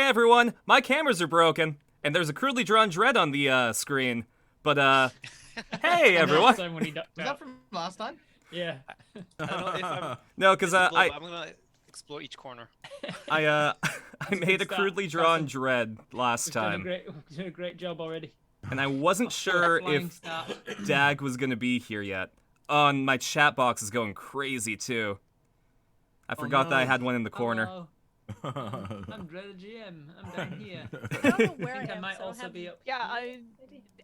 everyone, my cameras are broken, and there's a crudely drawn dread on the screen. But hey everyone. Time when he ducked Was out. that from last time? Yeah. I don't know if I'm. No, because I'm I gonna explore each corner. I made a start. crudely drawn Carson. dread last We've done a time, great job already. and I wasn't sure Flying if start. Dag was gonna be here yet. Oh, and my chat box is going crazy too. I forgot that I no. had one in the corner. Hello. I'm Dread GM. I'm down here. I don't know where I think I I am, might so I also have- be up. Yeah, I'm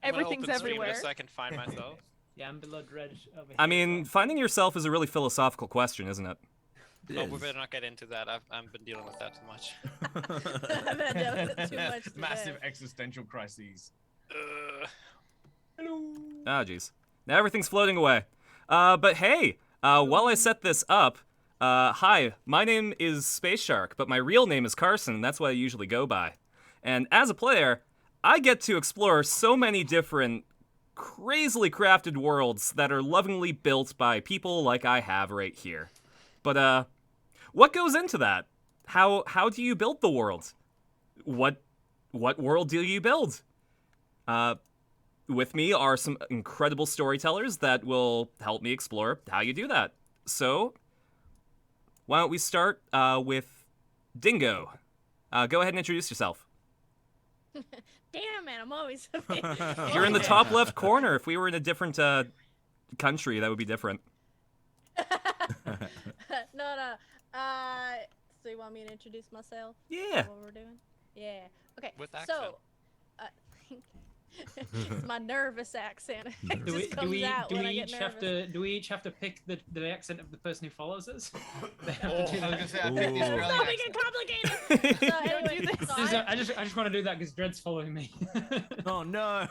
everything's gonna open Streamlabs everywhere. so I can find myself. Yeah, I'm below Dread over here. I mean, finding yourself is a really philosophical question, isn't it? Oh, we better not get into that. I've been dealing with that too much. I've had dealt with too much today. Massive existential crises. Ah, jeez. Now everything's floating away. But hey, while I set this up, hi, my name is Space Shark, but my real name is Carson, and that's what I usually go by. And as a player, I get to explore so many different, crazily crafted worlds that are lovingly built by people like I have right here. But, what goes into that? How do you build the world? What world do you build? With me are some incredible storytellers that will help me explore how you do that. So, why don't we start with Dingo? Go ahead and introduce yourself. Damn, man, I'm always. You're in the top left corner. If we were in a different country, that would be different. No. So you want me to introduce myself? Yeah. What we're doing? Yeah. Okay. With accent. So, it's my nervous accent. It Do we, just do comes we, out do when we I get each have nervous. to do we each have to pick the accent of the person who follows us? They have Oh, to do I was that. gonna say, I picked the Ooh. Australian Stop accent. making it complicated. So anyway, so This is I just want to do that because Dread's following me. Oh no!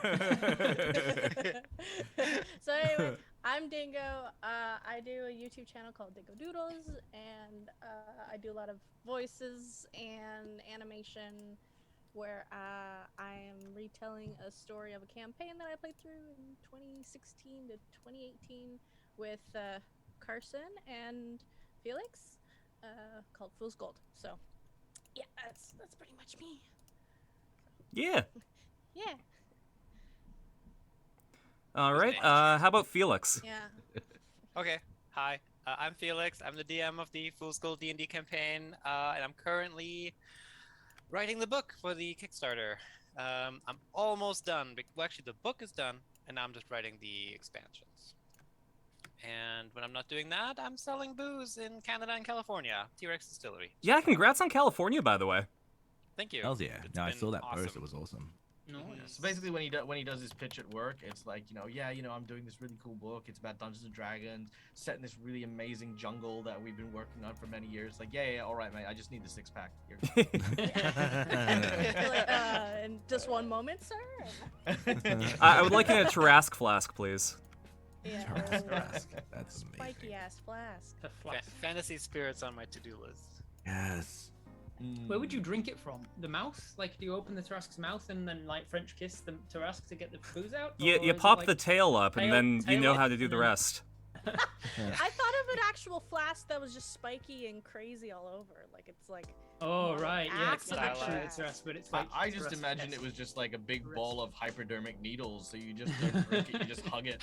So anyway, I'm Dingo. I do a YouTube channel called Dingo Doodles, and I do a lot of voices and animation, where I am retelling a story of a campaign that I played through in 2016 to 2018 with Carson and Felix, called Fool's Gold. So, yeah, that's pretty much me. Yeah. Yeah, All right. How about Felix? yeah. Okay. Hi. I'm Felix. I'm the DM of the Fool's Gold D&D campaign, and I'm currently writing the book for the Kickstarter. I'm almost done. Well, actually, the book is done, and now I'm just writing the expansions. And when I'm not doing that, I'm selling booze in Canada and California. T-Rex Distillery. Yeah, congrats on California, by the way. Thank you. Hells yeah! It's No, I been saw that awesome. post. It was awesome. No. So basically, when he does his pitch at work, it's like, I'm doing this really cool book. It's about Dungeons and Dragons, set in this really amazing jungle that we've been working on for many years. Like, yeah, all right, mate. I just need the 6-pack. Here. You're like, in just one moment, sir. I would like a Tarrasque flask, please. Yeah. That's amazing. Spiky ass flask. The Fa- flask. fantasy spirits on my to-do list. Yes. Where would you drink it from? The mouth? Like, do you open the Tarrasque's mouth and then like French kiss the Tarrasque to get the booze out? You Or is it, pop like- the tail up, and then you tail know up, how to do and the then- rest. I thought of an actual flask that was just spiky and crazy all over. Like it's like. Oh right, yeah, it's not Acid actually flask. the Tarrasque, but it's like. I just Tarrasque imagine esque. it was just like a big ball of hypodermic needles, so you just don't drink it, you just hug it.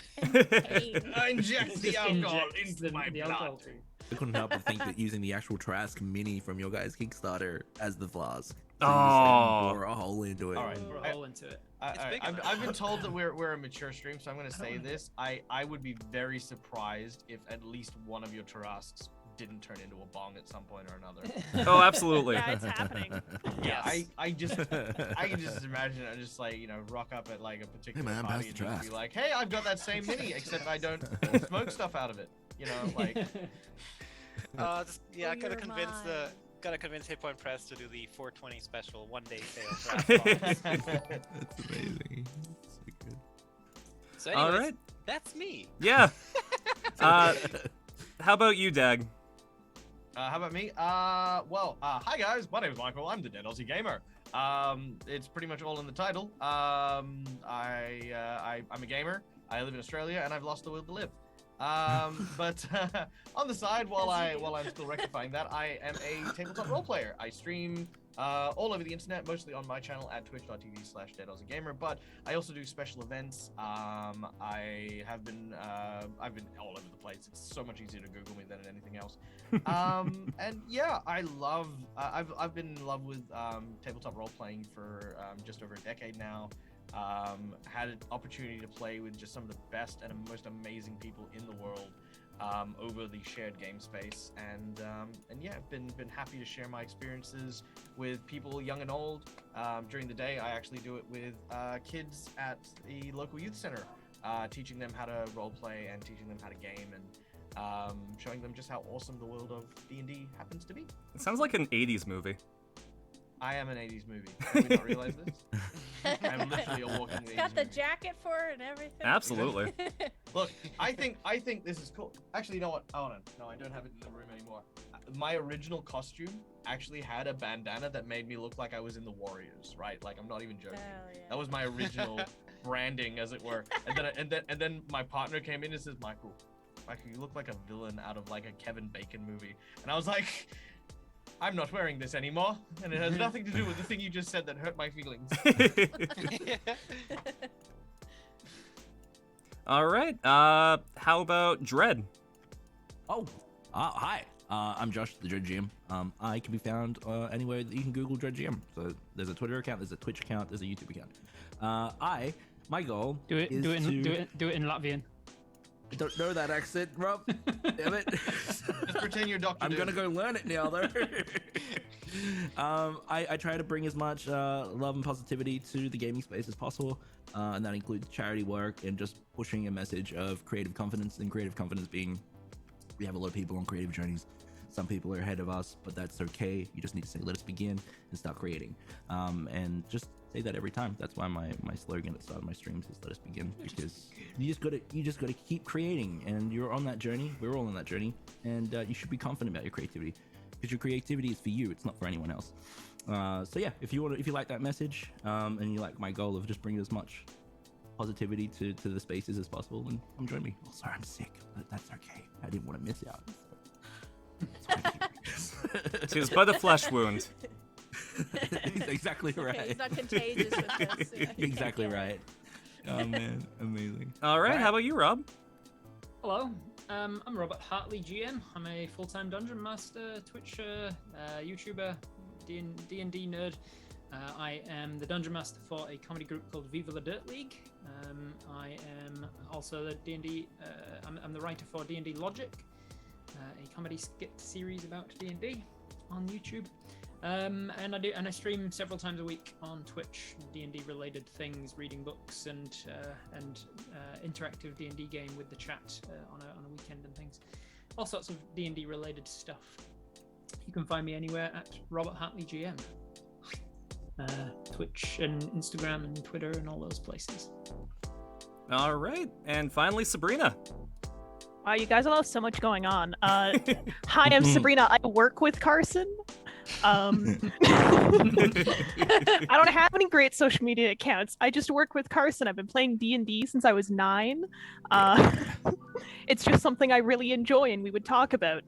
pain. I inject It the just alcohol injects into my the blood. alcohol too. I couldn't help but think that using the actual Trask mini from your guys' Kickstarter as the flask. So Oh. you just bore a hole into it. All right. Pour a hole into it. It's big enough. I've been told that we're a mature stream, so I'm going to say this. I would be very surprised if at least one of your Tarrasques didn't turn into a bong at some point or another. Oh, absolutely. Yeah, it's happening. Yes. I can just imagine I just like rock up at like a particular man, pass party the and just be Trask. like, hey, I've got that same mini, except I don't smoke stuff out of it. Like I gotta Your convince mind. gotta convince Hit Point Press to do the 420 special 1-day sale for alcohol. That's amazing. So good. So All anyways, right. that's me. Yeah. How about you, Dag? how about me? Hi guys, my name is Michael. I'm the Dead Aussie Gamer. It's pretty much all in the title. I'm a gamer. I live in Australia, and I've lost the will to live. But on the side, while I'm still rectifying that, I am a tabletop role player. I stream all over the internet, mostly on my channel at twitch.tv/deadaussiegamer. But I also do special events. I've been all over the place. It's so much easier to Google me than anything else. And yeah, I've been in love with tabletop role playing for just over a decade now. Had an opportunity to play with just some of the best and most amazing people in the world over the shared game space, and yeah, I've been happy to share my experiences with people young and old. During the day, I actually do it with kids at the local youth center, teaching them how to role play and teaching them how to game, and showing them just how awesome the world of D&D happens to be. It sounds like an 80s movie. I am an 80s movie. Did we not realize this? I'm literally a walking 80s It's got the movie. jacket for it and everything. Absolutely. Look, I think this is cool. Actually, you know what? Hold on. No, I don't have it in the room anymore. My original costume actually had a bandana that made me look like I was in the Warriors, right? Like, I'm not even joking. Hell yeah. That was my original branding, as it were. And then my partner came in and says, Michael, you look like a villain out of like a Kevin Bacon movie. And I was like, I'm not wearing this anymore, and it has nothing to do with the thing you just said that hurt my feelings. All right. How about Dread? Oh, hi. I'm Josh, the Dread GM. I can be found anywhere that you can Google Dread GM. So there's a Twitter account, there's a Twitch account, there's a YouTube account. My goal Do it is do it in Latvian. I don't know that accent, Rob. Damn it. Just pretend you're Dr. I'm Doom. gonna go learn it now, though. I try to bring as much love and positivity to the gaming space as possible, and that includes charity work and just pushing a message of creative confidence. And creative confidence being, we have a lot of people on creative journeys. Some people are ahead of us, but that's okay. You just need to say, "Let us begin," and start creating. And just say that every time. That's why my slogan at the start of my streams is "Let us begin," because you just gotta keep creating, and you're on that journey. We're all on that journey, and you should be confident about your creativity, because your creativity is for you. It's not for anyone else. So yeah, if you like that message, and you like my goal of just bringing as much positivity to the spaces as possible, then come join me. Oh, sorry, I'm sick, but that's okay. I didn't want to miss out. Tis but a flesh wound. Exactly right. He's not contagious with this. Yeah. Exactly right. Oh man, amazing. All right. How about you, Rob? Hello, I'm Robert Hartley GM. I'm a full-time dungeon master, Twitcher, YouTuber, D&D nerd. I am the dungeon master for a comedy group called Viva la Dirt League. I am also the D&D. I'm the writer for D&D Logic, a comedy skit series about D&D on YouTube. And I stream several times a week on Twitch, D&D related things, reading books and interactive D&D game with the chat on a weekend and things, all sorts of D&D related stuff. You can find me anywhere at Robert Hartley GM, Twitch and Instagram and Twitter and all those places. All right. And finally, Sabrina. Wow, you guys all have so much going on. Hi, I'm Sabrina. I work with Carson. I don't have any great social media accounts. I just work with Carson. I've been playing D&D since I was 9. It's just something I really enjoy and we would talk about.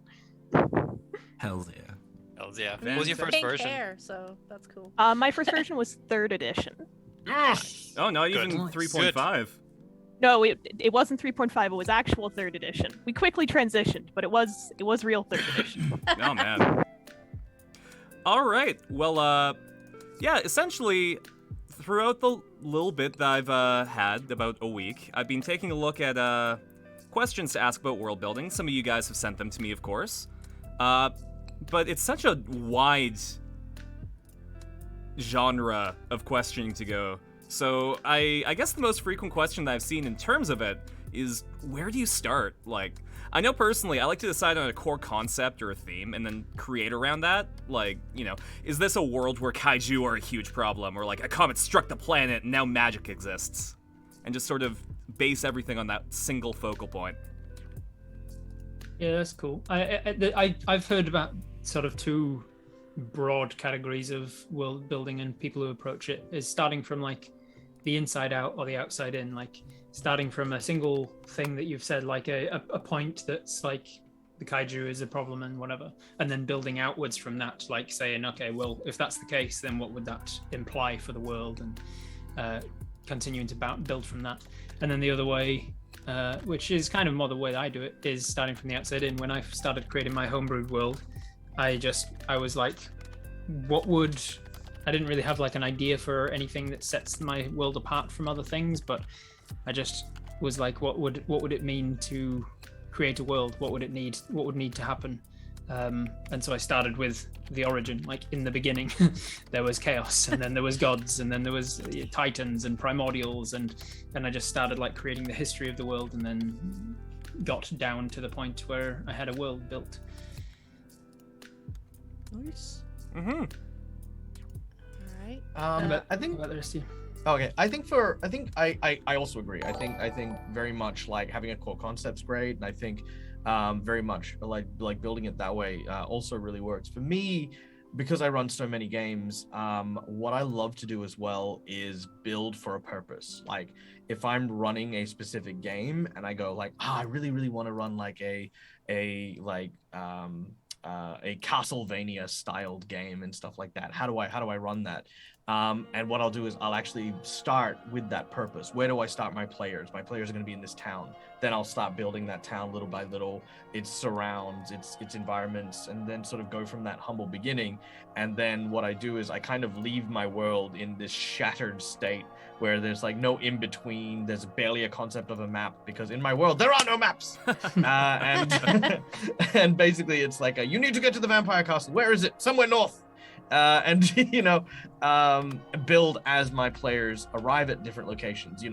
Hells yeah. Hells yeah. What was your first Pink version? hair, so that's cool. My first version was 3rd edition. Yes! Oh, not even Nice. 3.5. No, it wasn't 3.5. It was actual 3rd edition. We quickly transitioned, but it was real 3rd edition. Oh man. All right. Well, yeah. Essentially, throughout the little bit that I've had, about a week, I've been taking a look at questions to ask about world building. Some of you guys have sent them to me, of course. But it's such a wide genre of questioning to go. So I guess the most frequent question that I've seen in terms of it is, where do you start? Like, I know personally, I like to decide on a core concept or a theme and then create around that. Like, you know, is this a world where kaiju are a huge problem? Or like a comet struck the planet and now magic exists? And just sort of base everything on that single focal point. Yeah, that's cool. I've heard about sort of 2 broad categories of world building and people who approach it, is starting from like the inside out or the outside in, like starting from a single thing that you've said, like a point that's like the kaiju is a problem and whatever, and then building outwards from that, like saying, okay, well, if that's the case, then what would that imply for the world, and continuing to build from that. And then the other way, which is kind of more the way that I do it, is starting from the outside in. When I started creating my homebrewed world, I was like, I didn't really have like an idea for anything that sets my world apart from other things, but I just was like, what would it mean to create a world? What would need to happen? And so I started with the origin. Like in the beginning, there was chaos, and then there was gods, and then there was titans and primordials, and I just started like creating the history of the world, and then got down to the point where I had a world built. Nice. All right. I think. About the rest of you? Okay, I also agree. I think very much like having a core concept's great, and I think very much like building it that way also really works for me, because I run so many games. What I love to do as well is build for a purpose. Like if I'm running a specific game and I go like, I really want to run like a Castlevania styled game and stuff like that. How do I run that? And what I'll do is I'll actually start with that purpose. Where do I start my players? My players are going to be in this town. Then I'll start building that town little by little, its surrounds, its environments, and then sort of go from that humble beginning. And then what I do is I kind of leave my world in this shattered state where there's like no in between. There's barely a concept of a map, because in my world there are no maps. And basically it's like you need to get to the vampire castle. Where is it? Somewhere north. And build as my players arrive at different locations,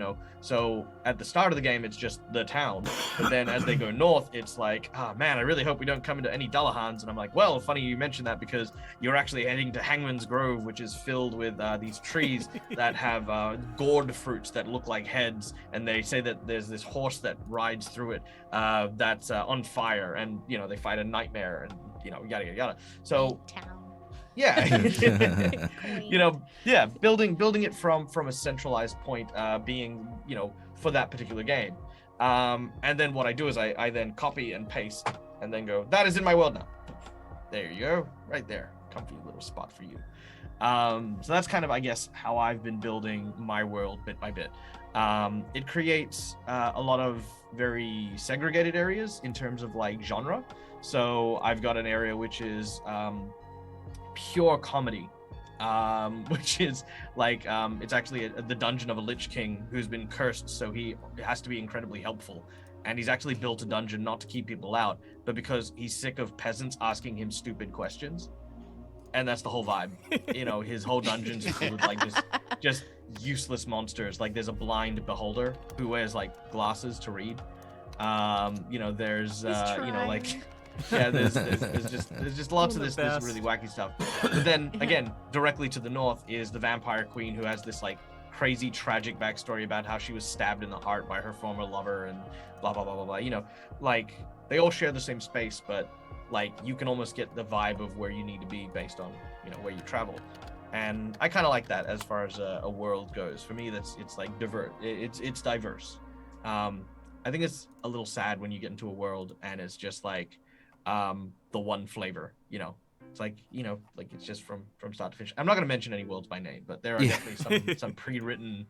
so at the start of the game it's just the town, but then as they go north it's like, oh man, I really hope we don't come into any Dullahans. And I'm like, well, funny you mentioned that, because you're actually heading to Hangman's Grove, which is filled with these trees that have gourd fruits that look like heads, and they say that there's this horse that rides through it that's on fire, and they fight a nightmare, and yada yada yada. So Town. yeah, building it from a centralized point, being for that particular game, and then what I do is I then copy and paste, and then go, that is in my world now. There you go, right there, comfy little spot for you. So that's kind of, I guess, how I've been building my world bit by bit. It creates a lot of very segregated areas in terms of like genre. So I've got an area which is pure comedy, which is like it's actually the dungeon of a Lich King who's been cursed, so he has to be incredibly helpful, and he's actually built a dungeon not to keep people out, but because he's sick of peasants asking him stupid questions. And that's the whole vibe. His whole dungeon's full of like just useless monsters. Like there's a blind beholder who wears like glasses to read. There's like yeah, there's just lots of this really wacky stuff. But then again, directly to the north is the vampire queen, who has this like crazy tragic backstory about how she was stabbed in the heart by her former lover and blah blah blah blah blah. Like they all share the same space, but like you can almost get the vibe of where you need to be based on where you travel. And I kind of like that as far as a world goes. For me, it's like it's diverse. I think it's a little sad when you get into a world and it's just like the one flavor, it's like like it's just from start to finish. I'm not going to mention any worlds by name, but there are definitely some pre-written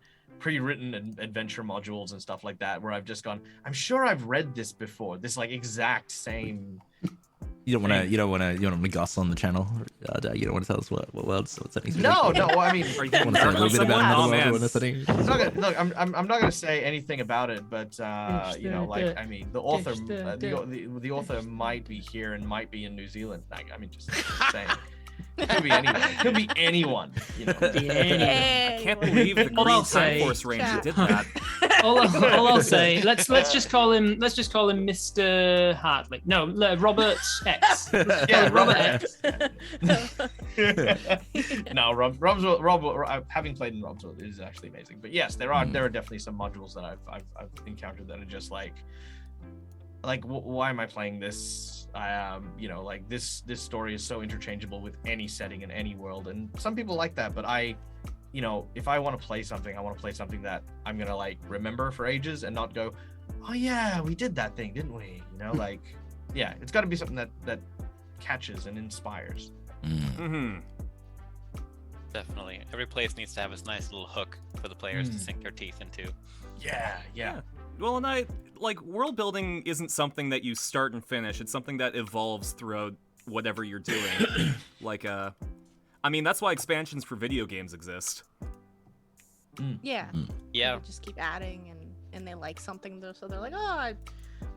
adventure modules and stuff like that where I've just gone, I'm sure I've read this before, this like exact same. You don't want to goss on the channel. You don't want to tell us what worlds, what's setting. No. I mean, want to say a little bit about how the world we're setting. It's not gonna, look, I'm not going to say anything about it, but I mean, the author, the author might be here and might be in New Zealand. I mean, just saying. Could be anyone. Could be anyone. I can't believe the Green Time Force Ranger did that. all I'll say, let's just call him Mr. Hartley. No, Robert X. Yeah, Robert X. No, Rob, having played in Rob's World is actually amazing. But yes, there are definitely some modules that I've encountered that are just like why am I playing this? Like this story is so interchangeable with any setting in any world, and some people like that, but if I want to play something, I want to play something that I'm gonna like remember for ages and not go, oh yeah, we did that thing, didn't we? yeah, it's got to be something that catches and inspires. Mm-hmm. Definitely. Every place needs to have its nice little hook for the players to sink their teeth into. Yeah. Well, and world building isn't something that you start and finish. It's something that evolves throughout whatever you're doing. That's why expansions for video games exist. Yeah. Yeah. They just keep adding, and they like something, so they're like, oh, I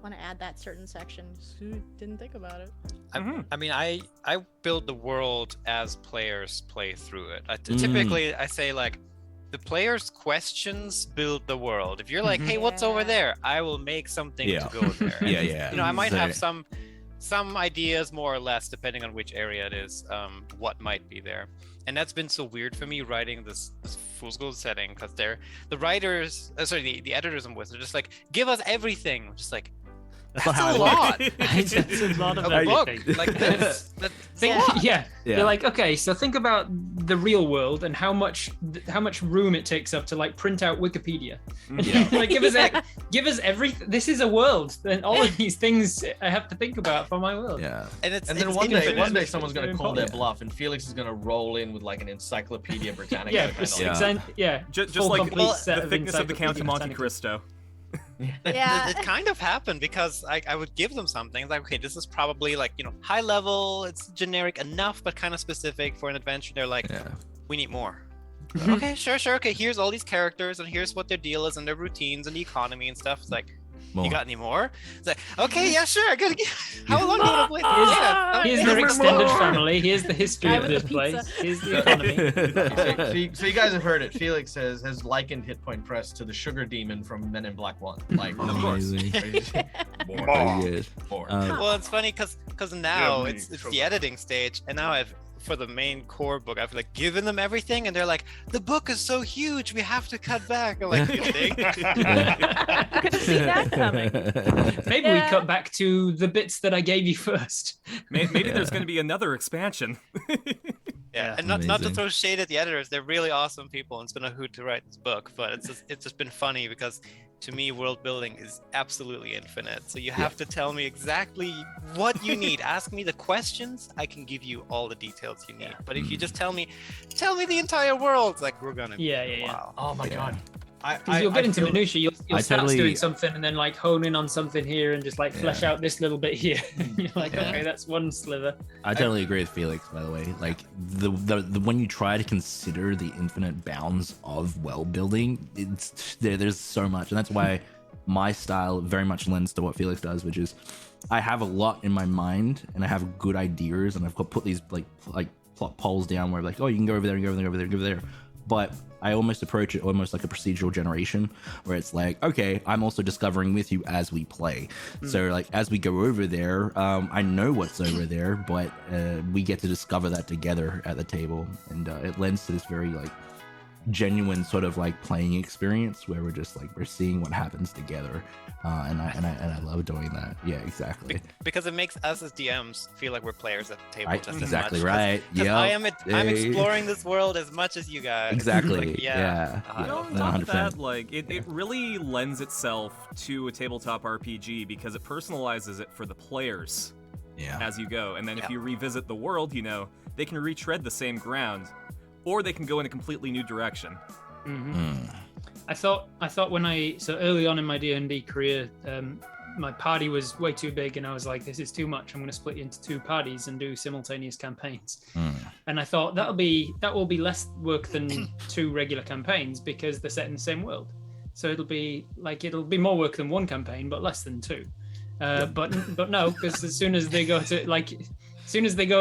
want to add that certain section. Just didn't think about it. I build the world as players play through it. Typically, I say like, the players' questions build the world. If you're like, hey, what's over there? I will make something to go there. And, I might have some ideas more or less depending on which area it is, what might be there. And that's been so weird for me writing this Fool's Gold setting, because the writers, the editors I'm with, are just like, give us everything. I'm just like, that's a lot. That's a lot of A book. everything. Like that's Yeah. You're like, okay, so think about the real world and how much room it takes up to like print out Wikipedia. And like, give us everything. This is a world, and all of these things I have to think about for my world. Yeah. And then one day someone's gonna call their bluff, and Felix is gonna roll in with like an Encyclopedia Britannica. Just like the thickness of the Count of Monte Cristo. Yeah. It kind of happened because I would give them something like, okay, this is probably like, high level, it's generic enough but kind of specific for an adventure. They're like, we need more. Okay, sure, okay, here's all these characters and here's what their deal is and their routines and the economy and stuff. It's like, you got any more? It's like, okay, yeah, sure, I gotta how long do you want to play? Here's their extended family, here's the history of this place, here's the economy. So you guys have heard it. Felix has likened Hit Point Press to the sugar demon from Men in Black 1. Like, of course. Well, it's funny because now it's the editing stage, and now for the main core book, I've like given them everything, and they're like, the book is so huge, we have to cut back. I'm like, you think? Couldn't see that coming. Maybe we cut back to the bits that I gave you first. Maybe there's going to be another expansion. Yeah, and not to throw shade at the editors, they're really awesome people, and it's been a hoot to write this book. But it's just been funny because to me, world building is absolutely infinite. So you have to tell me exactly what you need. Ask me the questions, I can give you all the details you need. But if you just tell me the entire world, like we're gonna. Wow. Oh my god. Because you'll get into minutia, you'll start doing something and then like hone in on something here and just like flesh out this little bit here. You're like, okay, that's one sliver. I totally agree with Felix, by the way. Like the when you try to consider the infinite bounds of world building, there's so much, and that's why my style very much lends to what Felix does, which is I have a lot in my mind and I have good ideas, and I've put these like plot poles down where like, oh, you can go over there and go over there, go over there. But I almost approach it almost like a procedural generation, where it's like, okay, I'm also discovering with you as we play. So like as we go over there, I know what's over there, but we get to discover that together at the table, and it lends to this very like genuine sort of like playing experience where we're seeing what happens together, and I love doing that. Yeah, exactly. Because it makes us as DMs feel like we're players at the table. Right, just exactly as much. right. Yeah, I'm exploring this world as much as you guys. Exactly. Like, On top of that, like it really lends itself to a tabletop RPG because it personalizes it for the players as you go, and then if you revisit the world, they can retread the same ground, or they can go in a completely new direction. I thought so early on in my D&D career, my party was way too big, and I was like, this is too much. I'm going to split you into two parties and do simultaneous campaigns. And I thought that will be less work than two regular campaigns because they're set in the same world. So it'll be more work than one campaign, but less than two. But no, because as soon as they go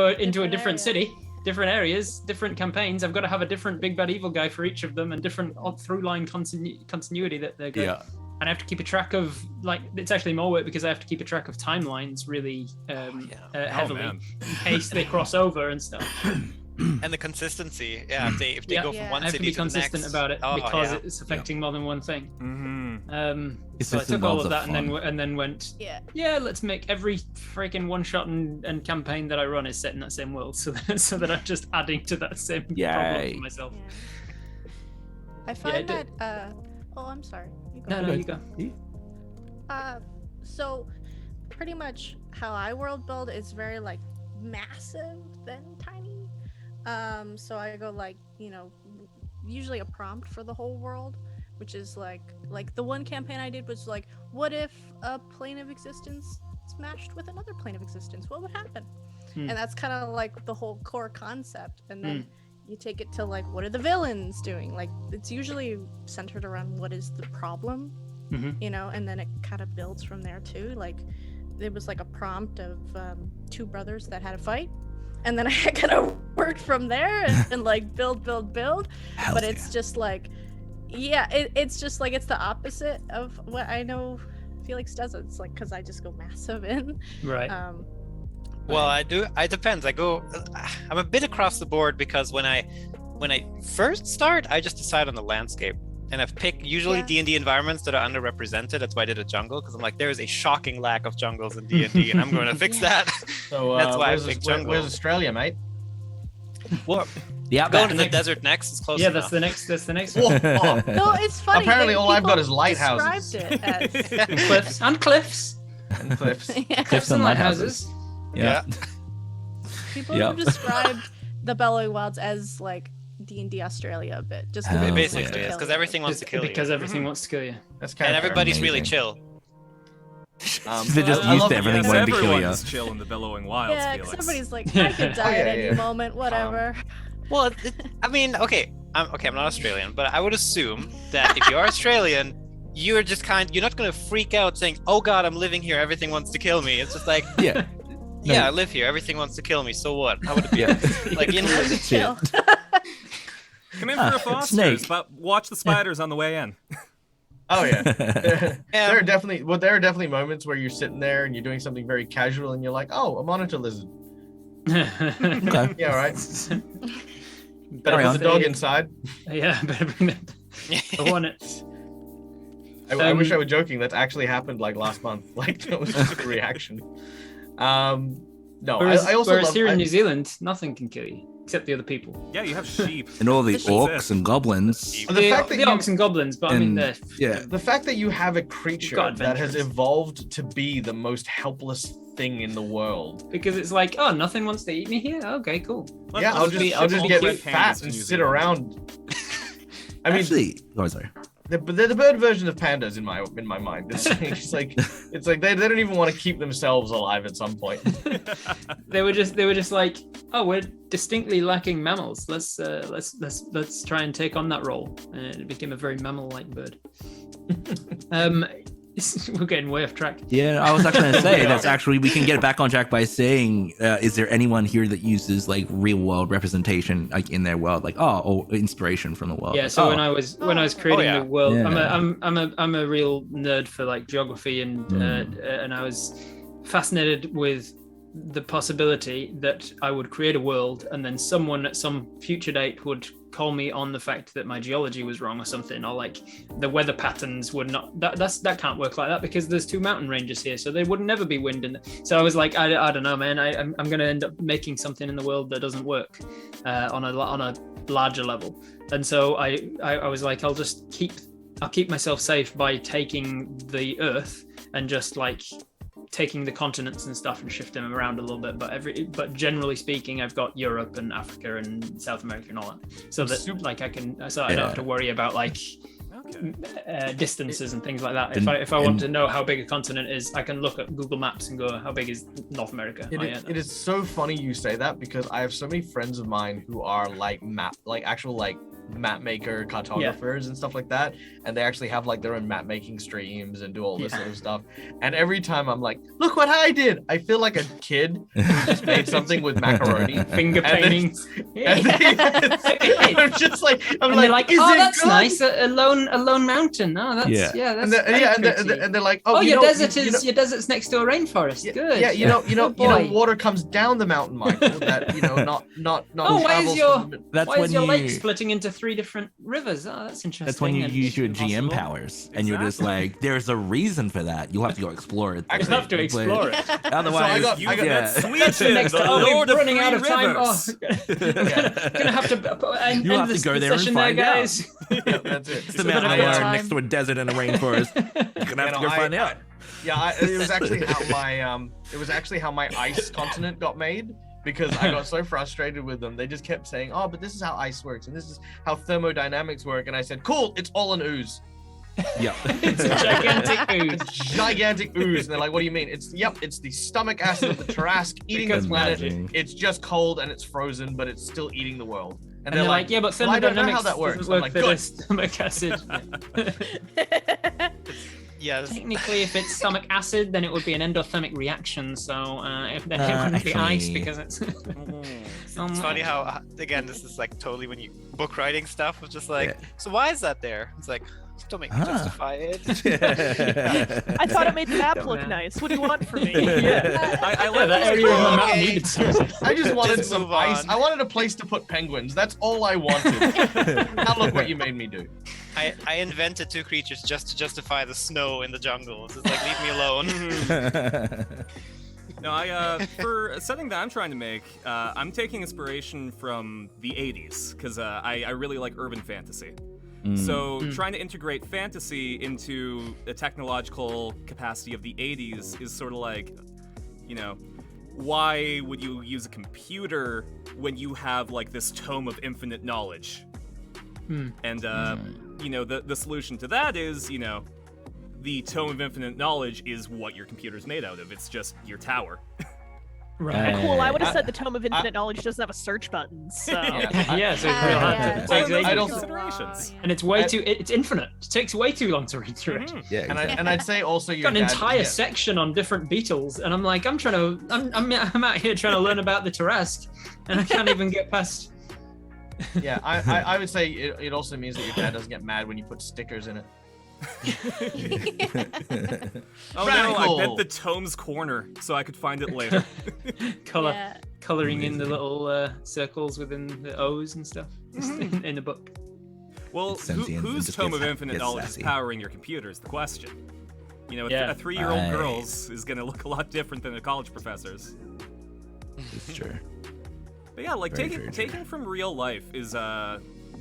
into a different city, different areas, different campaigns, I've got to have a different big bad evil guy for each of them and different through line continuity that they're going. Yeah. And I have to keep a track of, it's actually more work because I have to keep a track of timelines really heavily in case they cross over and stuff. And the consistency, if they go from one city to the next. I have to be consistent about it because it's affecting more than one thing. So I took all of that and then went, let's make every freaking one-shot and campaign that I run is set in that same world, so that I'm just adding to that same problem for myself. I find that. Oh, I'm sorry. No, you go. So pretty much how I world build is very like massive then tiny. So I go like, you know, usually a prompt for the whole world, which is like the one campaign I did was like, what if a plane of existence smashed with another plane of existence? What would happen? And that's kind of like the whole core concept. And then you take it to like, what are the villains doing? Like, it's usually centered around what is the problem, you know, and then it kind of builds from there too. Like, it was like a prompt of 2 brothers that had a fight, and then I kind of worked from there and like build. Hell But yeah. it's just like, yeah, it's just like it's the opposite of what I know Felix does. It's like because I just go massive in. Right. Well, I do. It depends. I'm a bit across the board because when I first start, I just decide on the landscape, and I've picked usually Yeah. D&D environments that are underrepresented. That's why I did a jungle, because I'm like, there is a shocking lack of jungles in D&D, and I'm going to fix that. So That's why I where's, picked where- jungle. where's Australia, mate? Well, Yeah, going to the next- desert next is close Yeah, enough. that's the next Whoa, one. oh, No, it's funny. Apparently all I've got people is lighthouses. described it as Cliffs and cliffs. and cliffs. yeah. Cliffs and lighthouses. Yeah. People Yeah. have described the Bellowing Wilds as like D&D Australia a bit, just 'cause Oh, it It wants basically to is, kill because you. everything wants to kill Because you. everything wants to kill you. That's kind And of everybody's really Amazing. chill. They're just I used love to it, everything yes. wanting to kill you. Everyone's chill in the Bellowing Wilds, Yeah, because Felix. everybody's like, I could die at yeah, any yeah. moment, whatever. Well, I mean, okay, I'm not Australian, but I would assume that if you're Australian, you're just you're not gonna freak out saying, "Oh God, I'm living here. Everything wants to kill me." It's just like, Yeah. yeah, I live here. Everything wants to kill me. So what? How would it be? Yeah. Like, you know, Chill. Come in for a Foster's, snake. but watch the spiders on the way in. Oh yeah. There Yeah. are definitely moments where you're sitting there and you're doing something very casual and you're like, oh, a monitor lizard. Okay. Yeah, right. Better Carry put on. the dog inside. Yeah, better bring that. I want it. I wish I were joking. That actually happened like last month. Like that was just a reaction. No, Whereas, I also whereas love. here in New Zealand, nothing can kill you except the other people. Yeah, you have sheep. And all the The sheep. orcs and goblins. The fact that the you- orcs and goblins, but I mean, And- they're yeah. The fact that you have a creature got that has adventures. evolved to be the most helpless thing in the world. because it's like, oh, nothing wants to eat me here. Okay, cool. Yeah, I'll just ship get all the fat pandas to and New sit Zealand. around. I mean, Actually, oh, sorry. they're the bird version of pandas in my mind. It's like they don't even want to keep themselves alive at some point. They were just like, oh, we're distinctly lacking mammals. Let's try and take on that role. And it became a very mammal-like bird. We're getting way off track. Yeah, I was actually going to say Yeah. that's actually we can get back on track by saying, is there anyone here that uses like real world representation like in their world, like or inspiration from the world? Yeah, so Oh, when I was creating yeah. the world, Yeah. I'm a real nerd for like geography and I was fascinated with the possibility that I would create a world and then someone at some future date would call me on the fact that my geology was wrong or something, or like the weather patterns would not that can't work like that because there's 2 mountain ranges here, so there would never be wind in. So I was like, I don't know, man. I'm gonna end up making something in the world that doesn't work on a larger level. And so I was like, I'll keep myself safe by taking the Earth and just like taking the continents and stuff and shifting them around a little bit, but generally speaking, I've got Europe and Africa and South America and all that, so that like I don't have to worry about like Okay. distances and things like that. And- If I want and- to know how big a continent is, I can look at Google Maps and go, how big is North America? It is so funny you say that because I have so many friends of mine who are like actual map maker cartographers and stuff like that, and they actually have like their own map making streams and do all this sort of stuff. And every time I'm like, look what I did, I feel like a kid who just made something with macaroni. Finger And then- paintings. And I'm just like, And they're like, is oh, it that's good? nice, a lone mountain. Oh, that's Yeah. that's And they're, very yeah, pretty. and they're like, oh, Oh, you your know, desert you know- your desert's next to a rainforest. Yeah, Good. yeah, you know, boy. water comes down the mountain, Michael. That not. Oh, why is travels your- from the- that's Why when is your you. lake splitting into 3 different rivers? Oh, that's interesting. That's when you and use your GM impossible. powers, and you're just like, there's a reason for that. You'll have to go explore it. Actually, You have to But explore it. Otherwise, I got- yeah. That's That's the next. the Oh, Lord we're of running Three out of time. Oh, Rivers. gonna have to end, You'll have to this go there and session there, find out. guys. Yeah, that's it. It's a a mountain bit of alone time. next to a desert and a rainforest. You're gonna have to go find out. Yeah, it was actually how my ice continent got made, because I got so frustrated with them. They just kept saying, "Oh, but this is how ice works, and this is how thermodynamics work." And I said, "Cool, it's all an ooze." Yeah. It's a gigantic ooze. It's gigantic ooze. And they're like, "What do you mean?" It's the stomach acid of the Tarrasque eating the Because planet. magic. It's just cold and it's frozen, but it's still eating the world. And they're like, yeah, but "Well, I don't know thermodynamics how that works." doesn't I'm work like, for "Good." this stomach acid. Yes. Technically, if it's stomach acid, then it would be an endothermic reaction. So if then it wouldn't be ice actually- because it's. It's funny how, again, this is like totally when you book writing stuff was just like, Yeah. so why is that there? It's like, don't make me Ah. justify it. I thought it made the map Don't look know. nice. What do you want from me? Yeah. I Yeah, like that this area on the map Okay. needed something. I just wanted Let's some move ice. on. I wanted a place to put penguins. That's all I wanted. Now look what you made me do. I invented two creatures just to justify the snow in the jungle. It's like, leave me alone. No, for a setting that I'm trying to make, I'm taking inspiration from the 80s, because I really like urban fantasy. So trying to integrate fantasy into a technological capacity of the 80s is sort of like, you know, why would you use a computer when you have like this tome of infinite knowledge? And you know, the solution to that is, you know, the tome of infinite knowledge is what your computer's made out of. It's just your tower. Right. Cool. I would have said the Tome of Infinite Knowledge doesn't have a search button, so. Yeah, so it's real hard to it's take I ages. don't- considerations. And it's way too. It's infinite. It takes way too long to read through it. Mhm. Yeah, And exactly. I'd say also your Got an dad- entire yeah. section on different beetles, and I'm like, I'm out here trying to learn about the Tarrasque, and I can't even get past. Yeah, I would say it also means that your dad doesn't get mad when you put stickers in it. Oh no, I Radical. bent the tome's corner so I could find it later. Yeah. Coloring in the little circles within the O's and stuff in the book. Well, Sentience and whose just tome gets- of infinite gets knowledge sassy. is powering your computer is the question. You know, Yeah. a 3-year-old Right. girl's is gonna look a lot different than a college professor's. It's true. But yeah, like Very true. taking from real life is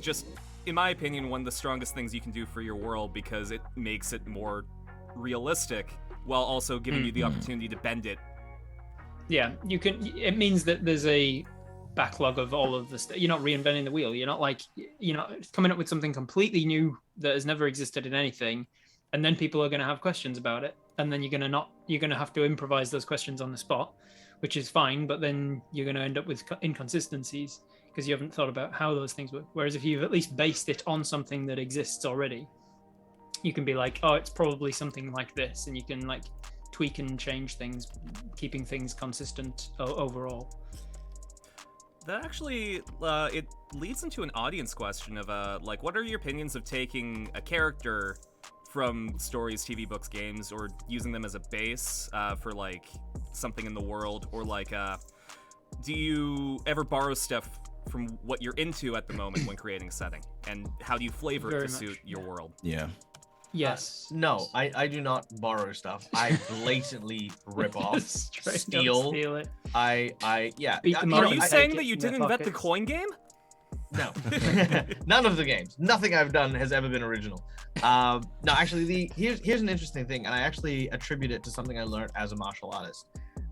just, in my opinion, one of the strongest things you can do for your world, because it makes it more realistic while also giving you the opportunity to bend it. Yeah, you can. It means that there's a backlog of all of this. You're not reinventing the wheel. You're not like, you know, coming up with something completely new that has never existed in anything, and then people are going to have questions about it, and then you're going to have to improvise those questions on the spot, which is fine. But then you're going to end up with inconsistencies because you haven't thought about how those things work. Whereas if you've at least based it on something that exists already, you can be like, oh, it's probably something like this, and you can like tweak and change things, keeping things consistent overall. That actually, it leads into an audience question of, like, what are your opinions of taking a character from stories, TV, books, games, or using them as a base for, like, something in the world? Or, like, do you ever borrow stuff from what you're into at the moment when creating a setting? And how do you flavor it Very to much, suit your yeah. world? Yeah. Yes. No, I do not borrow stuff. I blatantly rip off, Straight up steal. steal it. Yeah. Beat them you up Are know, you and saying take that it you in their didn't invent the pockets. coin game? No, none of the games. Nothing I've done has ever been original. No, actually, here's an interesting thing, and I actually attribute it to something I learned as a martial artist,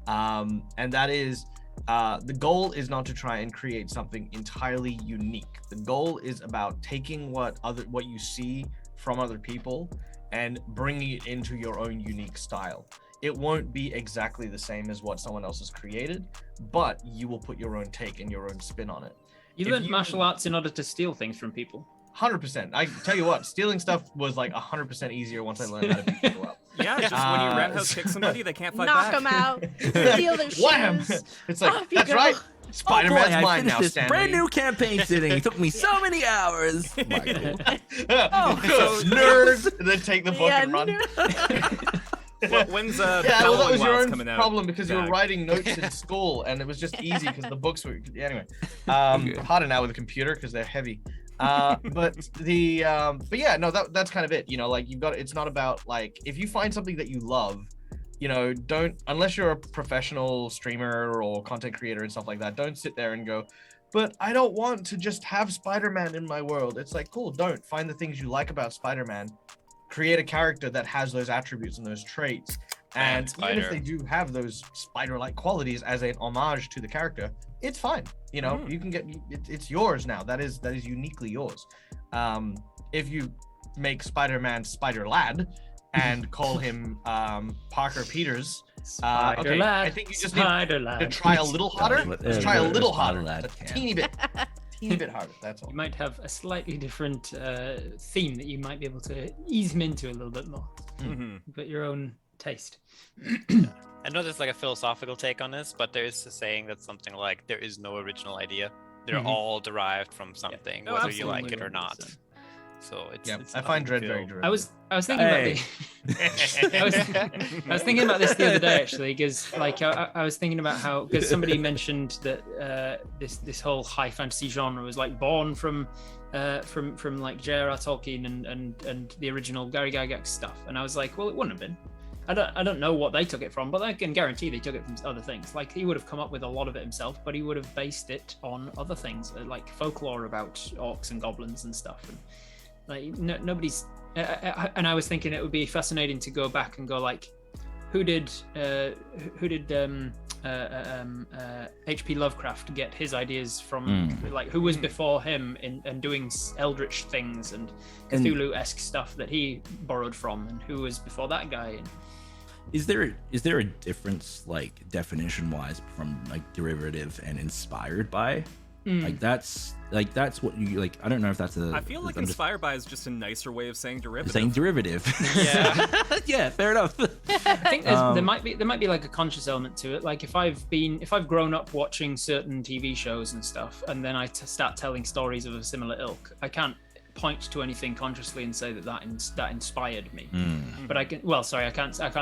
and that is the goal is not to try and create something entirely unique. The goal is about taking what you see from other people and bringing it into your own unique style. It won't be exactly the same as what someone else has created, but you will put your own take and your own spin on it. You If learned you- martial arts in order to steal things from people. 100%. I tell you what, stealing stuff was like 100% easier once I learned how to beat people up. Yeah, just when you roundhouse kick somebody, they can't fight Knock back. them out. Steal their Wham! shoes. It's like, Off you that's go. right. Oh Spider-Man's boy, I mine finished now, this Stanley. brand new campaign sitting. It took me so many hours. Michael. Oh, nerd! And then take the book Yeah, and run. When's Yeah, well, that was your Wilds own coming out? problem because you were Gag. writing notes in school and it was just easy because the books were. Anyway, harder now with a computer because they're heavy. But yeah, no, that's kind of it. You know, like you've got. It's not about like if you find something that you love, you know, don't unless you're a professional streamer or content creator and stuff like that. Don't sit there and go, but I don't want to just have Spider-Man in my world. It's like, cool, don't find the things you like about Spider-Man. Create a character that has those attributes and those traits And even if spider. they do have those spider-like qualities as an homage to the character, it's fine. You know, you can get it's yours now. That is uniquely yours. If you make Spider-Man Spider-Lad and call him Parker Peters, okay, Spider-Lad, I think you just need Spider-Lad. to try a little harder. Just try a little harder, Spider-Lad a can. teeny bit harder. That's all. You might have a slightly different theme that you might be able to ease him into a little bit more, but your own taste. I know there's like a philosophical take on this, but there is a saying that's something like there is no original idea. They're all derived from something, Oh, whether you like absolutely, it or not. 100%. So it's Yeah, it's I find nothing Dread to very feel- derivative. I was thinking about Hey. I was thinking about this the other day actually, because like I was thinking about how, because somebody mentioned that this whole high fantasy genre was like born from like J.R.R. Tolkien and the original Gary Gygax stuff, and I was like, well, it wouldn't have been. I don't know what they took it from, but I can guarantee they took it from other things. Like he would have come up with a lot of it himself, but he would have based it on other things, like folklore about orcs and goblins and stuff. And like nobody's. And I was thinking it would be fascinating to go back and go like, who did H.P. Lovecraft get his ideas from? Like who was before him in doing eldritch things and Cthulhu-esque stuff that he borrowed from, and who was before that guy? And, Is there a difference, like definition wise, from like derivative and inspired by? Like that's what you like. I don't know if that's a. I feel like I'm just inspired by is just a nicer way of saying derivative. saying derivative. Yeah. Yeah, fair enough. I think there might be like a conscious element to it. Like if I've grown up watching certain TV shows and stuff, and then I start telling stories of a similar ilk, I can't point to anything consciously and say that inspired me. But I can't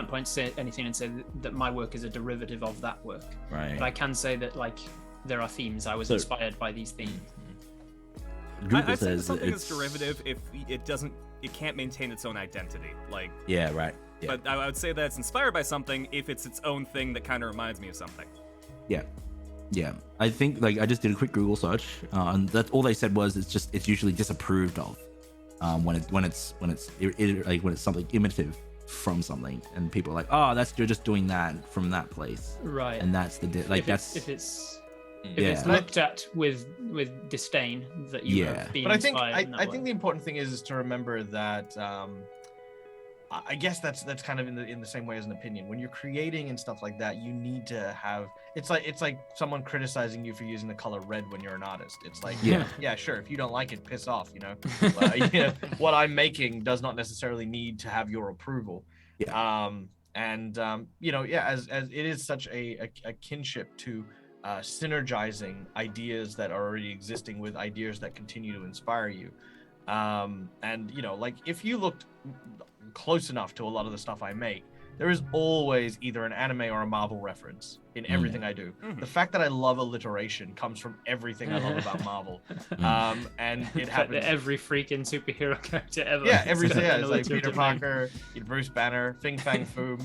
point to anything and say that my work is a derivative of that work. Right. But I can say that like there are themes. I was inspired by these themes. Google I'd say says something it's is derivative if it can't maintain its own identity. Like, Yeah, right. Yeah. but I would say that it's inspired by something if it's its own thing that kind of reminds me of something. Yeah. Yeah. I think like I just did a quick Google search, and that's all they said was it's usually disapproved of when it's something imitative from something, and people are like, oh, you're just doing that from that place, Right. and that's if it's yeah. looked at with disdain, that you Yeah. have been But I think inspired in that I way. think the important thing is to remember that I guess that's kind of in the same way as an opinion. When you're creating and stuff like that, you need to have it's like someone criticizing you for using the color red when you're an artist. It's like yeah, sure, if you don't like it, piss off, you know. But, what I'm making does not necessarily need to have your approval. Yeah. As it is such a kinship to synergizing ideas that are already existing with ideas that continue to inspire you. Like if you looked close enough to a lot of the stuff I make, there is always either an anime or a Marvel reference in everything I do. The fact that I love alliteration comes from everything I love about Marvel. And it The fact happens. that every freaking superhero character ever. Yeah, has got an it's like alliterative Peter name. Parker, Bruce Banner, Fing Fang Foom,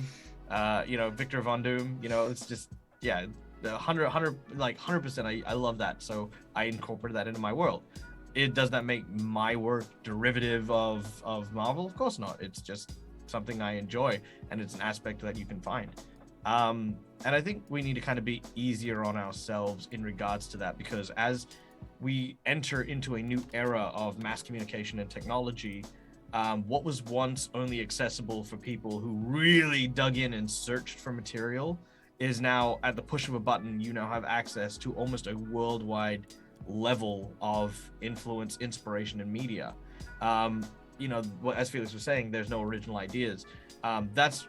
Victor Von Doom. It's just the 100%. I love that, so I incorporated that into my world. Does that make my work derivative of Marvel? Of course not. It's just something I enjoy, and it's an aspect that you can find. And I think we need to kind of be easier on ourselves in regards to that, because as we enter into a new era of mass communication and technology, what was once only accessible for people who really dug in and searched for material is now at the push of a button. You now have access to almost a worldwide level of influence, inspiration, and media. As Felix was saying, there's no original ideas. That's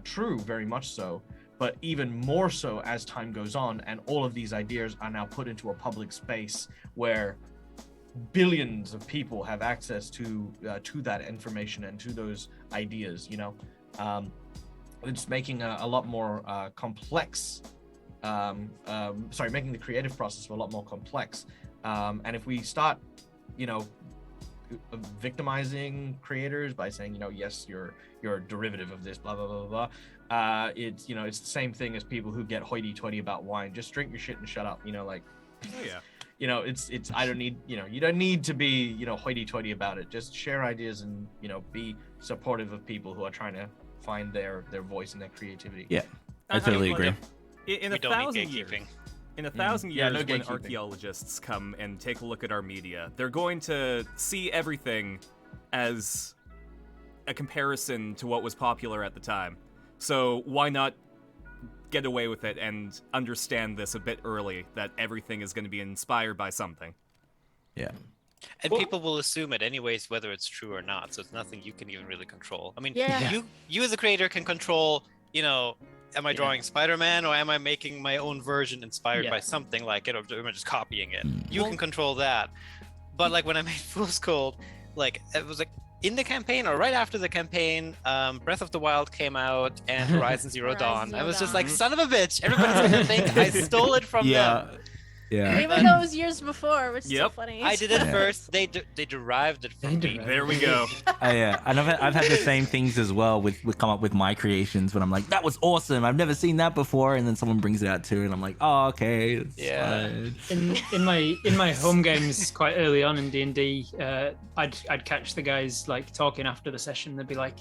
true, very much so, but even more so as time goes on, and all of these ideas are now put into a public space where billions of people have access to that information and to those ideas. It's making a lot more complex. Making the creative process a lot more complex. And if we start, victimizing creators by saying, yes, you're a derivative of this, blah blah blah blah blah. It's the same thing as people who get hoity-toity about wine. Just drink your shit and shut up. Oh yeah. It's I don't need you don't need to be hoity-toity about it. Just share ideas and be supportive of people who are trying to find their voice and their creativity. Yeah, I totally agree. In We a don't need thousand years, gatekeeping. in a thousand Yeah, years, no when gatekeeping. archaeologists come and take a look at our media, they're going to see everything as a comparison to what was popular at the time. So why not get away with it and understand this a bit early, that everything is going to be inspired by something. Yeah. And people will assume it anyways, whether it's true or not. So it's nothing you can even really control. I mean, Yeah. you as a creator can control, am I Yeah. drawing Spider-Man or am I making my own version inspired Yeah. by something like it, or am I just copying it? Mm. You can control that. But like when I made Fool's Gold, like it was like in the campaign or right after the campaign, Breath of the Wild came out and Horizon Zero Horizon Dawn. I Zero was just Dawn. like, son of a bitch! Everybody's gonna think I stole it from them. Yeah. Even though it was years before, which is so Yep. funny. I did it Yeah. first. They derived it from me. There we go. Yeah, and I've had the same things as well with come up with my creations when I'm like, that was awesome, I've never seen that before, and then someone brings it out too, and I'm like, oh, okay, it's Yeah. fine. In my home games quite early on in D&D, I'd catch the guys like talking after the session. They'd be like,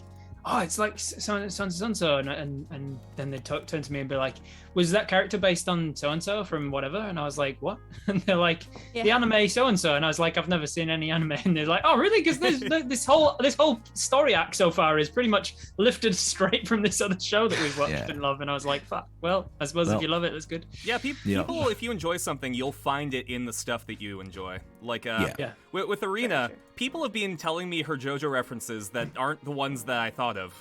"Oh, it's like so and so," and then they'd turn to me and be like, "Was that character based on so and so from whatever?" And I was like, "What?" And they're like, "The Yeah. anime so and so," and I was like, "I've never seen any anime." And they're like, "Oh, really? Because this whole story arc so far is pretty much lifted straight from this other show that we've watched Yeah. and love." And I was like, "Fuck. Well, I suppose Well- if you love it, that's good." Yeah, Yeah. people, if you enjoy something, you'll find it in the stuff that you enjoy. Like, Yeah. with Arena, true. people have been telling me her JoJo references that aren't the ones that I thought of.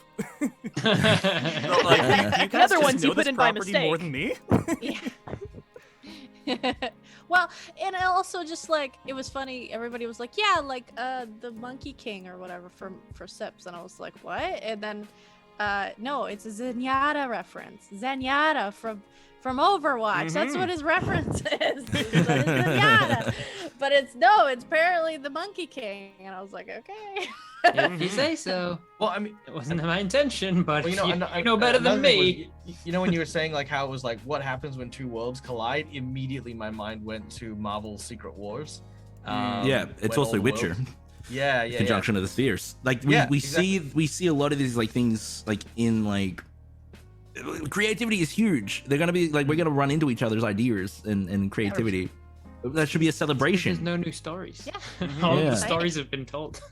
Like, you guys Other just ones you know put this in by property more mistake. than me? Yeah. Well, and also just like it was funny. Everybody was like, "Yeah, like the Monkey King or whatever for Sips," and I was like, "What?" And then, no, it's a Zenyatta reference. Zenyatta from Overwatch. That's what his reference is. Zenyatta. But it's apparently the Monkey King, and I was like, okay. If you say so. Well, I mean, It wasn't my intention, but well, you know better than another thing me. was, you know, when you were saying like how it was like what happens when two worlds collide, immediately my mind went to Marvel's Secret Wars. Yeah, it's when also all the Witcher. worlds- Yeah, yeah, Conjunction of the spheres. Like we, Yeah, we exactly. see a lot of these like things like in like creativity is huge. They're gonna be like we're gonna run into each other's ideas and creativity. That should be a There's celebration. no new stories. Yeah. All Yeah. of the stories have been told.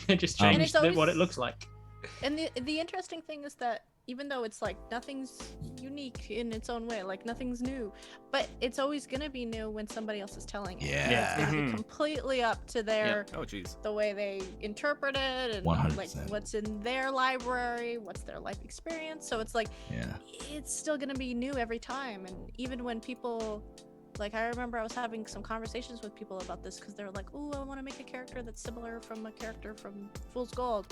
They just And changed it's always- what it looks like. And the interesting thing is that even though it's like nothing's unique in its own way, like nothing's new, but it's always gonna be new when somebody else is telling it. Yeah. It's gonna Mhm. be completely up to their Oh, jeez. the way they interpret it and 100%. like what's in their library, what's their life experience. So it's like Yeah. it's still gonna be new every time. And even when people like I remember I was having some conversations with people about this because they were like, "Oh, I want to make a character that's similar from a character from Fool's Gold.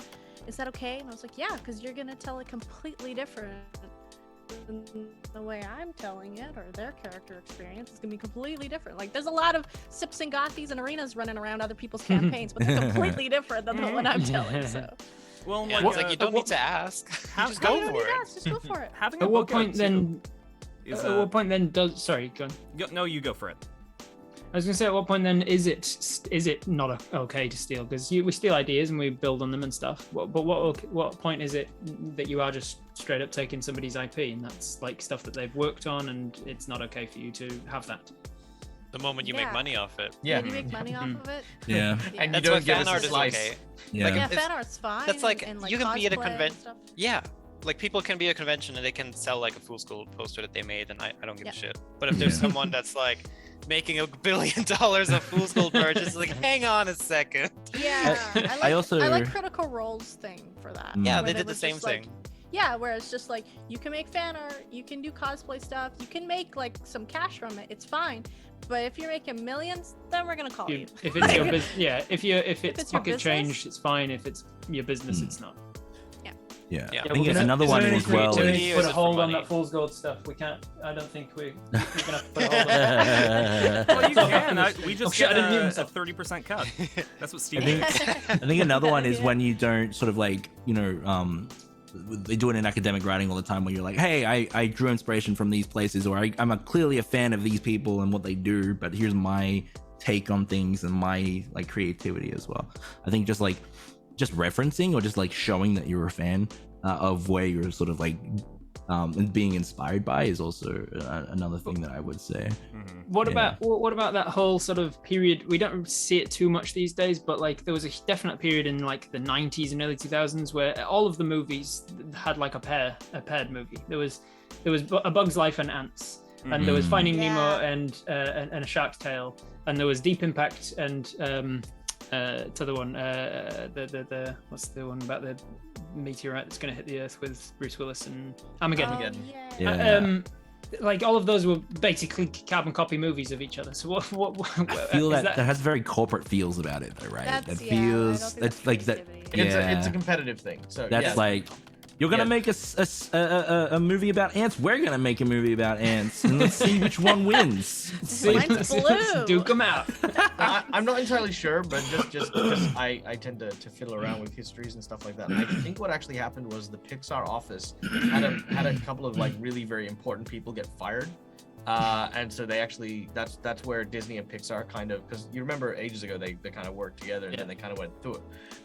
Is that okay?" And I was like, "Yeah, because you're gonna tell it completely different than the way I'm telling it, or their character experience is gonna be completely different. Like, there's a lot of Sips and Gothies and Arenas running around other people's campaigns, but they're completely different than the one I'm telling. So Well, Yeah, like, it's like you don't need to ask. how- Just how go you don't for need to it. ask, just go for it. having a At what book out point too then? is, At what point then does? Sorry, go on. no, you go for it. I was gonna say, at what point then is it not okay to steal? Because we steal ideas and we build on them and stuff. But what point is it that you are just straight up taking somebody's IP and that's like stuff that they've worked on and it's not okay for you to have that? The moment you Yeah. make money off it. Yeah. When you make money off of it. Yeah. And you That's don't why give fan us a art is slice. okay. Yeah. Like, Yeah, it's- fan art's fine. that's like, and, you can be at a cosplay and convent- stuff. Yeah. Like people can be at a convention and they can sell like a Fool's Gold poster that they made, and I don't give Yeah. a shit. But if there's Yeah. someone that's like making $1 billion of Fool's Gold purchase, like hang on a second. Yeah, I also- I like Critical Role's thing for that. Mm. Yeah, where they did the was same just, like, thing. yeah, where it's just like you can make fan art, you can do cosplay stuff, you can make like some cash from it. It's fine. But if you're making millions, then we're gonna call you. If it's your business, yeah. If it's it's your pocket business? change, it's fine. If it's your business, Mm. it's not. Yeah. Yeah, I we're think gonna- another is one there as any well. creativity? is or is put a it for hold on money? that Fool's Gold stuff. We can't. I don't think we're gonna have to put a hold on that. Well, you can. We Oh, just shit, I get didn't hear a myself. 30% cut. That's what Steve I think- makes. I think another one is Yeah. when you don't sort of like, they do it in academic writing all the time where you're like, hey, I drew inspiration from these places, or I'm clearly a fan of these people and what they do, but here's my take on things and my like creativity as well. I think just like just referencing or just like showing that you're a fan of where you're sort of like and being inspired by is also another thing that I would say. What Yeah. about that whole sort of period? We don't see it too much these days, but like there was a definite period in like the 90s and early 2000s where all of the movies had like a paired movie. There was A Bug's Life and Ants, and there was Finding Nemo and A Shark's Tale, and there was Deep Impact and to the one the what's the one about the meteorite that's going to hit the Earth with Bruce Willis and Armageddon. Yeah. Like all of those were basically carbon copy movies of each other. So what I feel that has very corporate feels about it, though, right? That's- That yeah, I don't feels think that's that's like that. creativity. It's a competitive thing. So That's yeah. like you're gonna make a movie about ants. We're gonna make a movie about ants, and let's see which one wins. Mine's blue. Duke them out. I'm not entirely sure, but just because I tend to fiddle around with histories and stuff like that. I think what actually happened was the Pixar office had a couple of like really very important people get fired. And so they actually that's where Disney and Pixar kind of, because you remember ages ago they kind of worked together and then they kind of went through it.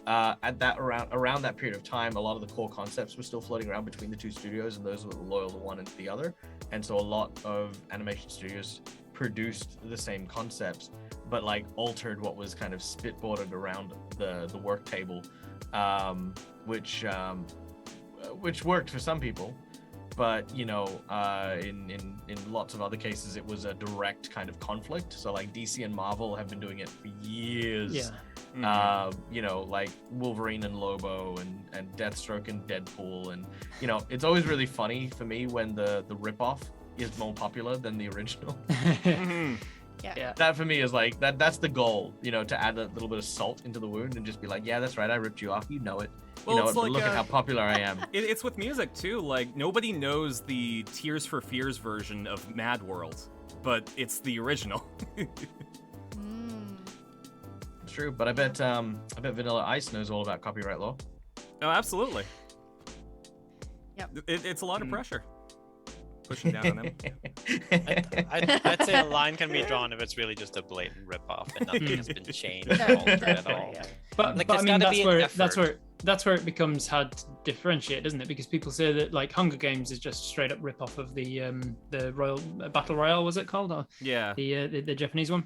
At that around that period of time, a lot of the core concepts were still floating around between the two studios, and those were loyal to one and the other. And so a lot of animation studios produced the same concepts, but like altered what was kind of spitboarded around the work table, which worked for some people. But you know, in lots of other cases, it was a direct kind of conflict. So like DC and Marvel have been doing it for years. Mm-hmm. You know, like Wolverine and Lobo and Deathstroke and Deadpool, and you know, it's always really funny for me when the ripoff is more popular than the original. Mhm. Yeah. That for me is like that's the goal, you know, to add a little bit of salt into the wound and just be like, yeah, that's right, I ripped you off, you know it. Well, You know it's it, but like, look at how popular I am. It's with music too. Like nobody knows the Tears for Fears version of Mad World, but it's the original. It's true, but I bet Vanilla Ice knows all about copyright law. Oh, absolutely. Yep. It's a lot of pressure pushing down on them. I'd say a line can be drawn if it's really just a blatant ripoff and nothing has been changed or That's altered at fair, all. yeah. But, Like, but I there's mean gotta be an that's where it becomes hard to differentiate, doesn't it? Because people say that like Hunger Games is just straight up rip off of the Royal Battle Royale, was it called, or Yeah. the Japanese one.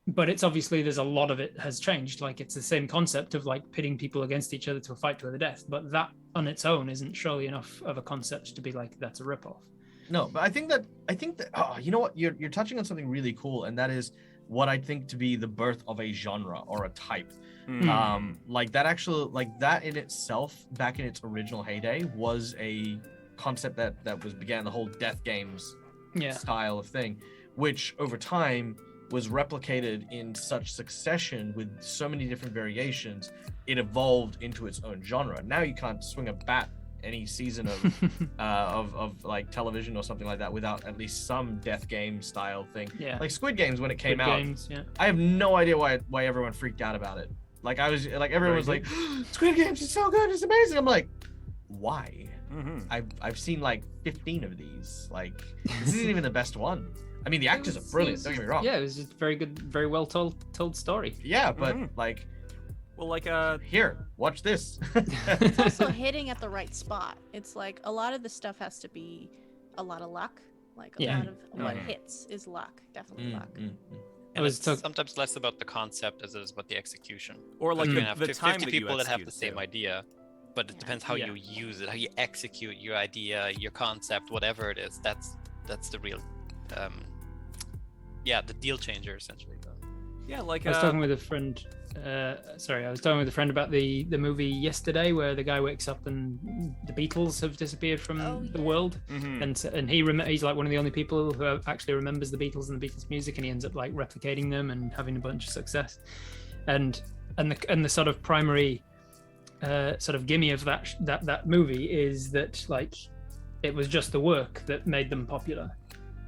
But it's obviously there's a lot of it has changed. Like it's the same concept of like pitting people against each other to a fight to the death. But that on its own isn't surely enough of a concept to be like that's a rip off. No, but I think that you know what, you're touching on something really cool, and that is what I think to be the birth of a genre or a type. Like that actual, like that in itself, back in its original heyday, was a concept that began the whole Death Games style of thing, which over time was replicated in such succession with so many different variations, it evolved into its own genre. Now you can't swing a bat any season of like television or something like that without at least some Death Game style thing. Yeah. Like Squid Games when it came Squid out. Games, yeah. I have no idea why everyone freaked out about it. Like I was like everyone was like, Squid Games is so good, it's amazing. I'm like, why? I've seen like 15 of these. Like this isn't even the best one. I mean the actors are brilliant, don't get me wrong. Yeah, it was just very good, very well told story. Yeah, but like, Well, like here, watch this. It's also hitting at the right spot. It's like a lot of the stuff has to be a lot of luck. Like a lot of what hits is luck, definitely luck. And it's sometimes less about the concept as it is about the execution. Or like you the can have time 50 that people you that have the execute, same too. idea, but it depends how you use it, how you execute your idea, your concept, whatever it is. That's the real, the deal changer essentially. Yeah, like I was talking with a friend. I was talking with a friend about the movie yesterday, where the guy wakes up and the Beatles have disappeared from the world, and he's like one of the only people who actually remembers the Beatles and the Beatles music, and he ends up like replicating them and having a bunch of success, and the sort of primary sort of gimme of that movie is that like it was just the work that made them popular.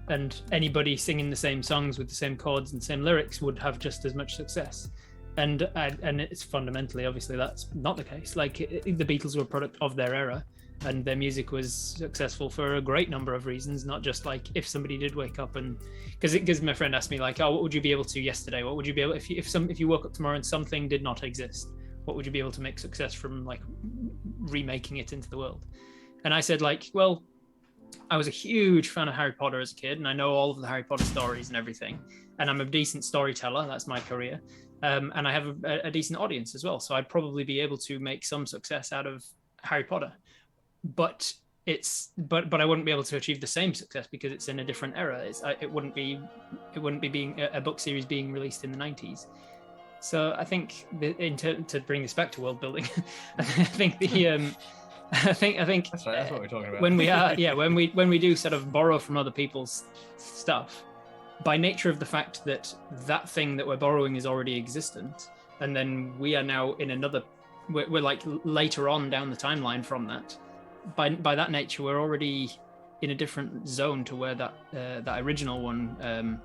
And anybody singing the same songs with the same chords and the same lyrics would have just as much success. And it's fundamentally, obviously, that's not the case. Like the Beatles were a product of their era, and their music was successful for a great number of reasons, not just like if somebody did wake up and because my friend asked me like, oh, what would you be able to yesterday? What would you be able if you woke up tomorrow and something did not exist? what would you be able to make success from like remaking it into the world? And I said like, well, I was a huge fan of Harry Potter as a kid, and I know all of the Harry Potter stories and everything, and I'm a decent storyteller. That's my career. And I have a decent audience as well, so I'd probably be able to make some success out of Harry Potter. But I wouldn't be able to achieve the same success because it's in a different era. It wouldn't be being a book series being released in the 90s. So I think to bring this back to world building, I think I think That's right. That's what we're talking about. when we do sort of borrow from other people's stuff, by nature of the fact that that thing that we're borrowing is already existent, and then we are now in another, we're like later on down the timeline from that. By that nature, we're already in a different zone to where that original one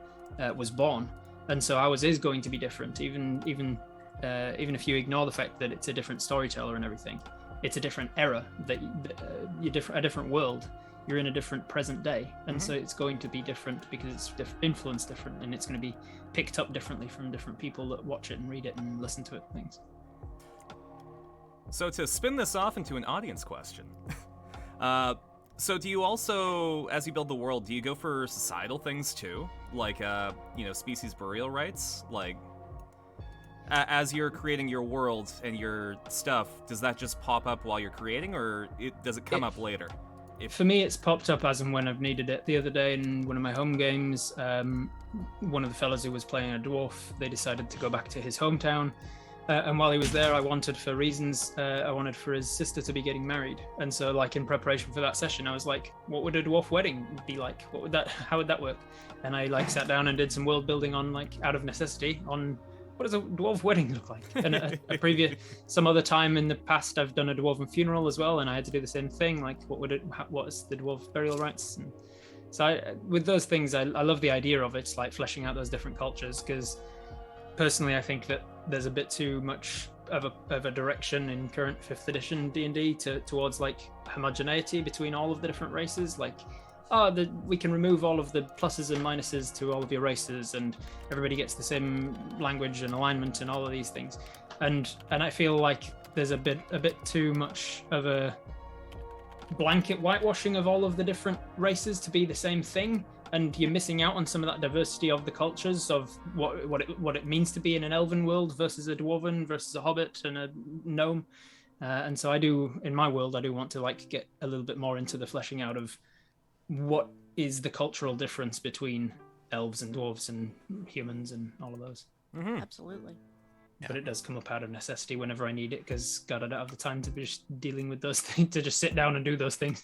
was born, and so ours is going to be different. Even if you ignore the fact that it's a different storyteller and everything, it's a different era. A different world. You're in a different present day, and so it's going to be different because it's influenced different, and it's going to be picked up differently from different people that watch it and read it and listen to it. Things. So to spin this off into an audience question, so do you also, as you build the world, do you go for societal things too, like species burial rights? Like, as you're creating your world and your stuff, does that just pop up while you're creating, or does it come up later? For me, it's popped up as and when I've needed it. The other day in one of my home games, one of the fellas who was playing a dwarf, they decided to go back to his hometown. And while he was there, I wanted for his sister to be getting married. And so like in preparation for that session, I was like, what would a dwarf wedding be like? How would that work? And I like sat down and did some world building on like out of necessity on what does a dwarf wedding look like? And some other time in the past, I've done a dwarven funeral as well, and I had to do the same thing. Like, what's the dwarf burial rites? And so with those things, I love the idea of it, like fleshing out those different cultures. Because personally, I think that there's a bit too much of a direction in current 5th edition D&D towards like homogeneity between all of the different races. Like, we can remove all of the pluses and minuses to all of your races, and everybody gets the same language and alignment and all of these things. And I feel like there's a bit too much of a blanket whitewashing of all of the different races to be the same thing, and you're missing out on some of that diversity of the cultures of what it means to be in an elven world versus a dwarven versus a hobbit and a gnome. And so in my world, I do want to like get a little bit more into the fleshing out of what is the cultural difference between elves and dwarves and humans and all of those. Mm-hmm. Absolutely. But it does come up out of necessity whenever I need it, because God, I don't have the time to be just dealing with those things, to just sit down and do those things.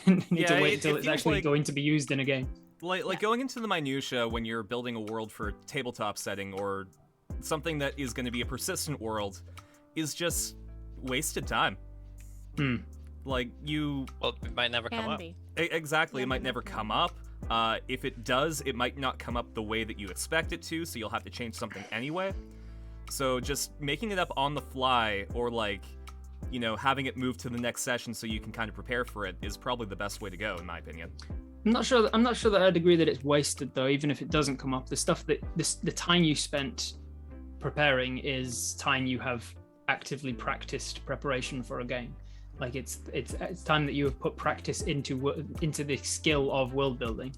Need to wait until it's actually going to be used in a game. Like going into the minutia when you're building a world for a tabletop setting or something that is going to be a persistent world is just wasted time. Like Well, it might never come up. Exactly, it might never come up. If it does, it might not come up the way that you expect it to, so you'll have to change something anyway. So just making it up on the fly, or like, having it move to the next session so you can kind of prepare for it, is probably the best way to go, in my opinion. I'm not sure that I'd agree that it's wasted though, even if it doesn't come up. The stuff the time you spent preparing is time you have actively practiced preparation for a game. Like it's time that you have put practice into the skill of world building.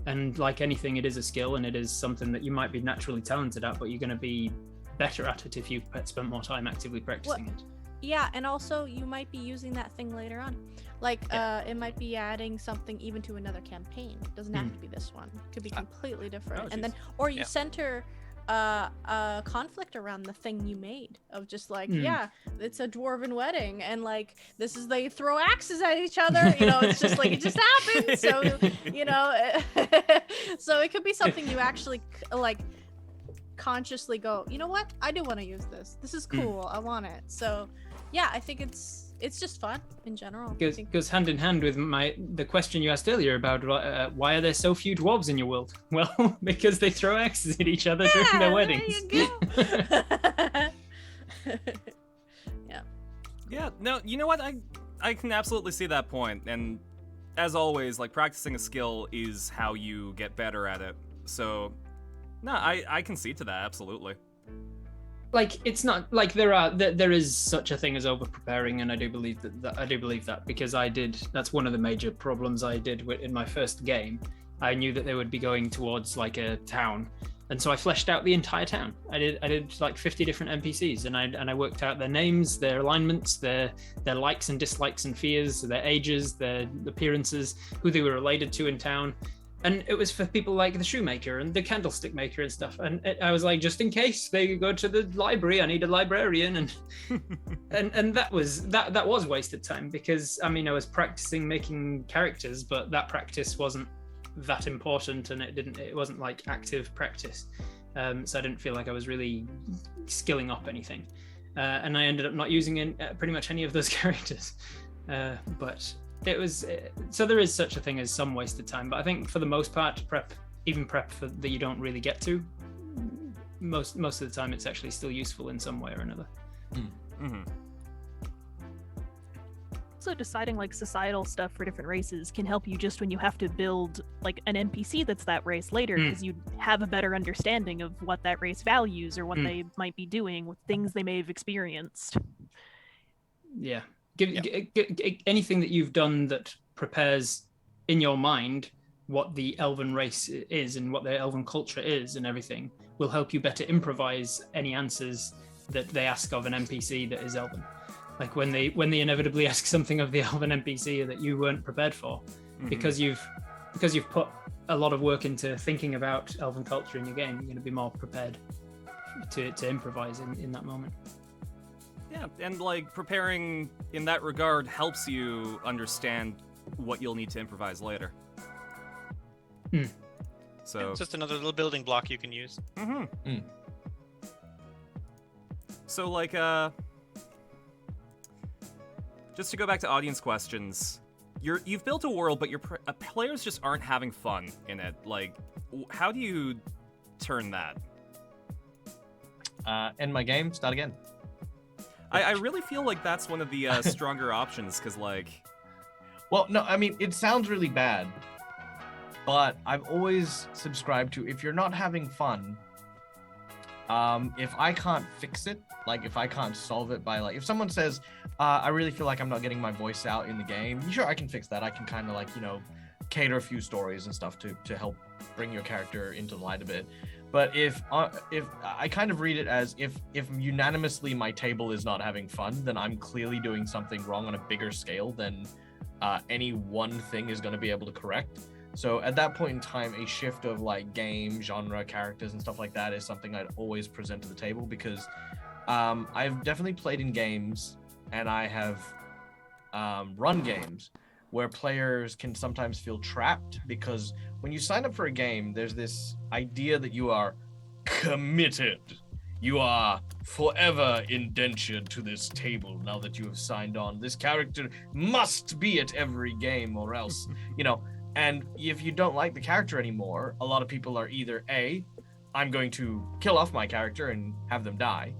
And like anything, it is a skill, and it is something that you might be naturally talented at, but you're going to be better at it if you've spent more time actively practicing it. Yeah, and also you might be using that thing later on. Like, it might be adding something even to another campaign. It doesn't have to be this one. It could be completely different. And then, or you center a conflict around the thing you made, of just like, it's a dwarven wedding, and like they throw axes at each other. It's just like it just happened. So so it could be something you actually like consciously go, you know what, I do want to use this. This is cool. I want it. So yeah, I think it's just fun in general. Goes hand in hand with the question you asked earlier about why are there so few dwarves in your world? Well, because they throw axes at each other during their weddings. There you go. Yeah, no, you know what? I can absolutely see that point. And as always, like, practicing a skill is how you get better at it. So, no, I can see to that, absolutely. like it's not like there is such a thing as over preparing, and I do believe that because that's one of the major problems I did in my first game. I knew that they would be going towards like a town, and so I fleshed out the entire town. I did like 50 different NPCs, and I worked out their names, their alignments, their likes and dislikes and fears, their ages, their appearances, who they were related to in town. And it was for people like the shoemaker and the candlestick maker and stuff. And I was like, just in case they go to the library, I need a librarian. And and that was wasted time, because I mean, I was practicing making characters, but that practice wasn't that important, and it wasn't like active practice. So I didn't feel like I was really skilling up anything. And I ended up not using pretty much any of those characters. But it was, so there is such a thing as some wasted time, but I think for the most part, prep for that you don't really get to, most of the time it's actually still useful in some way or another. Mm-hmm. Also, deciding like societal stuff for different races can help you just when you have to build like an NPC that's that race later, because you have a better understanding of what that race values or what they might be doing with things they may have experienced. Yeah. Anything that you've done that prepares in your mind what the elven race is and what their elven culture is and everything will help you better improvise any answers that they ask of an NPC that is elven. Like when they inevitably ask something of the elven NPC that you weren't prepared for, because you've put a lot of work into thinking about elven culture in your game, you're going to be more prepared to improvise in that moment. Yeah, and like preparing in that regard helps you understand what you'll need to improvise later. So it's just another little building block you can use. So like just to go back to audience questions, you've built a world, but your players just aren't having fun in it. Like, how do you turn that? End my game, start again. I really feel like that's one of the stronger options, because like... Well, no, I mean, it sounds really bad, but I've always subscribed to, if you're not having fun, if I can't fix it, like if I can't solve it by like, if someone says, I really feel like I'm not getting my voice out in the game, sure, I can fix that. I can kind of like, cater a few stories and stuff to help bring your character into the light a bit. But if I kind of read it as if unanimously my table is not having fun, then I'm clearly doing something wrong on a bigger scale than any one thing is going to be able to correct. So at that point in time, a shift of like game, genre, characters, and stuff like that is something I'd always present to the table, because I've definitely played in games, and I have run games where players can sometimes feel trapped, because when you sign up for a game, there's this idea that you are committed. You are forever indentured to this table now that you have signed on. This character must be at every game, or else, and if you don't like the character anymore, a lot of people are either A, I'm going to kill off my character and have them die,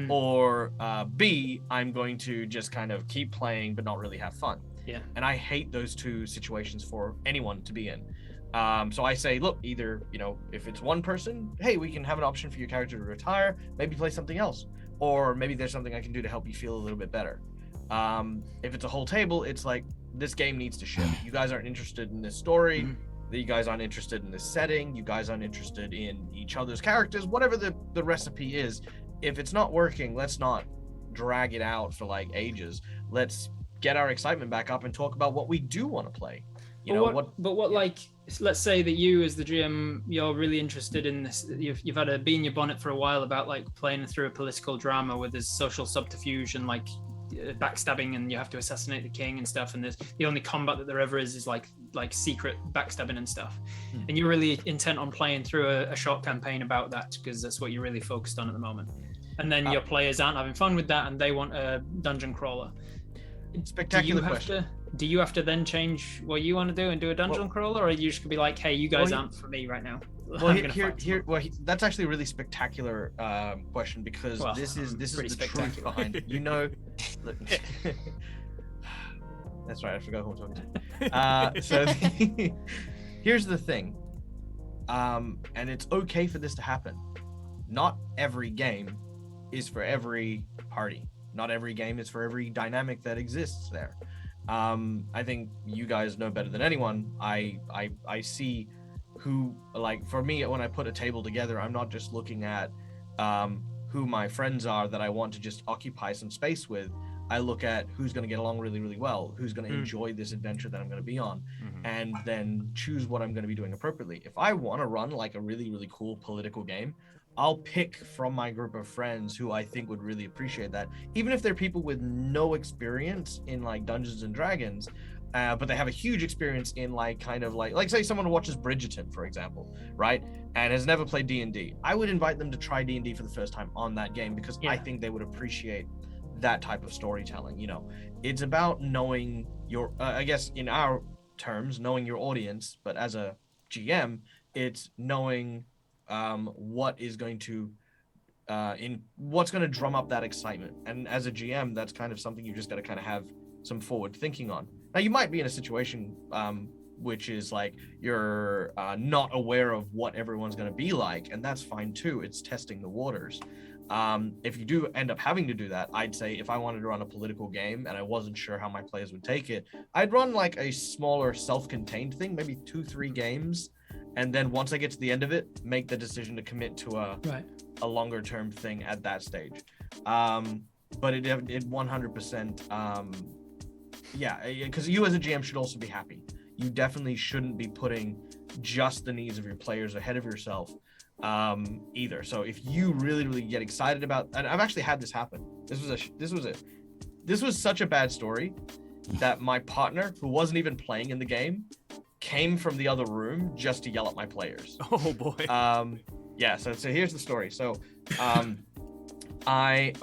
or B, I'm going to just kind of keep playing but not really have fun. Yeah. And I hate those two situations for anyone to be in. So I say, look, either, if it's one person, hey, we can have an option for your character to retire, maybe play something else, or maybe there's something I can do to help you feel a little bit better. If it's a whole table, it's like, this game needs to shift. You guys aren't interested in this story. You guys aren't interested in this setting. You guys aren't interested in each other's characters, whatever the recipe is. If it's not working, let's not drag it out for like ages. Let's get our excitement back up and talk about what we do want to play. Like, let's say that you as the GM, you're really interested in this, you've had a bee in your bonnet for a while about like playing through a political drama where there's social subterfuge and like backstabbing, and you have to assassinate the king and stuff, and there's the only combat that there ever is like secret backstabbing and stuff, and you're really intent on playing through a short campaign about that because that's what you're really focused on at the moment, and then your players aren't having fun with that and they want a dungeon crawler. Spectacular question. Do you have to then change what you want to do and do a dungeon crawler, or you just could be like, hey, you guys aren't for me right now? That's actually a really spectacular question, because this is the truth behind it. That's right, I forgot who I'm talking to. Here's the thing, and it's okay for this to happen. Not every game is for every party. Not every game is for every dynamic that exists there. I think you guys know better than anyone. I see who, like, for me, when I put a table together, I'm not just looking at who my friends are that I want to just occupy some space with. I look at who's going to get along really, really well, who's going to enjoy this adventure that I'm going to be on, and then choose what I'm going to be doing appropriately. If I want to run like a really, really cool political game, I'll pick from my group of friends who I think would really appreciate that, even if they're people with no experience in like Dungeons and Dragons, but they have a huge experience in like kind of like say someone watches Bridgerton, for example, right, and has never played D&D. I would invite them to try D&D for the first time on that game, because I think they would appreciate that type of storytelling. You know, it's about knowing your I guess in our terms, knowing your audience, but as a GM, it's knowing what is going to what's going to drum up that excitement. And as a GM, that's kind of something you just got to kind of have some forward thinking on. Now, you might be in a situation which is like you're not aware of what everyone's going to be like, and that's fine too. It's testing the waters. If you do end up having to do that, I'd say if I wanted to run a political game and I wasn't sure how my players would take it, I'd run like a smaller self-contained thing, maybe 2-3 games. And then once I get to the end of it, make the decision to commit to a longer term thing at that stage. But it 100%, because you as a GM should also be happy. You definitely shouldn't be putting just the needs of your players ahead of yourself either. So if you really, really get excited about, and I've actually had this happen. This was such a bad story that my partner, who wasn't even playing in the game, came from the other room just to yell at my players. Oh boy. So here's the story. So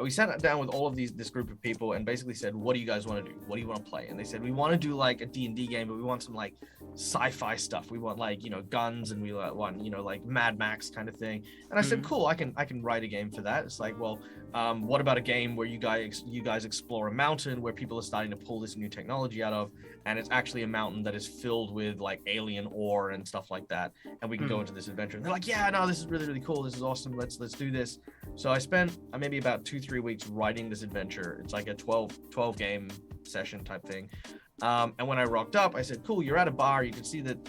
we sat down with all of this group of people and basically said, what do you guys want to do? What do you want to play? And they said, we want to do like a D&D game, but we want some like sci-fi stuff. We want like, guns, and we want, like Mad Max kind of thing. And I said, cool, I can write a game for that. It's like, well, what about a game where you guys explore a mountain where people are starting to pull this new technology out of, and it's actually a mountain that is filled with like alien ore and stuff like that, and we can go into this adventure. And they're like, yeah, no, this is really, really cool. This is awesome. Let's do this. So I spent maybe about 2-3 weeks writing this adventure. It's like a 12 game session type thing. And when I rocked up, I said, cool, you're at a bar. You can see that,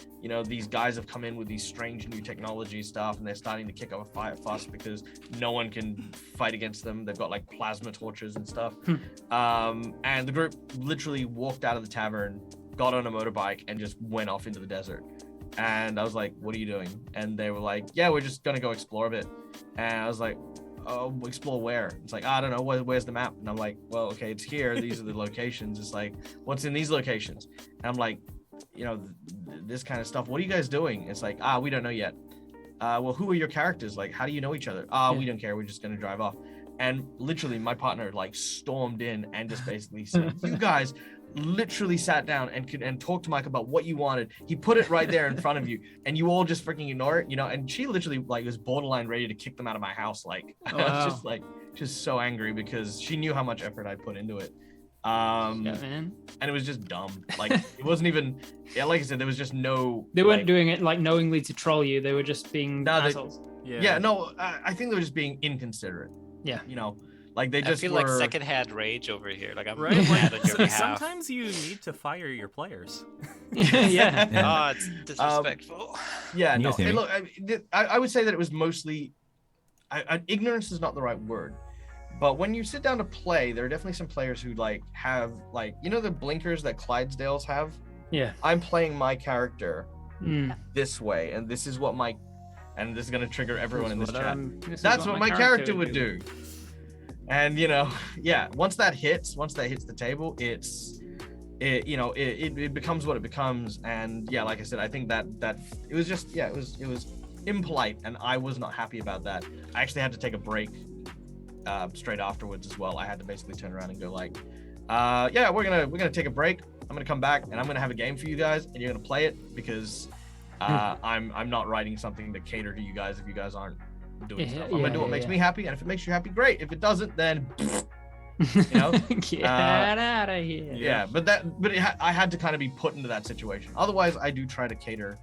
these guys have come in with these strange new technology stuff, and they're starting to kick up a fight fuss because no one can fight against them. They've got like plasma torches and stuff. And the group literally walked out of the tavern, got on a motorbike, and just went off into the desert. And I was like, what are you doing? And they were like, yeah, we're just going to go explore a bit. And I was like, oh, explore where? It's like, I don't know, where's the map? And I'm like, well, okay, it's here. These are the locations. It's like, what's in these locations? And I'm like, this kind of stuff. What are you guys doing? It's like, we don't know yet. Well, who are your characters? Like, how do you know each other? We don't care. We're just going to drive off. And literally my partner like stormed in and just basically said, you guys literally sat down and talked to Mike about what you wanted. He put it right there in front of you, and you all just freaking ignore it, and she literally like was borderline ready to kick them out of my house. Like, I was just like, just so angry because she knew how much effort I put into it. Man. And it was just dumb. Like, it wasn't even, like I said, there was just no, they weren't doing it like knowingly to troll you. They were just being assholes. I think they were just being inconsiderate. Yeah. Like they just I feel were... like secondhand rage over here. Like I'm right. mad on your behalf. Sometimes you need to fire your players. Yeah. Oh, it's disrespectful. Yeah. No. Yes, Amy. Look, I would say that it was mostly ignorance is not the right word, but when you sit down to play, there are definitely some players who like have like the blinkers that Clydesdales have. Yeah. I'm playing my character this way, and this is what and this is gonna trigger everyone in this chat. That's what my character would do. And once that hits the table, it becomes what it becomes. And yeah, like I said, I think that it was just it was impolite, and I was not happy about that. I actually had to take a break straight afterwards as well. I had to basically turn around and go like, we're gonna take a break. I'm gonna come back and I'm gonna have a game for you guys, and you're gonna play it because I'm not writing something to cater to you guys if you guys aren't doing stuff. I'm gonna do what makes me happy, and if it makes you happy, great. If it doesn't, then get out of here. Yeah, but I had to kind of be put into that situation. Otherwise, I do try to cater,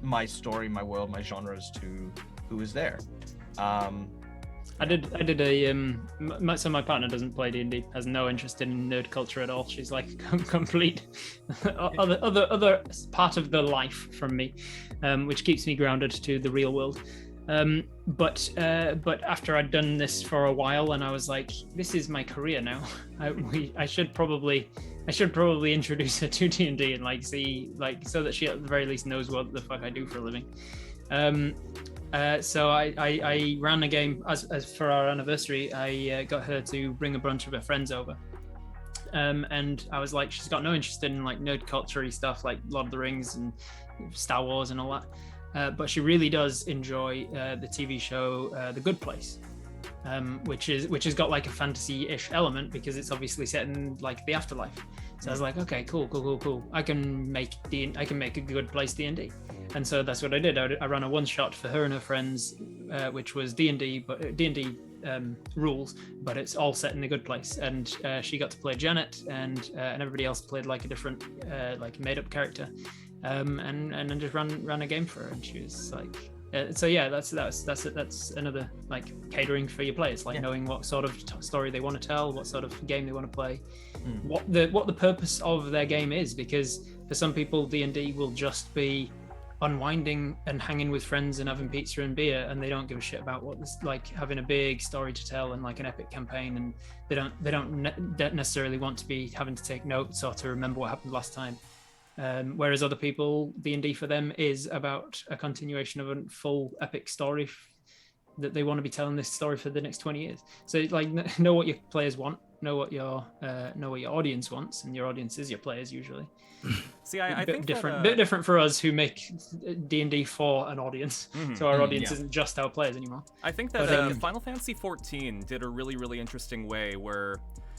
my story, my world, my genres to who is there. I did so my partner doesn't play D&D, has no interest in nerd culture at all. She's like complete other part of the life from me, which keeps me grounded to the real world. But after I'd done this for a while, and I was like, this is my career now. I should probably introduce her to D&D and like see like so that she at the very least knows what the fuck I do for a living. So I ran a game as for our anniversary. I got her to bring a bunch of her friends over, and I was like, she's got no interest in like nerd culture-y stuff like Lord of the Rings and Star Wars and all that, but she really does enjoy the TV show The Good Place, which has got like a fantasy-ish element because it's obviously set in like the afterlife. So I was like, okay, cool. I can make a Good Place D&D. And so that's what I did. I ran a one-shot for her and her friends, which was D&D, but D&D rules, but it's all set in the Good Place. And she got to play Janet, and everybody else played like a different, like made-up character. And I just ran a game for her, and she was like, so yeah, that's another like catering for your players, like knowing what sort of story they want to tell, what sort of game they want to play, what the purpose of their game is, because for some people D&D will just be unwinding and hanging with friends and having pizza and beer, and they don't give a shit about what this, like having a big story to tell and like an epic campaign, and they don't necessarily want to be having to take notes or to remember what happened last time. Whereas other people, D&D for them is about a continuation of a full epic story that they want to be telling this story for the next 20 years. So like know what your players want, know what your audience wants, and your audience is your players usually. See, I think bit different for us who make D&D for an audience. So our audience isn't just our players anymore. I think that Final Fantasy XIV did a really, really interesting way where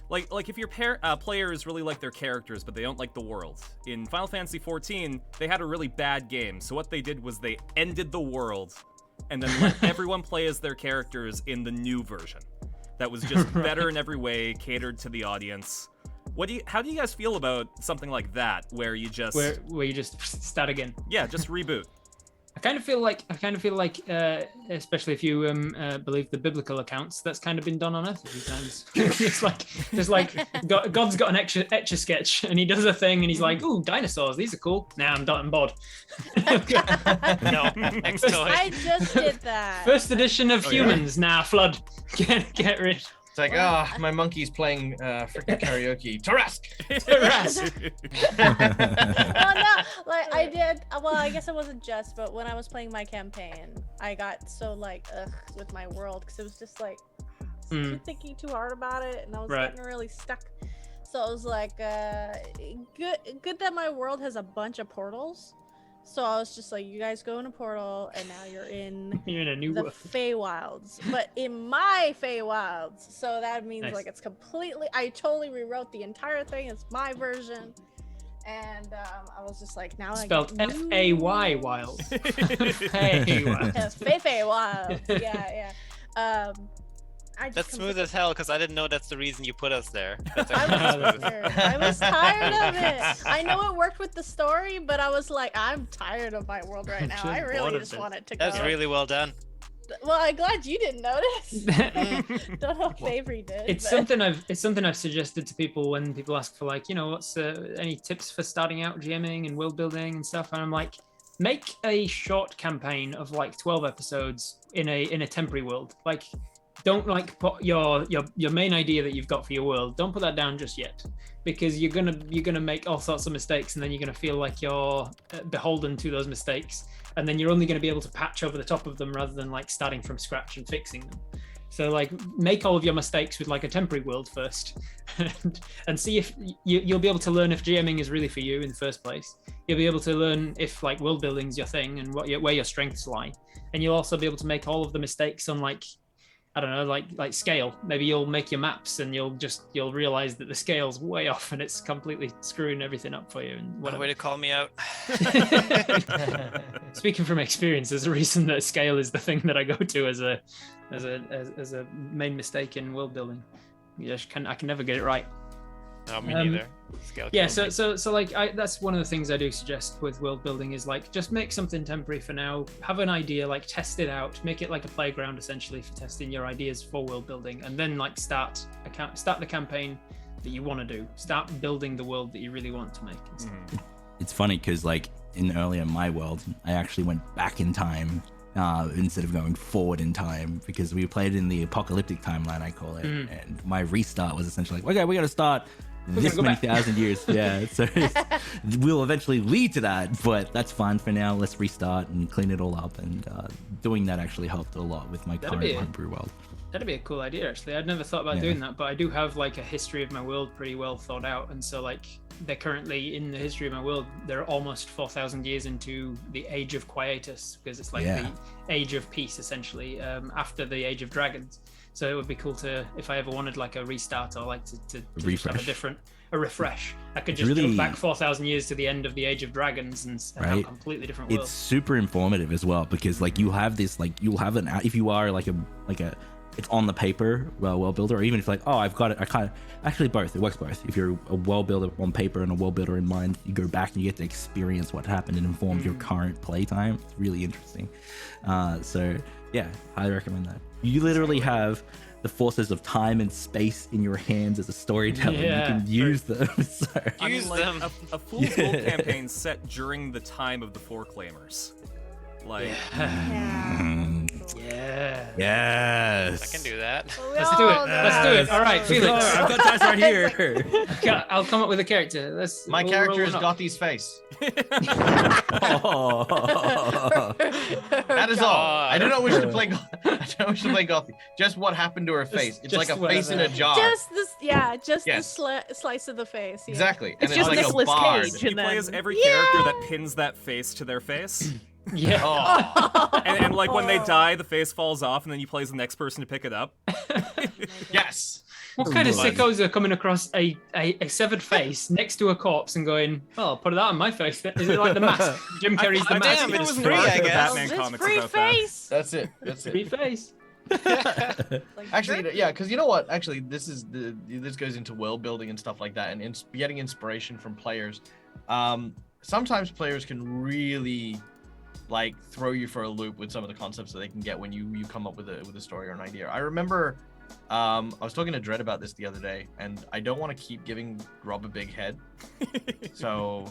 like if your players really like their characters but they don't like the world. In Final Fantasy XIV, they had a really bad game, so what they did was they ended the world and then let everyone play as their characters in the new version. That was just better in every way, catered to the audience. How do you guys feel about something like that, where you just where you just start again? Yeah, just reboot. I kind of feel like, especially if you believe the biblical accounts, that's kind of been done on Earth a few times. It's like God's got an etch-a-sketch, and he does a thing, and he's like, "Ooh, dinosaurs, these are cool." Nah, I'm bored. No, next toy. I just did that. First edition of humans. Yeah. Nah, flood. Get rid. It's like, my monkey's playing freaking karaoke. Tarask! Oh no, like I did. Well, I guess it wasn't just, but when I was playing my campaign, I got so like with my world because it was just like thinking too hard about it, and I was getting really stuck. So I was like, good that my world has a bunch of portals. So I was just like, you guys go in a portal, and now you're in a new the world. Feywilds, but in my Feywilds. So that means Nice. like it's completely. I totally rewrote the entire thing. It's my version, and I was just like, now Spelled I get F-A-Y wild. Feywild. Yes, Feywilds. Yeah. That's smooth as hell, because I didn't know that's the reason you put us there. That's I was tired of it. I know it worked with the story, but I was like, I'm tired of my world right now. I really just want it to go. That's really well done. Well, I'm glad you didn't notice. Don't know if Avery did. It's something I've suggested to people when people ask for like, what's any tips for starting out GMing and world building and stuff, and I'm like, make a short campaign of like 12 episodes in a temporary world. Like, don't like put your main idea that you've got for your world. Don't put that down just yet, because you're gonna make all sorts of mistakes, and then you're gonna feel like you're beholden to those mistakes, and then you're only gonna be able to patch over the top of them rather than like starting from scratch and fixing them. So like, make all of your mistakes with like a temporary world first, and see if you'll be able to learn if GMing is really for you in the first place. You'll be able to learn if like world building's your thing and where your strengths lie, and you'll also be able to make all of the mistakes on like, I don't know, like scale. Maybe you'll make your maps and you'll realize that the scale's way off and it's completely screwing everything up for you. And What a way to call me out. Speaking from experience, there's a reason that scale is the thing that I go to as a main mistake in world building. I can never get it right. No, me Um, neither. Scale Yeah, kills me. so like that's one of the things I do suggest with world building is like just make something temporary for now, have an idea, like test it out, make it like a playground essentially for testing your ideas for world building, and then like start the campaign that you want to do, start building the world that you really want to make. It's funny because like in earlier my world, I actually went back in time instead of going forward in time, because we played in the apocalyptic timeline, I call it, and my restart was essentially like, okay, we got to start this many thousand years. Yeah, so we'll eventually lead to that, but that's fine for now. Let's restart and clean it all up, and doing that actually helped a lot with my current homebrew world. That'd be a cool idea, actually. I'd never thought about doing that, but I do have like a history of my world pretty well thought out, and so like they're currently in the history of my world. They're almost 4,000 years into the Age of Quietus, because it's like the Age of Peace, essentially, after the Age of Dragons. So it would be cool to, if I ever wanted like a restart or like to just have a refresh, I could just jump back 4,000 years to the end of the Age of Dragons and have a completely different world. It's super informative as well, because like you'll have if you are like a it's on the paper world builder, or even if like, oh, I've got it, I kind of actually both, it works both. If you're a world builder on paper and a world builder in mind, you go back and you get to experience what happened and inform your current playtime. It's really interesting. So yeah, highly recommend that. You literally have the forces of time and space in your hands as a storyteller. You can use them. So. Use them. A Fool's Gold campaign set during the time of the Four Claimers. Like, Yes. I can do that. Let's do it. Let's do it. All right, Felix. I've got dice right here. I'll come up with a character. My character is Gothi's face. That is all. I do not wish to play. I don't wish to play Gothy. Just what happened to her face. It's like a face in a jar. Just this, the slice of the face. Yeah. Exactly. It's and just like Nicolas a bard. Cage. you play as every character that pins that face to their face. Yeah. Oh. And like when they die, the face falls off, and then you play as the next person to pick it up. Yes. What kind of sickos are coming across a severed face next to a corpse and going, well, I'll put that on my face? Is it like The Mask? Jim Carrey's The Mask. Damn, it's was free, more I the guess. Batman It's comics free about that. face. That's it. That's Free it. face. Like Actually, jerky. yeah, because you know what? Actually, this goes into world building and stuff like that, and getting inspiration from players. Sometimes players can really like throw you for a loop with some of the concepts that they can get when you come up with a story or an idea. I remember I was talking to Dredd about this the other day, and I don't want to keep giving Rob a big head, so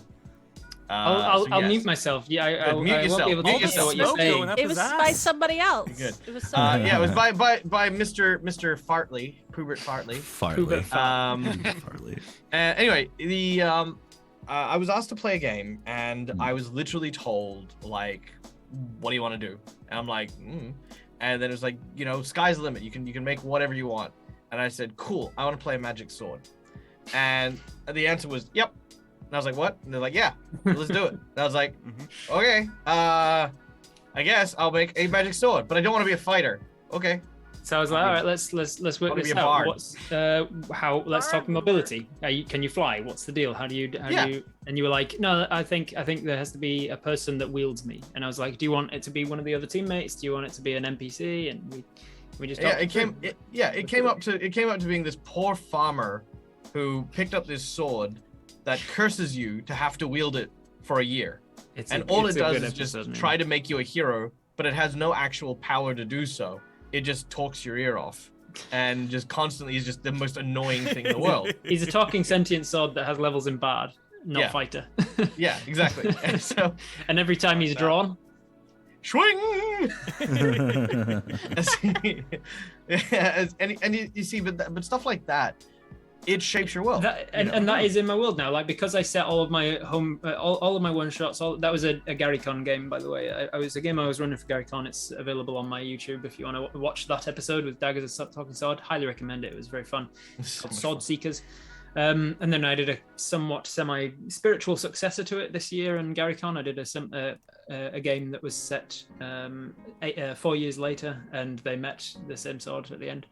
I'll mute myself. Yeah, I Mute won't yourself. be able to Mute hear yourself. what you're Smoke saying. going up It his was ass. by somebody else. Good. It was somebody yeah, it was else. by Mr. Fartley, Poobert Fartley. Fartley. Fartley. Anyway, I was asked to play a game, and I was literally told, like, what do you want to do? And I'm like, And then it was like, sky's the limit. You can make whatever you want. And I said, cool, I want to play a magic sword. And the answer was, yep. And I was like, what? And they're like, yeah, let's do it. And I was like, okay, I guess I'll make a magic sword, but I don't want to be a fighter. Okay. So I was like, all right, let's work Wanna this be a out. bard. What's let's talk mobility. Can you fly? What's the deal? How do you? And you were like, no, I think there has to be a person that wields me. And I was like, do you want it to be one of the other teammates? Do you want it to be an NPC? And we just it came up to being this poor farmer who picked up this sword that curses you to have to wield it for a year. All it does is just try to make you a hero, but it has no actual power to do so. It just talks your ear off, and just constantly is just the most annoying thing in the world. He's a talking sentient sword that has levels in bard, not Yeah. fighter. Yeah, exactly. And every time he's drawn, swing. You see, but stuff like that, it shapes your world. and that is in my world now. Like, because I set all of my all of my one shots. That was a Gary Con game, by the way. I was a game I was running for Gary Con. It's available on my YouTube if you want to watch that episode with Daggers and Talking Sword. Highly recommend it. It was very fun. It's called Sword Seekers. And then I did a somewhat semi-spiritual successor to it this year in Gary Con. I did a game that was set 4 years later, and they met the same sword at the end.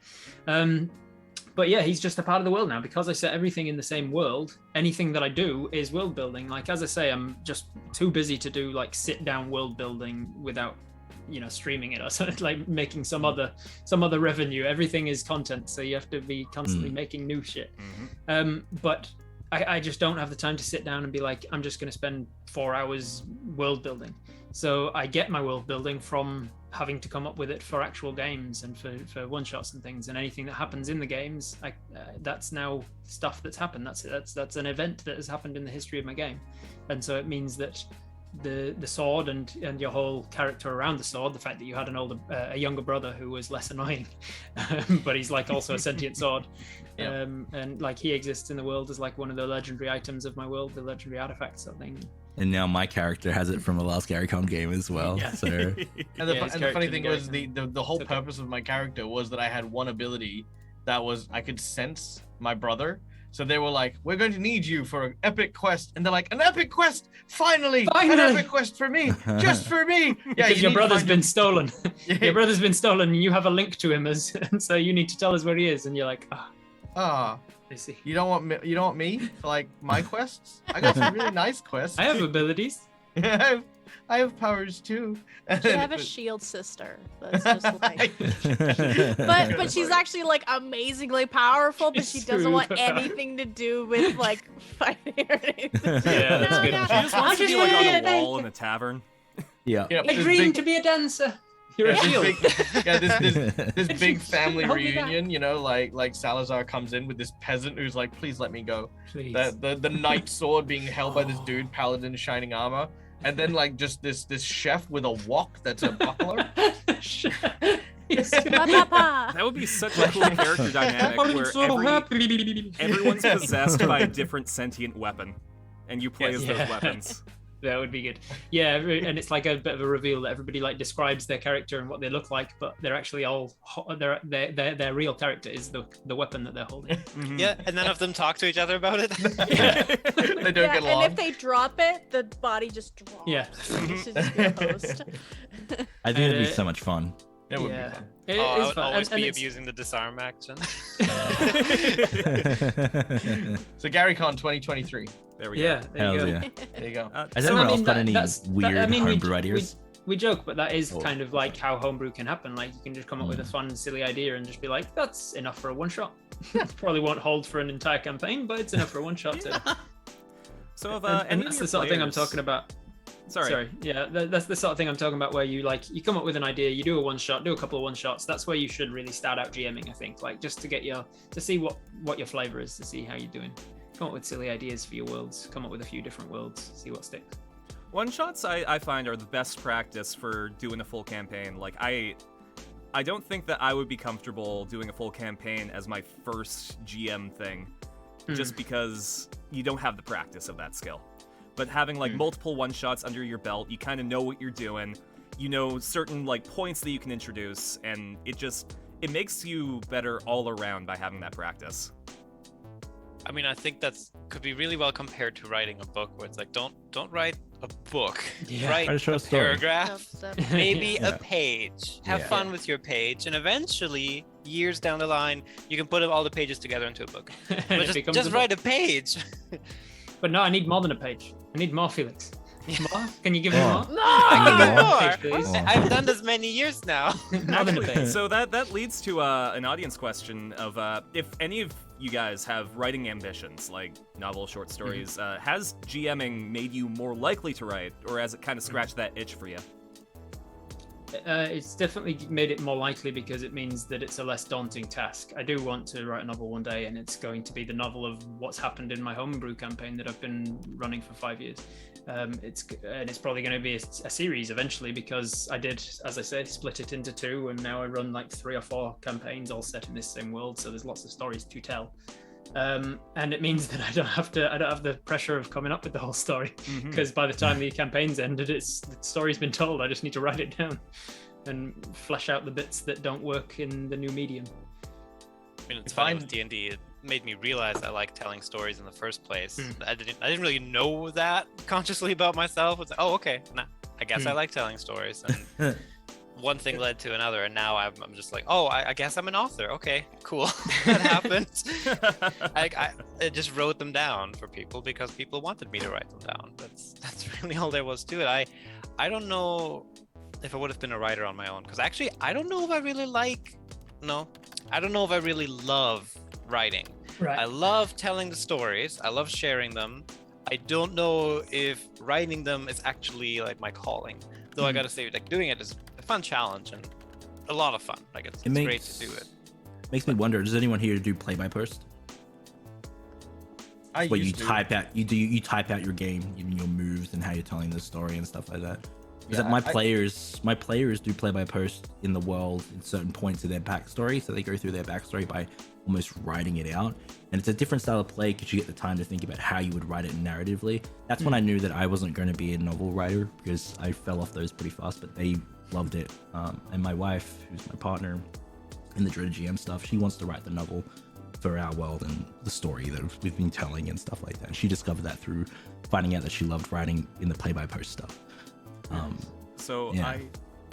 But yeah, he's just a part of the world now. Because I set everything in the same world, anything that I do is world building. Like, as I say, I'm just too busy to do like sit down world building without, streaming it or something, like making some other revenue. Everything is content, so you have to be constantly making new shit. But I just don't have the time to sit down and be like, I'm just going to spend 4 hours world building. So I get my world building from having to come up with it for actual games and for one shots and things, and anything that happens in the games, that's now stuff that's happened. That's an event that has happened in the history of my game, and so it means that the sword and your whole character around the sword, the fact that you had a younger brother who was less annoying, but he's like also a sentient sword, and like he exists in the world as like one of the legendary items of my world, the legendary artifacts sort of thing. And now my character has it from the last GaryCon game as well. Yeah. So And the funny thing was the whole purpose of my character was that I had one ability that was I could sense my brother. So they were like, we're going to need you for an epic quest. And they're like, an epic quest? Finally! An epic quest for me! Just for me! Yeah, because your brother's been stolen. Your brother's been stolen and you have a link to him, and so you need to tell us where he is. And you're like, I see. You don't want me for like my quests? I got some really nice quests. I have abilities. I have powers too. You have a shield sister. That's just like, but she's actually like amazingly powerful, but she doesn't want anything to do with like fighting or anything. Yeah, that's good. She just wants to be like on the wall in a tavern. yeah. I dream to be a dancer. You're a shield. This big family reunion, like Salazar comes in with this peasant who's like, please let me go. Please. The knight sword being held by this dude, paladin shining armor. And then like just this chef with a wok that's a buckler. That would be such a cool character dynamic where everyone's possessed by a different sentient weapon, and you play as those weapons. That would be good. Yeah, and it's like a bit of a reveal that everybody like describes their character and what they look like, but they're actually all their real character is the weapon that they're holding. Yeah, and none of them talk to each other about it. They don't get along. And if they drop it, the body just drops. Yeah. It should just be a host. I think it'd be so much fun. It would be fun. It I is would fun. always And be it's- abusing the disarm action. So GaryCon 2023. There we go. Yeah, there you Hells go. yeah. There you go. Has So, anyone I else mean, got any that's- weird I mean, homebrew ideas? We joke, but that is Oh. kind of like how homebrew can happen. Like you can just come up with a fun, silly idea and just be like, "That's enough for a one shot." Probably won't hold for an entire campaign, but it's enough for a one shot. So if And any that's of the your sort of thing I'm players- talking about. Sorry. Yeah, that's the sort of thing I'm talking about where you come up with an idea, you do a one shot, do a couple of one shots. That's where you should really start out GMing, I think, like just to get to see what your flavor is, to see how you're doing. Come up with silly ideas for your worlds, come up with a few different worlds, see what sticks. One shots I find are the best practice for doing a full campaign. Like I don't think that I would be comfortable doing a full campaign as my first GM thing, just because you don't have the practice of that skill. But having like multiple one shots under your belt, you kind of know what you're doing. You know certain like points that you can introduce, and it makes you better all around by having that practice. I mean, I think that's could be really well compared to writing a book, where it's like, don't write a book, Yeah. Write a write short a story. paragraph, maybe Yeah. a page. Have Yeah. fun with your page, and eventually, years down the line, you can put all the pages together into a book. And But it becomes just a write book. a page. But no, I need more than a page. I need more, Felix. More? Can you give me Oh. more? No! I can Oh. do more. Page, please. Oh. I've done this many years now. More than a page. So that leads to an audience question of if any of you guys have writing ambitions, like novel, short stories, has GMing made you more likely to write, or has it kind of scratched that itch for you? It's definitely made it more likely because it means that it's a less daunting task. I do want to write a novel one day, and it's going to be the novel of what's happened in my homebrew campaign that I've been running for 5 years. It's probably going to be a series eventually, because I did, as I said, split it into two, and now I run like 3 or 4 campaigns all set in this same world. So there's lots of stories to tell. And it means that I don't have the pressure of coming up with the whole story, because by the time the campaign's ended, the story's been told. I just need to write it down and flesh out the bits that don't work in the new medium. I mean, it's fine with D&D. It made me realize I like telling stories in the first place. I didn't really know that consciously about myself. It's like, oh, okay, nah, I guess I like telling stories. And one thing led to another, and now I'm just like, oh, I guess I'm an author. Okay, cool. That happened. I just wrote them down for people because people wanted me to write them down. That's really all there was to it. I don't know if I would have been a writer on my own, because actually I don't know if I really I don't know if I really love writing. Right. I love telling the stories. I love sharing them. I don't know if writing them is actually like my calling. Though I gotta say, like doing it is a fun challenge and a lot of fun. Like it's great to do it. Makes me wonder. Does anyone here do play by post? Where you type out your game, even your moves and how you're telling the story and stuff like that. Because my players do play by post in the world in certain points of their backstory, so they go through their backstory by almost writing it out, and it's a different style of play because you get the time to think about how you would write it narratively. That's when I knew that I wasn't going to be a novel writer, because I fell off those pretty fast, but they loved it. And my wife, who's my partner in the Dreaded GM stuff, she wants to write the novel for our world and the story that we've been telling and stuff like that. And she discovered that through finding out that she loved writing in the play-by-post stuff.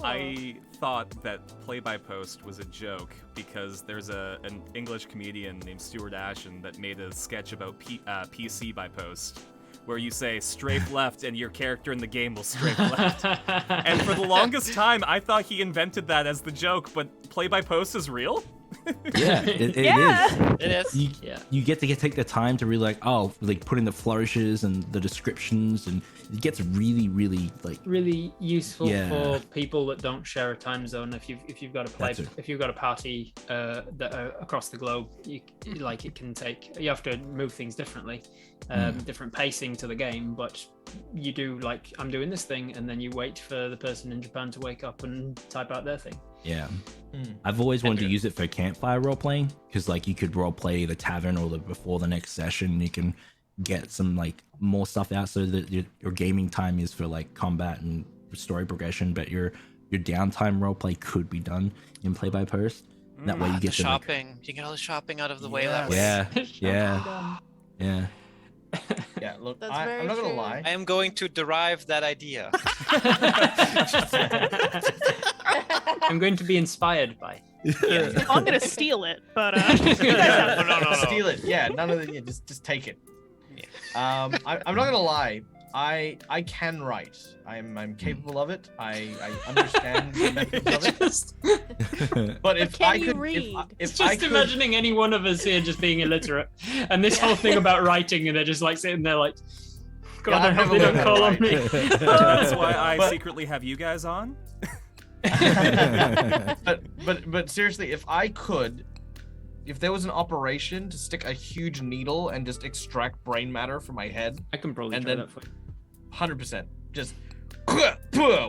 I thought that play-by-post was a joke because there's an English comedian named Stuart Ashen that made a sketch about PC by post, where you say strafe left and your character in the game will strafe left. And for the longest time, I thought he invented that as the joke, but play-by-post is real? Yeah, it is. You get to take the time to really put in the flourishes and the descriptions, and it gets really really useful for people that don't share a time zone. If you've got a party that are across the globe, you have to move things differently, different pacing to the game, but you do I'm doing this thing, and then you wait for the person in Japan to wake up and type out their thing. Yeah. I've always wanted to use it for campfire role playing, because you could role play the tavern or before the next session. You can get some more stuff out, so that your gaming time is for combat and story progression, but your downtime role play could be done in play by post. That way you get shopping. You get all the shopping out of the way that way. Yeah. Yeah, look, That's I'm not gonna lie. I am going to derive that idea. I'm going to be inspired by. I'm gonna steal it, but No. Steal it. Yeah, none of the. Yeah, just take it. I'm not gonna lie. I can write. I'm capable of it. I understand the methods of it. But if Can I you could, read? if Just imagining any one of us here just being illiterate, and this whole thing about writing, and they're just sitting there God, I hope they don't call on me. That's why I secretly have you guys on. but seriously, if there was an operation to stick a huge needle and just extract brain matter from my head, I can probably and try then that for you. 100%, just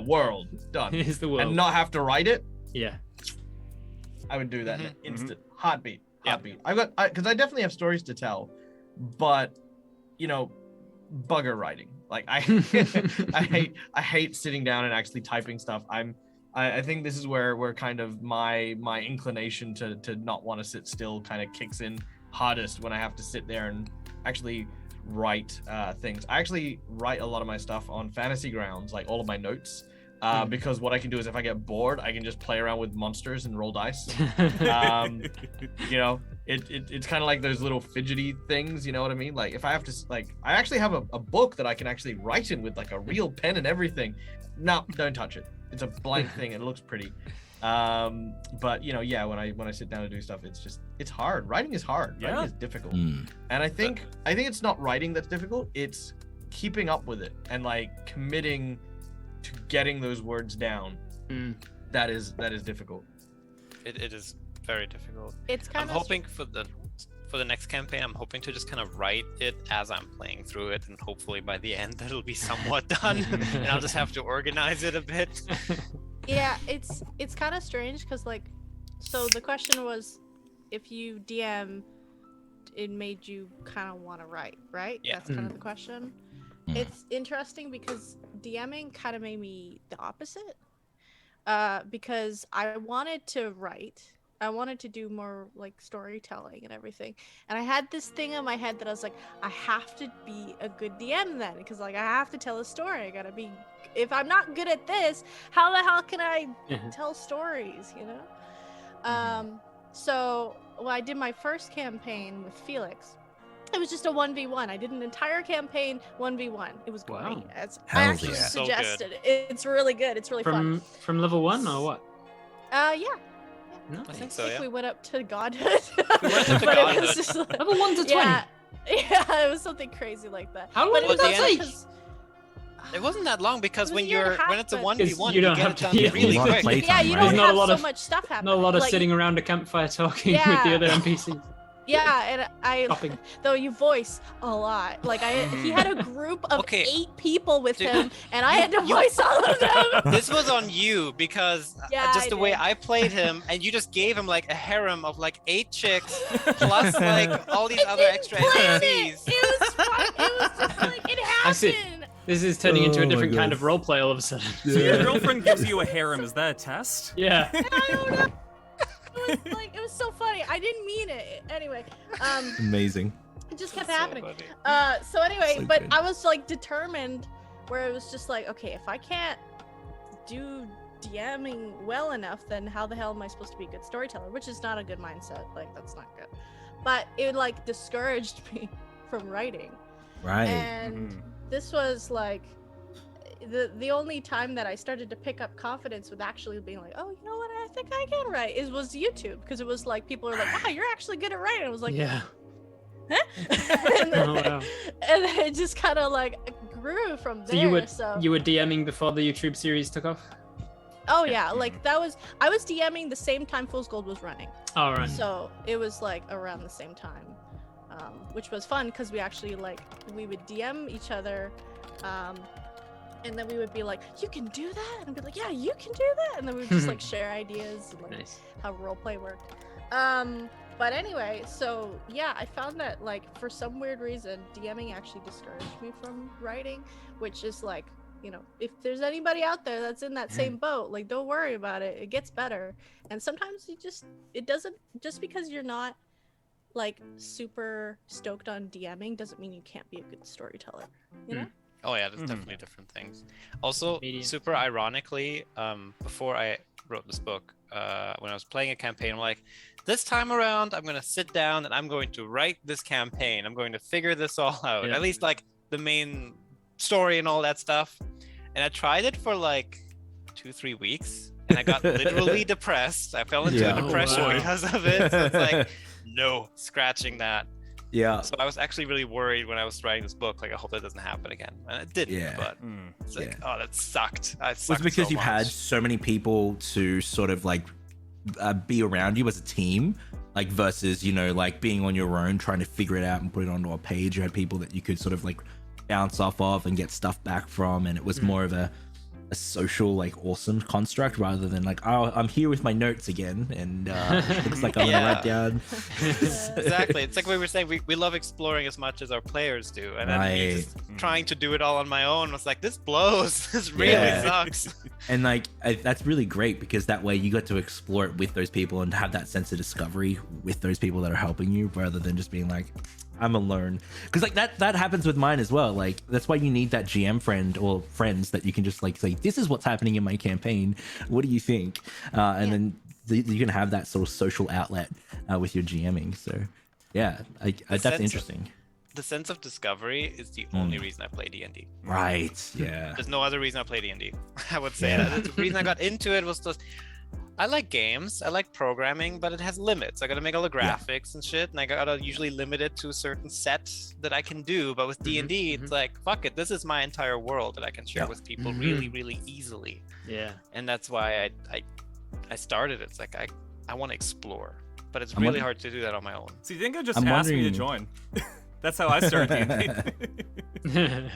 world done, Here's the world. and not have to write it, Yeah. I would do that in an Mhm. instant. Heartbeat. Yeah. Because I definitely have stories to tell, but bugger writing. I hate sitting down and actually typing stuff. I think this is where kind of my inclination to not want to sit still kind of kicks in hardest, when I have to sit there and actually write things. I actually write a lot of my stuff on Fantasy Grounds, all of my notes, because what I can do is, if I get bored, I can just play around with monsters and roll dice. It's kind of like those little fidgety things, you know what I mean? If I have to, I actually have a book that I can actually write in with a real pen and everything. No, don't touch it. It's a blank thing and it looks pretty. But when I sit down to do stuff, it's hard. Writing is hard. Yeah. Writing is difficult. And I think it's not writing that's difficult. It's keeping up with it and committing to getting those words down. That is difficult. It is very difficult. It's kind I'm hoping for the next campaign, I'm hoping to just kind of write it as I'm playing through it, and hopefully by the end it'll be somewhat done, and I'll just have to organize it a bit. Yeah, it's kind of strange because so the question was, if you DM, it made you kind of want to write, right? Yeah. That's kind of the question. It's interesting because DMing kind of made me the opposite, because I wanted to write. I wanted to do more storytelling and everything. And I had this thing in my head that I was I have to be a good DM then, because I have to tell a story. I gotta be, if I'm not good at this, how the hell can I tell stories, So when I did my first campaign with Felix, It was just a 1v1. I did an entire campaign 1v1. It was great. Wow. I Hells actually yeah. So suggested it. It's really good. It's really fun. From level 1 or what? Yeah. No. I think I so, think yeah. we went up to godhood. We went up to But it godhood. was just like, Level 1 to 20. yeah, it was something crazy like that. How long But it did was that also take? 'cause- It wasn't that long because It was when a year and a you're half, when it's a but- 1v1, You you don't get have it to- done yeah, really a lot of quick. playtime, Yeah, you right? don't There's not a have lot so of- much stuff happening. Not a lot of Like, sitting around a campfire talking with Yeah. the other NPCs. Yeah, and I Shopping. though you voice a lot. Like he had a group of Okay. 8 people with Dude, him, and I had to you- voice all of them. This was on you because Yeah, just I the way did. I played him, and you just gave him like a harem of like 8 chicks plus like all these I other didn't extra plan NPCs. It was fun. It was just like it I see. happened. This is turning into Oh a my different kind God. of roleplay all of a sudden. So your girlfriend gives you a harem. Is that a test? Yeah. I don't know. It was like it was so funny. I didn't mean it. Anyway, Amazing. it just kept So happening. funny. So anyway, So but good. I was like determined, where it was just like, okay, if I can't do DMing well enough, then how the hell am I supposed to be a good storyteller? Which is not a good mindset. Like that's not good. But it like discouraged me from writing. Right. And Mhm. this was like the only time that I started to pick up confidence with actually being like, oh, you know what, I think I can write, was YouTube, because it was like people were like, wow, you're actually good at writing. I was like, Yeah. huh? and, then, Oh, wow. and then it just kind of like grew from there. You were DMing before the YouTube series took off? Oh yeah, like I was DMing the same time Fool's Gold was running. All right. So it was like around the same time, which was fun because we actually we would DM each other, and then we would be like, "You can do that," and I'd be like, "Yeah, you can do that," and then we would just like share ideas and like Nice. how roleplay worked. But anyway, so yeah, I found that like for some weird reason, DMing actually discouraged me from writing, which is like, you know, if there's anybody out there that's in that same boat, like don't worry about it. It gets better. And sometimes it doesn't, just because you're not like super stoked on DMing doesn't mean you can't be a good storyteller, you know? Oh yeah, there's Mhm. definitely different things. Also, Medium. super ironically, before I wrote this book, when I was playing a campaign, I'm like, this time around, I'm gonna sit down and I'm going to write this campaign. I'm going to figure this all out. Yeah. At least like the main story and all that stuff. And I tried it for like 2-3 weeks, and I got literally depressed. I fell into Yeah. a depression Oh, wow. because of it. So it's like, no, scratching that. Yeah. So I was actually really worried when I was writing this book. Like, I hope that doesn't happen again. And it didn't. Yeah. But Mm. it's like, Yeah. oh, that sucked. It Was sucked it because so you had much. so many people to sort of like be around you as a team, like versus, you know, like being on your own trying to figure it out and put it onto a page? You had people that you could sort of like bounce off of and get stuff back from, and it was more of a social, like, awesome construct rather than like, oh, I'm here with my notes again, and looks like I'm gonna Yeah. write down. Exactly. It's like we were saying, we love exploring as much as our players do. And then me Right. just trying to do it all on my own was like, this blows. This really Yeah. sucks. And like that's really great, because that way you got to explore it with those people and have that sense of discovery with those people that are helping you, rather than just being like, I'm alone. Because like that happens with mine as well. Like that's why you need that GM friend or friends that you can just like say, this is what's happening in my campaign, what do you think? And then you can have that sort of social outlet with your GMing. So yeah, that's sense of- interesting. The sense of discovery is the only reason I play D&D. Right. Yeah. There's no other reason I play D&D. I would say Yeah. that. The reason I got into it was just, I like games, I like programming, but it has limits. I gotta make all the Yeah. graphics and shit, and I gotta usually limit it to a certain set that I can do. But with D&D, it's like, fuck it, this is my entire world that I can share Yeah. with people Mhm. really, really easily. Yeah. And that's why I started. It's like I want to explore, but it's I'm really wondering- hard to do that on my own. See, Dingo just I'm asked me to wondering- join. That's how I started D&D.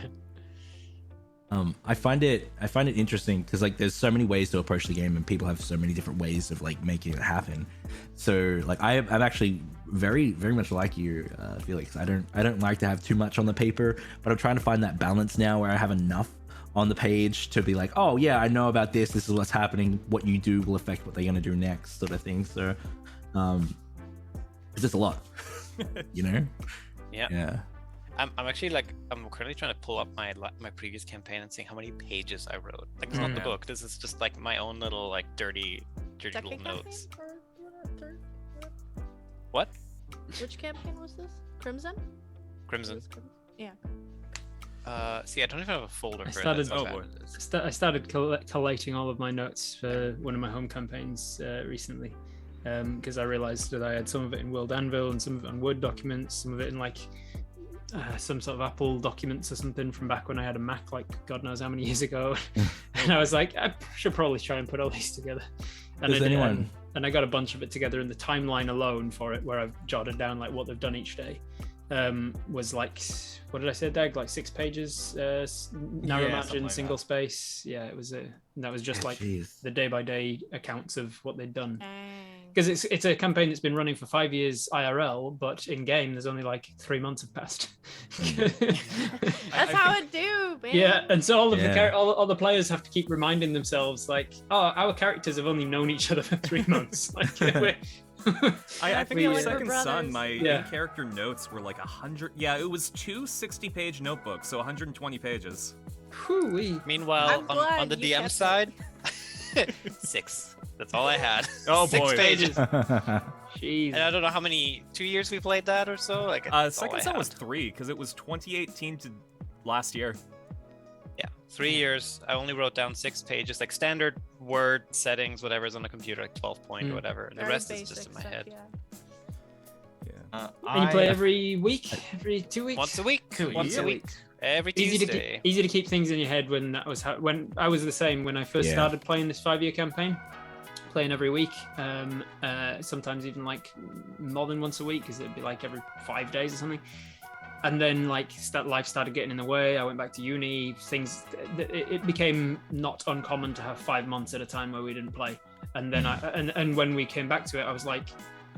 I find it interesting because like there's so many ways to approach the game, and people have so many different ways of like making it happen. So like I'm actually very much like you, Felix. I don't like to have too much on the paper, but I'm trying to find that balance now where I have enough on the page to be like, oh yeah, I know about this. This is what's happening. What you do will affect what they're gonna do next, sort of thing. So, it's just a lot, you know. Yeah. Yeah. I'm actually like, I'm currently trying to pull up my previous campaign and seeing how many pages I wrote. Like, it's not the Yeah. book. This is just like my own little like dirty little Second campaign notes. or third? What? Which campaign was this? Crimson? Crimson. Yeah. See, I don't even have a folder I for started- it. That's oh, how boy. bad it is. I started collating all of my notes for one of my home campaigns recently, because I realized that I had some of it in World Anvil and some of it on Word documents, some of it in like some sort of Apple documents or something from back when I had a Mac, like God knows how many years ago. And I was like, I should probably try and put all these together. And Does I did, anyone- and I got a bunch of it together in the timeline alone for it, where I've jotted down like what they've done each day. Was like, what did I say, Dag? Like 6 pages, narrow Yeah, margin, something like single that. space. Yeah, it was that was just like Jeez. the day-by-day accounts of what they'd done. Dang. Because it's a campaign that's been running for 5 years IRL, but in game there's only like 3 months have passed. That's how it do, man. Yeah, and so all of Yeah. all the players have to keep reminding themselves, like, oh, our characters have only known each other for 3 months. Like, I think We- in we're Second Son, brothers. my Yeah. in-character notes were like 100. Yeah, it was 2 60-page notebooks, so 120 pages. Whew-wee. Meanwhile, I'm glad on the you DM kept side, 6. That's all I had. Oh, 6 boy. pages. Jeez. And I don't know how many 2 years we played that or so. Like that's all Second I Son had. was 3 because it was 2018 to last year. Yeah, 3 years. I only wrote down 6 pages, like standard Word settings, whatever's on the computer, like 12 point or Mm. whatever. And the Very rest is just basic in my stuff, head. yeah. Yeah. And you play every week, every 2 weeks. Once a week. Once Yeah. a week. Every Easy Tuesday. to keep things in your head when that was when I was the same when I first Yeah. started playing this 5-year campaign, playing every week, sometimes even like more than once a week, because it'd be like every 5 days or something. And then like life started getting in the way. I went back to uni. Things it became not uncommon to have 5 months at a time where we didn't play. And then and when we came back to it, I was like,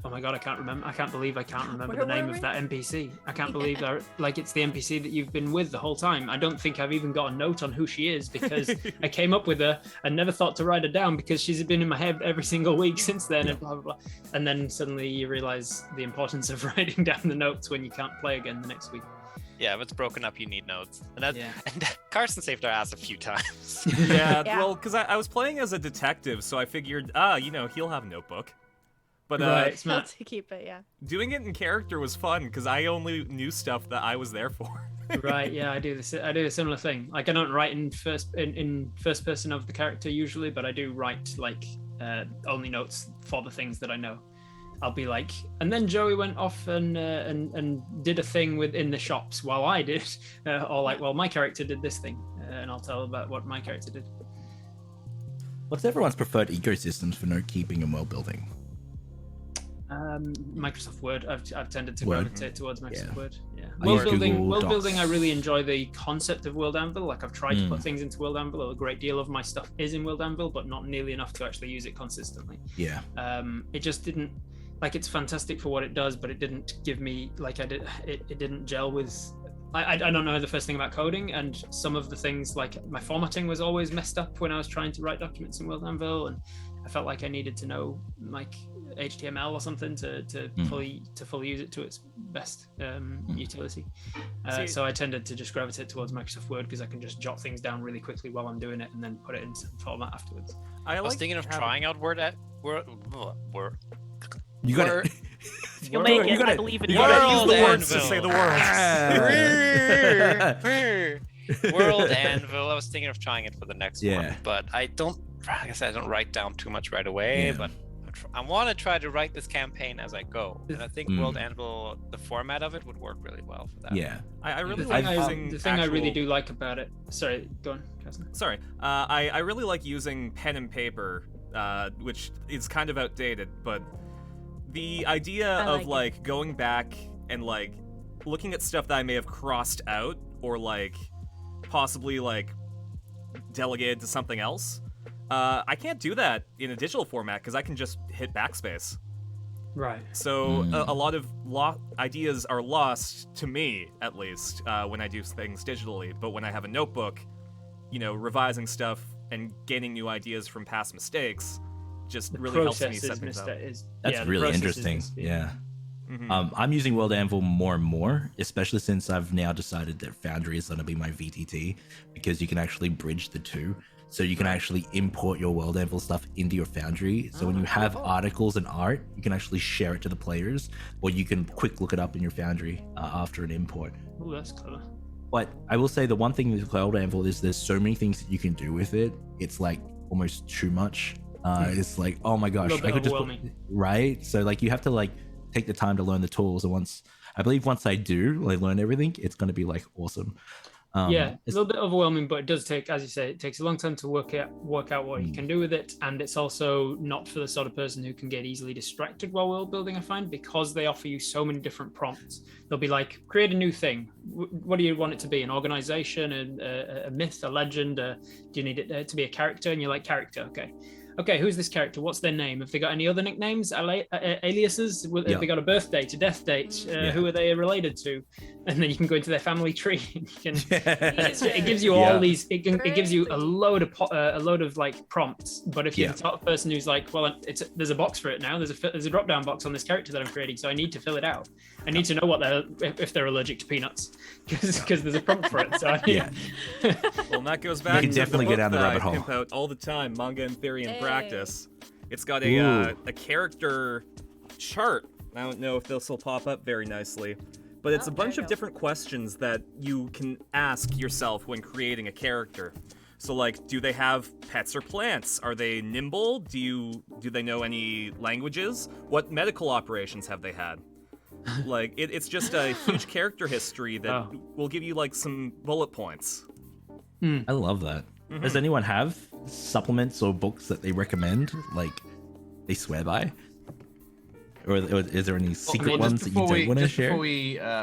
oh my god, I can't believe I can't remember Where the name were of we? that NPC. I can't believe that, like, it's the NPC that you've been with the whole time. I don't think I've even got a note on who she is, because I came up with her and never thought to write her down, because she's been in my head every single week since then, and blah blah blah. And then suddenly you realize the importance of writing down the notes when you can't play again the next week. Yeah, if it's broken up, you need notes. And that Yeah. and Carson saved our ass a few times. Yeah, Yeah. well, because I was playing as a detective, so I figured, he'll have a notebook. But Right, Well, smart. to keep it, yeah. doing it in character was fun because I only knew stuff that I was there for. Right, yeah, I do a similar thing. Like, I don't write in first person of the character usually, but I do write like only notes for the things that I know. I'll be like, and then Joey went off and did a thing within the shops while I did, or like, well, my character did this thing, and I'll tell about what my character did. What's everyone's preferred ecosystems for note keeping and world building? Microsoft Word. I've tended to Word. gravitate towards Microsoft Yeah. Word. Yeah. I World use building. Google World Docs. building. I really enjoy the concept of World Anvil. Like, I've tried to put Mm. things into World Anvil. A great deal of my stuff is in World Anvil, but not nearly enough to actually use it consistently. Yeah. It just didn't, like, it's fantastic for what it does, but it didn't give me, like, it didn't gel with. I don't know the first thing about coding, and some of the things, like my formatting was always messed up when I was trying to write documents in World Anvil, and I felt like I needed to know like HTML or something to fully use it to its best utility. See- So I tended to just gravitate towards Microsoft Word, because I can just jot things down really quickly while I'm doing it and then put it in some format afterwards. I I was like thinking of having- trying out Word. You got Word. it. You'll Word. make You it. gotta- I believe in You you. gotta use the World words to Anvil. say the words. World Anvil. I was thinking of trying it for the next Yeah. one, but I don't. Like I said, I don't write down too much right away. Yeah. But I want to try to write this campaign as I go, and I think Mm. World Anvil, the format of it, would work really well for that. Yeah. I really The like thing, using the thing I really actual- do like about it. Sorry, go on, Cousin. Sorry. I really like using pen and paper, which is kind of outdated, but the idea I of like like going back and like looking at stuff that I may have crossed out or like possibly like delegated to something else, I can't do that in a digital format because I can just hit backspace. Right. So a lot of ideas are lost to me, at least, when I do things digitally. But when I have a notebook, revising stuff and gaining new ideas from past mistakes just The really helps me process set is things up. That's the really process is interesting. mis- Yeah. Mhm. I'm using World Anvil more and more, especially since I've now decided that Foundry is going to be my VTT, because you can actually bridge the two. so you can actually import your World Anvil stuff into your Foundry. So when you have articles and art, you can actually share it to the players, or you can quick look it up in your Foundry after an import. Oh, that's clever. But I will say the one thing with World Anvil is there's so many things that you can do with it. It's like almost too much. It's like, oh my gosh, I could just right. So like you have to like take the time to learn the tools, and once I do like learn everything, it's going to be like awesome. Yeah, it's a little bit overwhelming, but it does take, as you say, it takes a long time to work out what you can do with it, and it's also not for the sort of person who can get easily distracted while world building. I find, because they offer you so many different prompts. They'll be like, create a new thing. What do you want it to be? An organization, a myth, a legend? Do you need it to be a character? And you're like, character, okay, who's this character? What's their name? Have they got any other nicknames, aliases? Have they got a birth date, a death date? Who are they related to? And then you can go into their family tree. And you can, it gives you all these. It gives you a load of like prompts. But if you're the type of person who's like, well, there's a box for it now. There's a drop down box on this character that I'm creating, so I need to fill it out. I need to know if they're allergic to peanuts, because there's a prompt for it. So I need, Well, and that goes back You to can definitely the get book down the that rabbit I hole. pimp out all the time, Manga in Theory and Hey. Practice. It's got a character chart. I don't know if this will pop up very nicely, but it's Oh, a bunch there of you go. different questions that you can ask yourself when creating a character. So like, do they have pets or plants? Are they nimble? Do they know any languages? What medical operations have they had? Like, it's just a huge character history that will give you like some bullet points. I love that. Does anyone have supplements or books that they recommend, like they swear by, or is there any secret ones that you don't want to share? Before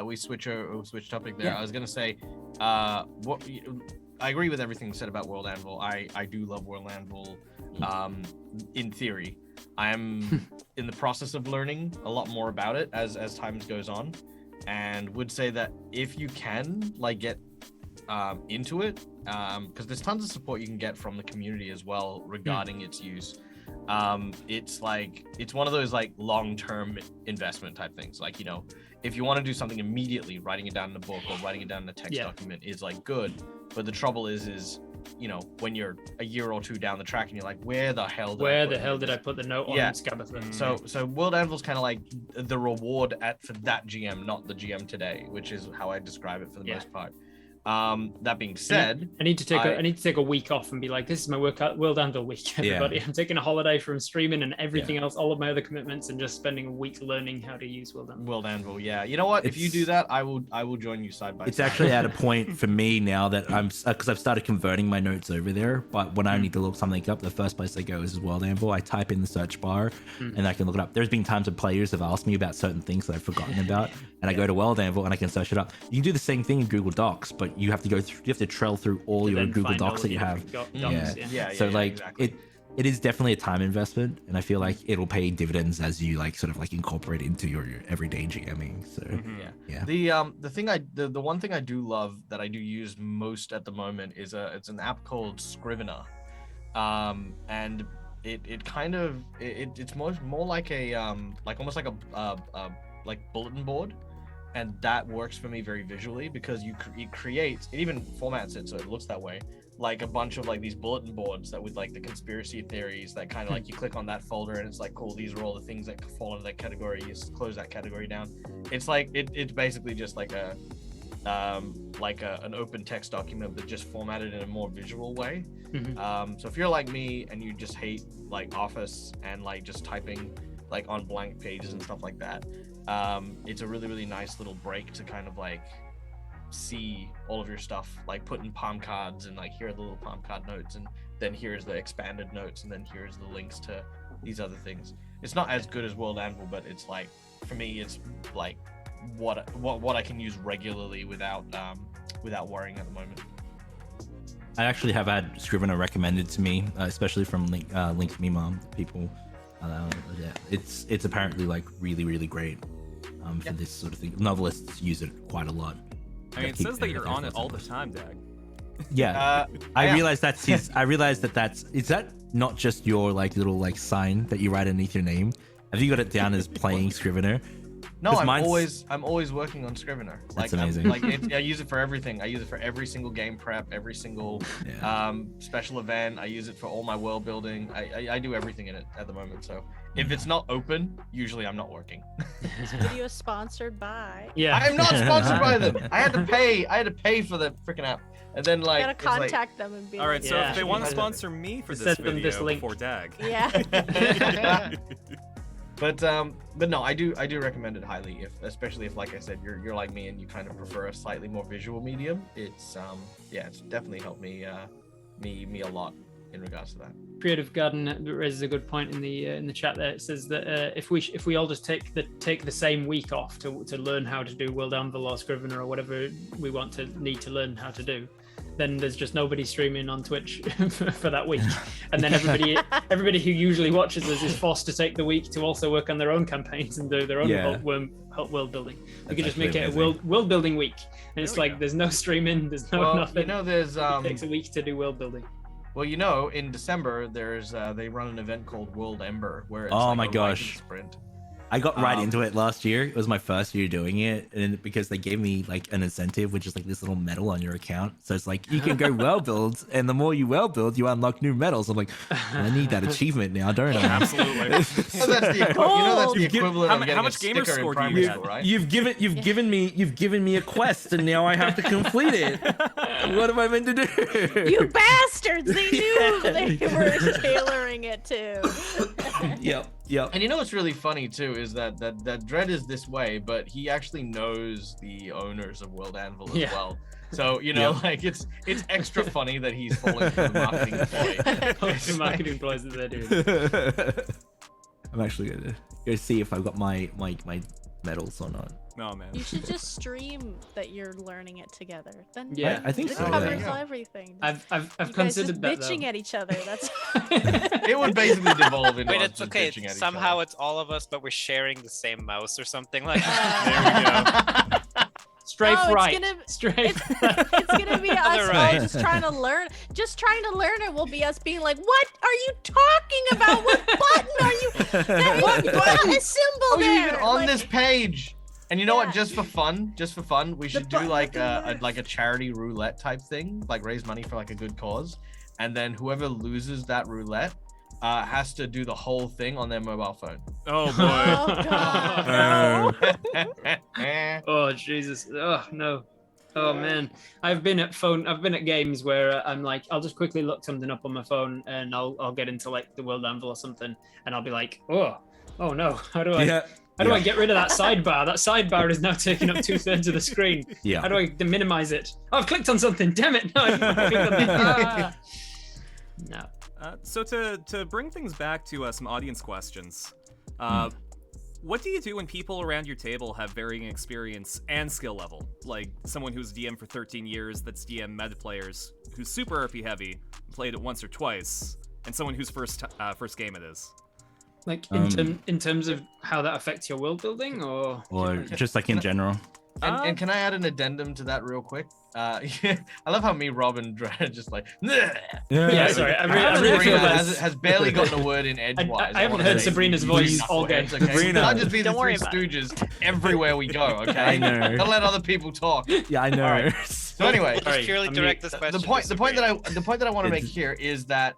we switch topic there, I was gonna say, I agree with everything said about World Anvil. I do love World Anvil. In theory, I am in the process of learning a lot more about it as time goes on, and would say that if you can like get into it, because there's tons of support you can get from the community as well regarding its use. It's one of those like long-term investment type things. Like, you know, if you want to do something immediately, writing it down in a book or writing it down in a text document is like good. But the trouble is, you know, when you're a year or two down the track and you're like, where the hell did I put the note on Scabatha? So World Anvil's kind of like the reward for that GM, not the GM today, which is how I describe it for the most part. That being said, I need to take a week off and be like, this is my World Anvil week, everybody. I'm taking a holiday from streaming and everything else, all of my other commitments, and just spending a week learning how to use World Anvil. Yeah. You know what? If you do that, I will join you side by side. It's actually at a point for me now that because I've started converting my notes over there. But when I need to look something up, the first place I go is World Anvil. I type in the search bar and I can look it up. There's been times when players have asked me about certain things that I've forgotten about, and I go to World Anvil and I can search it up. You can do the same thing in Google Docs, but you have to go through. You have to trail through all your Google Docs that you have. So like exactly. It is definitely a time investment, and I feel like it'll pay dividends as you like sort of like incorporate it into your everyday GMing. So the one thing I do love that I do use most at the moment is it's an app called Scrivener, and it's more like a almost like a like bulletin board. And that works for me very visually because it creates, it even formats it so it looks that way, like a bunch of like these bulletin boards that with like the conspiracy theories that kind of like you click on that folder and it's like, cool, these are all the things that fall into that category. You just close that category down. It's like it's basically just like an open text document but just formatted in a more visual way. So if you're like me and you just hate like Office and like just typing like on blank pages and stuff like that, it's a really, really nice little break to kind of like see all of your stuff, like put in palm cards and like here are the little palm card notes, and then here's the expanded notes, and then here's the links to these other things. It's not as good as World Anvil, but it's like, for me, it's like what I can use regularly without worrying at the moment. I actually have had Scrivener recommended to me, especially from Link Me Mom people. It's apparently like really, really great for this sort of thing. Novelists use it quite a lot. I mean, it says that you're on it all the time, Dag. Yeah, I realized that's his. I realized that's. Is that not just your like little like sign that you write underneath your name? Have you got it down as playing Scrivener? No, 'Cause I'm mine's- always working on Scrivener. That's Like, amazing. I use it for everything. I use it for every single game prep, every single Yeah. special event. I use it for all my world building. I do everything in it at the moment. So if it's not open, usually I'm not working. This video is sponsored by. Yeah. I am not sponsored by them. I had to pay for the freaking app, and then like Gotta it's like- contact them and be All right, like, so Yeah. if they want to Yeah. sponsor me for this Send them video this link. before DAG. yeah. But no, I do recommend it highly, especially if, like I said, you're like me and you kind of prefer a slightly more visual medium. It's it's definitely helped me me a lot in regards to that. Creative Garden raises a good point in the chat there. It says that if we all just take the same week off to learn how to do World Anvil or Scrivener or whatever we need to learn how to do, then there's just nobody streaming on Twitch for that week, and then everybody who usually watches us is forced to take the week to also work on their own campaigns and do their own Yeah. world building. We That's could just make actually it a amazing. world building week, and it's There we like go. there's no streaming, there's no Well, nothing. you know, there's It takes a week to do world building. well, you know, in December there's they run an event called World Ember where it's Oh like my a writing gosh. sprint. I got right Um, into it last year. It was my first year doing it, and because they gave me like an incentive, which is like this little medal on your account. So it's like you can go well build, and the more you well build, you unlock new medals. I'm like, well, I need that achievement now, don't I? Absolutely. You know, that's the you know that's the You've given- equivalent how of mu- getting how a much gamer sticker in score do you primary get? school, right? You've given me a quest, and now I have to complete it. What am I meant to do? You bastards! They knew they were tailoring it to. Yep. And you know what's really funny too is that Dredd is this way, but he actually knows the owners of World Anvil as Yeah. well. So you know, Yeah. like it's extra funny that he's falling for the marketing ploy. The marketing ploys that they're doing. I'm actually gonna go see if I've got my medals or not. Oh man. You should just stream that you're learning it together. Then Yeah. I think it so. covers Yeah. everything. I've you guys just considered that bitching though. at each other. That's It would basically devolve into Wait, us it's just okay. bitching at each Somehow other. it's all of us, but we're sharing the same mouse or something like Strafe Oh, it's right. gonna- Strafe it's, right. it's gonna be us Other all right. just trying to learn. Just trying to learn it will be us being like, "What are you talking about? What button are you? What button? A symbol Oh, there." you're even on Like, this page. And you know what? Yeah. Just for fun, we should do button like doesn't a charity roulette type thing, like raise money for like a good cause, and then whoever loses that roulette has to do the whole thing on their mobile phone. Oh boy. Oh god. no. Oh Jesus! Oh no! Oh man! I've been at games where I'm like, I'll just quickly look something up on my phone and I'll get into like the World Anvil or something, and I'll be like, oh no! How do I get rid of that sidebar? That sidebar is now taking up 2/3 of the screen. Yeah. How do I minimize it? Oh, I've clicked on something. Damn it! No, I didn't click on it. Ah. No. So to bring things back to some audience questions, what do you do when people around your table have varying experience and skill level? Like someone who's DM for 13 years that's DM meta players who's super RP heavy, played it once or twice, and someone whose first game it is. Like in terms of how that affects your world building, or just like in general. And can I add an addendum to that real quick? I love how me, Rob, and Dre are just like, "Bleh." yeah, sorry, I really feel Sabrina that. has barely gotten a word in edgewise. I haven't wanna heard say Sabrina's please voice all game. words, okay? Sabrina. Can't just be the Don't worry Three about it. Stooges everywhere we go, okay? I know. Don't let other people talk. Yeah, I know. All right. So anyway, Just Sorry, purely I'm direct mute. this question. the point that I want to make It's- here is that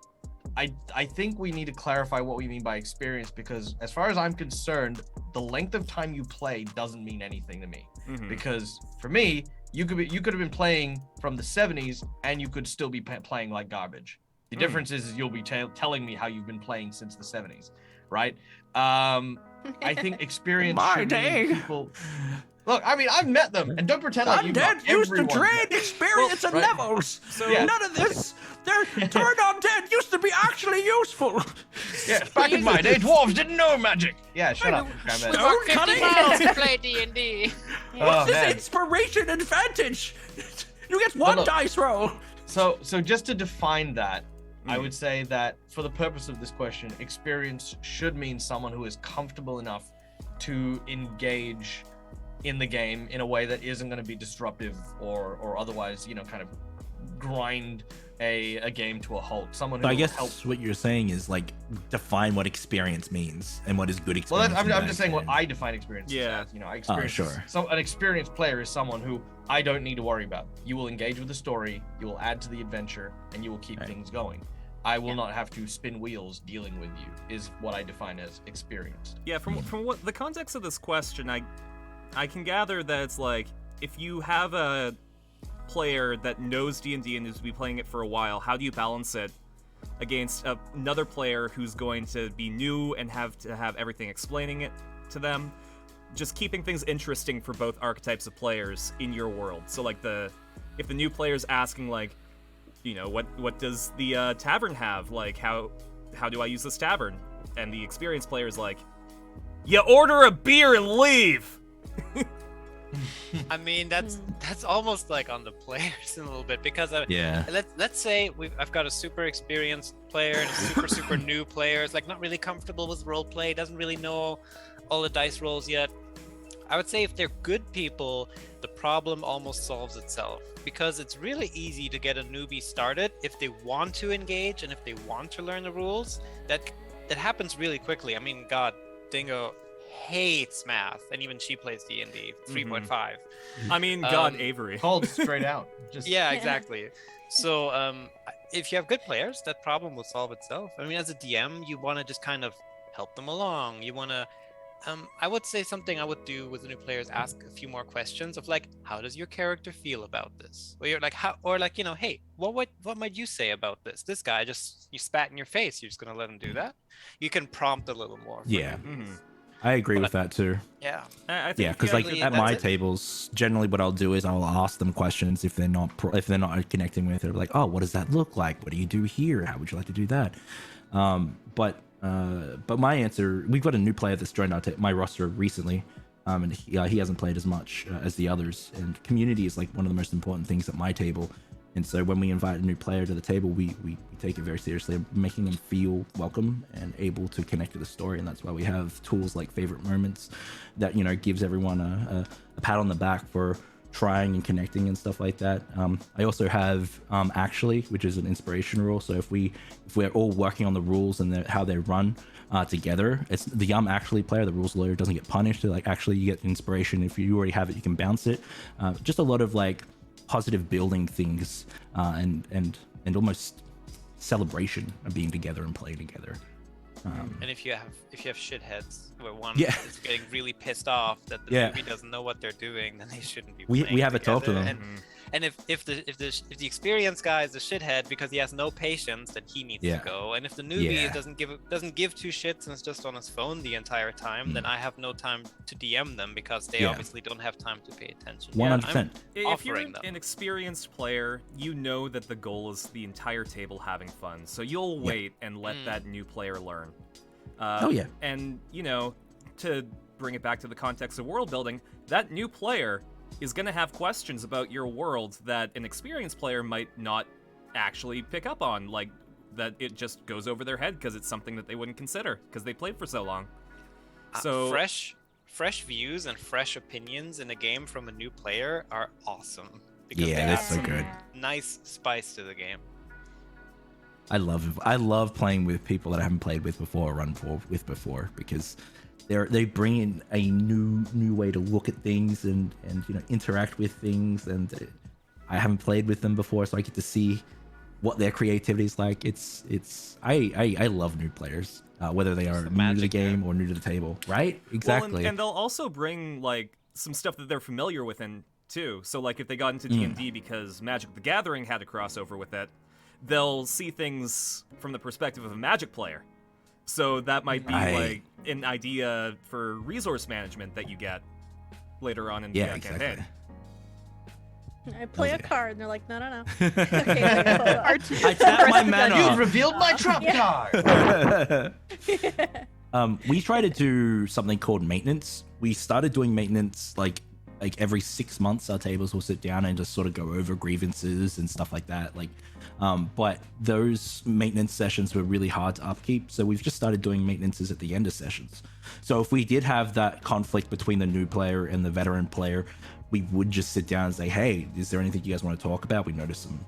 I think we need to clarify what we mean by experience, because as far as I'm concerned, the length of time you play doesn't mean anything to me. Mhm. Because for me, you could have been playing from the 70s and you could still be playing like garbage. The difference is you'll be telling me how you've been playing since the 70s, right? I think experience should mean people. Look, I mean, I've met them, and don't pretend like you've not. Everyone's met them. experience and right. levels. So Yeah. None of this. Turn on dead used to be actually useful. Yeah, back in my day, dwarves didn't know magic. Yeah, shut up, Grandma. Stone cutting. to play D&D. Oh, man. inspiration advantage? You get one look. dice roll. So just to define that, I Mhm. would say that for the purpose of this question, experience should mean someone who is comfortable enough to engage in the game in a way that isn't going to be disruptive or otherwise, kind of grind a game to a halt. Someone who So I will guess help. what you're saying is like define what experience means and what is good Well, experience. I'm just saying what I define experience Yeah. as. You know, I experience. sure. So an experienced player is someone who I don't need to worry about. You will engage with the story, you will add to the adventure, and you will keep Right. things going. I will not have to spin wheels dealing with you. Is what I define as experienced. Yeah, from what the context of this question, I can gather that it's like if you have a player that knows D&D and is to be playing it for a while, how do you balance it against another player who's going to be new and have to have everything explaining it to them? Just keeping things interesting for both archetypes of players in your world. So like if the new player's asking like, you know, what does the tavern have? Like how do I use this tavern? And the experienced player's like, you order a beer and leave. I mean, that's almost like on the players in a little bit because Yeah. let's say I've got a super experienced player and a super new player. It's like not really comfortable with role play, doesn't really know all the dice rolls yet. I would say if they're good people, the problem almost solves itself because it's really easy to get a newbie started if they want to engage and if they want to learn the rules. That happens really quickly. I mean, God, Dingo hates math, and even she plays D&D 3.5. I mean, God, Avery. Called straight out. Just Yeah, exactly. So if you have good players, that problem will solve itself. I mean, as a DM, you want to just kind of help them along. You want to I would say something I would do with the new players, ask a few more questions of like, how does your character feel about this? Or you're like, you know, hey, what might you say about this? This guy you spat in your face. You're just gonna let him do that? You can prompt a little more. Yeah. Mhm. I agree with that too. Yeah. I think Yeah, because like Usually at that's my it. tables, generally what I'll do is I'll ask them questions if they're not connecting with it. Like, oh, what does that look like? What do you do here? How would you like to do that? But my answer, we've got a new player that's joined my roster recently, and he hasn't played as much as the others. And community is like one of the most important things at my table. And so when we invite a new player to the table, we take it very seriously, making them feel welcome and able to connect to the story. And that's why we have tools like favorite moments that, you know, gives everyone a pat on the back for trying and connecting and stuff like that. I also have actually, which is an inspiration rule. So if we're all working on the rules and how they run together, it's the actually player, the rules lawyer, doesn't get punished. Like actually you get inspiration. If you already have it, you can bounce it. Just a lot of like positive building things and almost celebration of being together and playing together. And if you have shitheads where one Yeah. is getting really pissed off that the Yeah. movie doesn't know what they're doing, then they shouldn't be. We playing have a talk to together. them. And if the experienced guy is a shithead because he has no patience, then he needs Yeah. to go. And if the newbie Yeah. doesn't give two shits and is just on his phone the entire time, then I have no time to DM them because they Yeah. obviously don't have time to pay attention. 100%. If you're offering them. an experienced player, you know that the goal is the entire table having fun. So you'll wait and let that new player learn. Oh, yeah. And, you know, to bring it back to the context of world building, that new player is going to have questions about your world that an experienced player might not actually pick up on, like that it just goes over their head because it's something that they wouldn't consider because they played for so long. So fresh views and fresh opinions in a game from a new player are awesome because Yeah, they that's add so good. nice spice to the game. I love playing with people that I haven't played with before or run with before because they bring in a new way to look at things and you know interact with things, and I haven't played with them before, so I get to see what their creativity is like. I love new players, whether they are the new to the magic, game or new to the table, right? Exactly. Well, and they'll also bring like some stuff that they're familiar with in too. So like if they got into D&D because Magic the Gathering had a crossover with it, they'll see things from the perspective of a Magic player. So that might be like an idea for resource management that you get later on in the campaign. I play Oh, a yeah. card, and they're like, no, no, no. Okay, I tap my mana. You've revealed my trump card. We try to do something called maintenance. We started doing maintenance like every 6 months. Our tables will sit down and just sort of go over grievances and stuff like that. But those maintenance sessions were really hard to upkeep, so we've just started doing maintenances at the end of sessions. So if we did have that conflict between the new player and the veteran player, we would just sit down and say, hey, is there anything you guys want to talk about? We noticed some,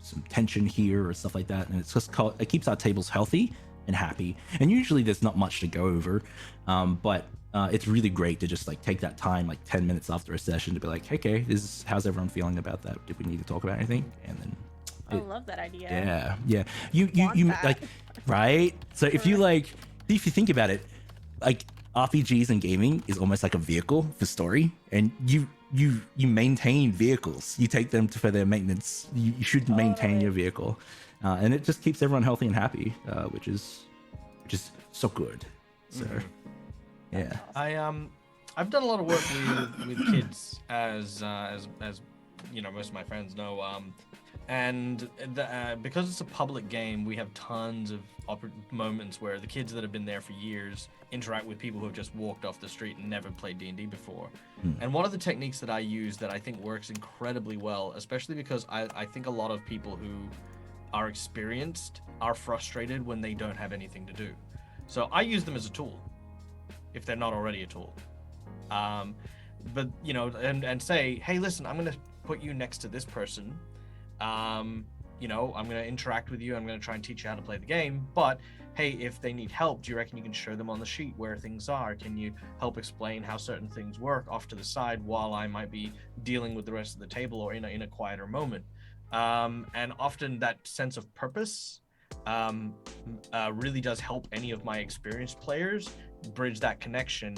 some tension here or stuff like that. And it's just it keeps our tables healthy and happy. And usually there's not much to go over. But it's really great to just like take that time, like 10 minutes after a session to be like, hey, okay, how's everyone feeling about that? Did we need to talk about anything? And then I love that idea. Yeah. You that. like, right? So if you think about it, like RPGs and gaming is almost like a vehicle for story, and you maintain vehicles. You take them for their maintenance. You should maintain your vehicle, and it just keeps everyone healthy and happy, which is so good. So yeah, I've done a lot of work with kids, as most of my friends know. And because it's a public game, we have tons of moments where the kids that have been there for years interact with people who have just walked off the street and never played D&D before. And one of the techniques that I use that I think works incredibly well, especially because I think a lot of people who are experienced are frustrated when they don't have anything to do. So I use them as a tool, if they're not already a tool. But, and say, hey, listen, I'm going to put you next to this person. I'm going to interact with you. I'm going to try and teach you how to play the game. But hey, if they need help, do you reckon you can show them on the sheet where things are? Can you help explain how certain things work off to the side while I might be dealing with the rest of the table or in a quieter moment? And often that sense of purpose really does help any of my experienced players bridge that connection.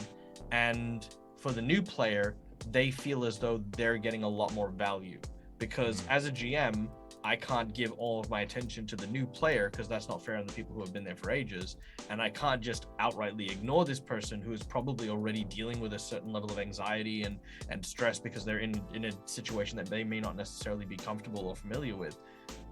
And for the new player, they feel as though they're getting a lot more value. Because as a GM, I can't give all of my attention to the new player because that's not fair on the people who have been there for ages. And I can't just outrightly ignore this person who is probably already dealing with a certain level of anxiety and stress because they're in a situation that they may not necessarily be comfortable or familiar with.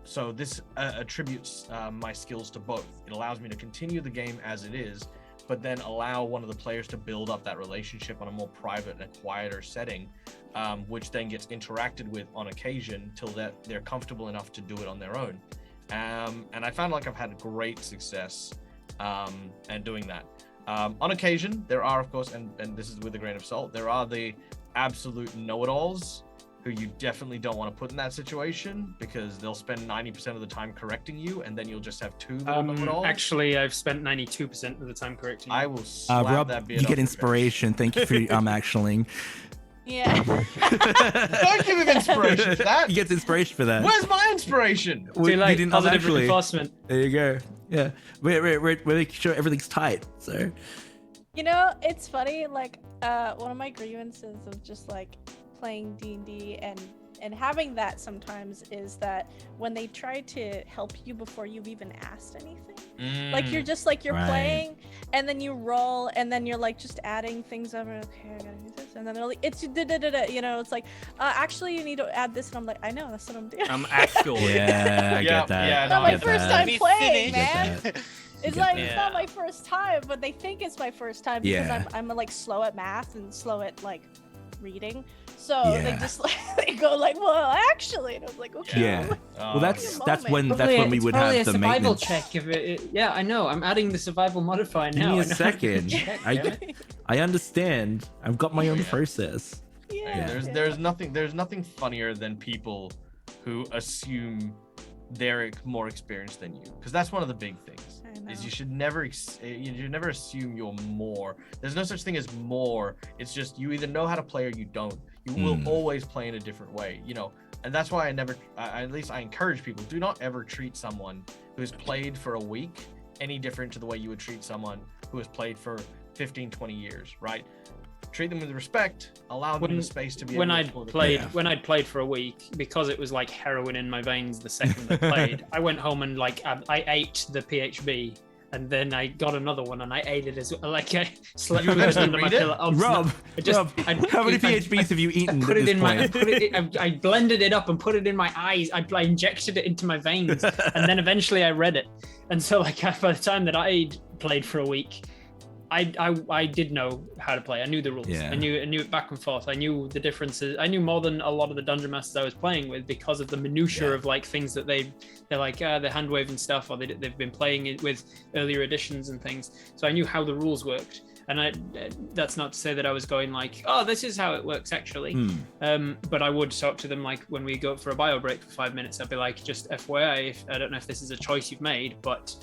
So this attributes my skills to both. It allows me to continue the game as it is, but then allow one of the players to build up that relationship on a more private and a quieter setting, which then gets interacted with on occasion till that they're comfortable enough to do it on their own. And I found like I've had great success and doing that. On occasion, there are, of course, and this is with a grain of salt, there are the absolute know-it-alls who you definitely don't want to put in that situation because they'll spend 90% of the time correcting you, and then you'll just have two little know-it-alls. Actually, I've spent 92% of the time correcting you. I will slap Rob, that beard you off get your inspiration. Thank you for actioning. Yeah. Don't give him inspiration for that. He gets inspiration for that. Where's my inspiration? Too late. didn't Positive actually. reinforcement. There you go. Yeah, we're making sure everything's tight. So It's funny. Like, one of my grievances of just like playing D&D and having that sometimes is that when they try to help you before you've even asked anything, like you're just like you're Right. playing and then you roll and then you're like just adding things over. Okay, I gotta do this, and then they're like, it's it's like actually you need to add this, and I'm like, I know, that's what I'm doing. Actually. yeah, I get that. yeah, It's not no, I my get first that. time Be playing, finished. man. Get It's get like that. it's not my first time, but they think it's my first time because Yeah. I'm like slow at math and slow at like reading. So they Yeah. just like they go like, well, actually, and I was like, okay. Yeah. Well, that's moment. when Probably we would probably have a the survival maintenance. check. If yeah, I know. I'm adding the survival modifier Give now. me a I know. second. Check, I damn it. I understand. I've got my own process. Yeah. There's nothing funnier than people who assume they're more experienced than you, because that's one of the big things. I know. Is you should never assume you're more. There's no such thing as more. It's just you either know how to play or you don't. You will always play in a different way, and that's why at least I encourage people, do not ever treat someone who has played for a week any different to the way you would treat someone who has played for 15, 20 years, right? Treat them with respect, allow them the space to be able When to I'd explore the played game. when I'd played for a week, because it was like heroin in my veins the second I played, I went home and like I ate the PHB, and then I got another one and I ate it as well. Like I slept You eventually under my read it? pillow. Oh, Rob, I just- Rob, I- how many I- PHBs have you eaten put at it this in point? I blended it up and put it in my eyes. I injected it into my veins, and then eventually I read it. And so, like by the time that I played for a week, I did know how to play. I knew the rules. Yeah. I knew it back and forth. I knew the differences. I knew more than a lot of the dungeon masters I was playing with because of the minutiae Yeah. of like things that they're like they're hand waving stuff, or they've been playing it with earlier editions and things. So I knew how the rules worked. that's not to say that I was going like, oh, this is how it works actually. But I would talk to them like when we go for a bio break for 5 minutes. I'd be like, just FYI, I don't know if this is a choice you've made, but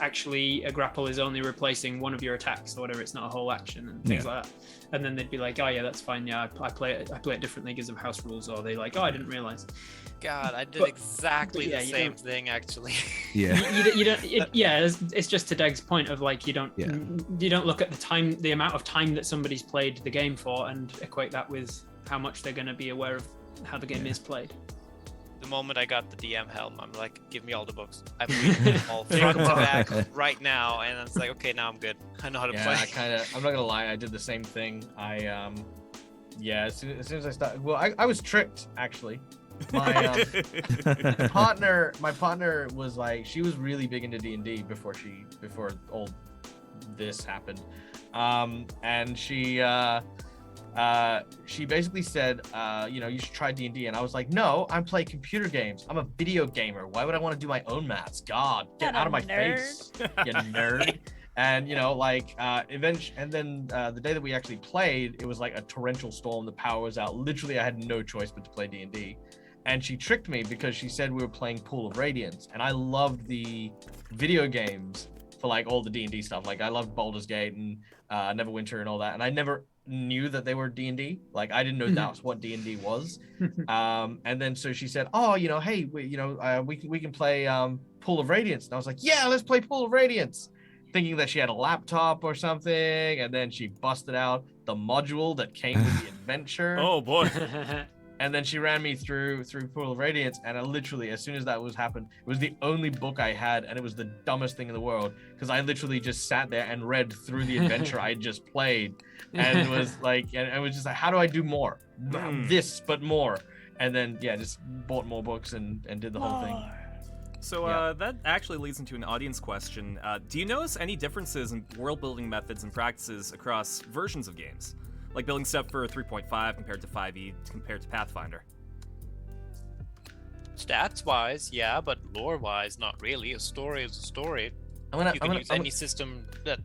actually a grapple is only replacing one of your attacks or whatever. It's not a whole action and things like that. And then they'd be like, oh yeah, that's fine. Yeah, I play it differently because of house rules. Or they like, oh, I didn't realize. God, I did exactly the same thing actually. You don't. It's just to Deg's point of like you don't look at the amount of time that somebody's played the game for and equate that with how much they're going to be aware of how the game is played. The moment I got the DM helm, I'm like, give me all the books. I'm reading them all front to back right now, and it's like, okay, now I'm good. I know how to play. I'm not gonna lie, I did the same thing. As soon as I started, well, I was tricked actually. My partner was like, she was really big into D&D before all this happened, and she basically said, you should try D&D, and I was like, no, I play computer games. I'm a video gamer. Why would I want to do my own maths? God, get out of my face, you nerd. And eventually, and then the day that we actually played, it was like a torrential storm. The power was out. Literally, I had no choice but to play D&D. And she tricked me because she said we were playing Pool of Radiance, and I loved the video games for like all the D&D stuff. Like I loved Baldur's Gate and Neverwinter and all that, and I never knew that they were D&D. Like I didn't know that's what D&D was. And then so she said, oh, hey, we can play Pool of Radiance, and I was like, yeah, let's play Pool of Radiance, thinking that she had a laptop or something. And then she busted out the module that came with the adventure. Oh boy. And then she ran me through Pool of Radiance, and I literally, as soon as that happened, it was the only book I had, and it was the dumbest thing in the world because I literally just sat there and read through the adventure I just played, and it was like, how do I do more? This, but more. And then just bought more books and did the whole thing. So that actually leads into an audience question. Do you notice any differences in world building methods and practices across versions of games? Like building stuff for 3.5 compared to 5e compared to Pathfinder? Stats-wise, yeah, but lore-wise, not really. A story is a story. You can use any system that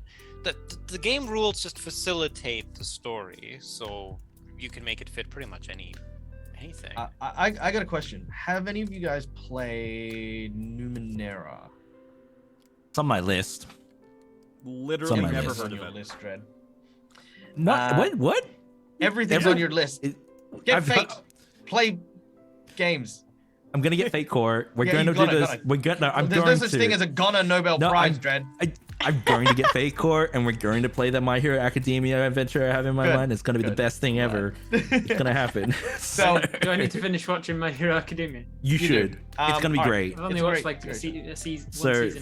the game rules just facilitate the story, so you can make it fit pretty much anything. I got a question. Have any of you guys played Numenera? It's on my list. Literally never heard of it. List, Dread. What? Everything's on your list. Get Fate. Play games. I'm gonna get Fate Core. We're going to do this. There's no such thing as a Ghana Nobel Prize, Dread. I'm going to get Fate Core, and we're going to play the My Hero Academia adventure I have in my mind. It's gonna be the best thing ever. It's gonna happen. So, do I need to finish watching My Hero Academia? You should. It's gonna be great. I've only watched like one season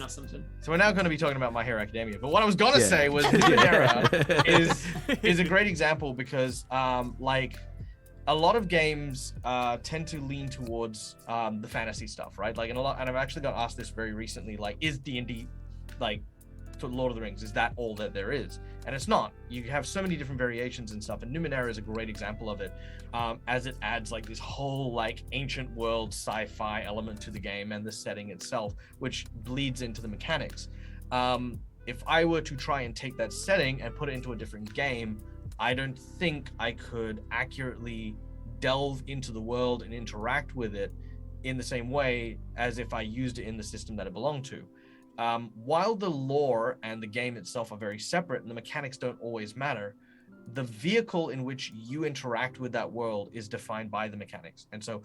or something. So we're now going to be talking about My Hero Academia. But what I was gonna say was Numenera is a great example because a lot of games tend to lean towards the fantasy stuff, right? And I've actually got asked this very recently. Like, is D&D to Lord of the Rings? Is that all that there is? And it's not. You have so many different variations and stuff. And Numenera is a great example of it, as it adds this whole ancient world sci-fi element to the game and the setting itself, which bleeds into the mechanics. If I were to try and take that setting and put it into a different game, I don't think I could accurately delve into the world and interact with it in the same way as if I used it in the system that it belonged to. While the lore and the game itself are very separate and the mechanics don't always matter, the vehicle in which you interact with that world is defined by the mechanics. And so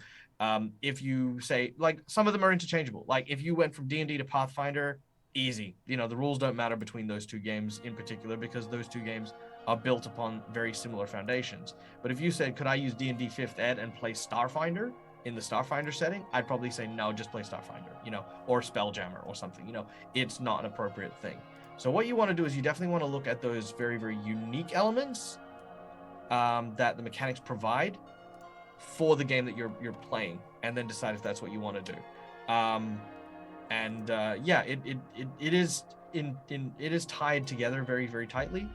if you say, some of them are interchangeable. If you went from D&D to Pathfinder, easy. The rules don't matter between those two games in particular because those two games are built upon very similar foundations. But if you said, could I use D&D 5th Ed and play Starfinder in the Starfinder setting, I'd probably say, no, just play Starfinder, or Spelljammer or something. It's not an appropriate thing. So what you want to do is you definitely want to look at those very, very unique elements that the mechanics provide for the game that you're playing, and then decide if that's what you want to do. It is tied together very, very tightly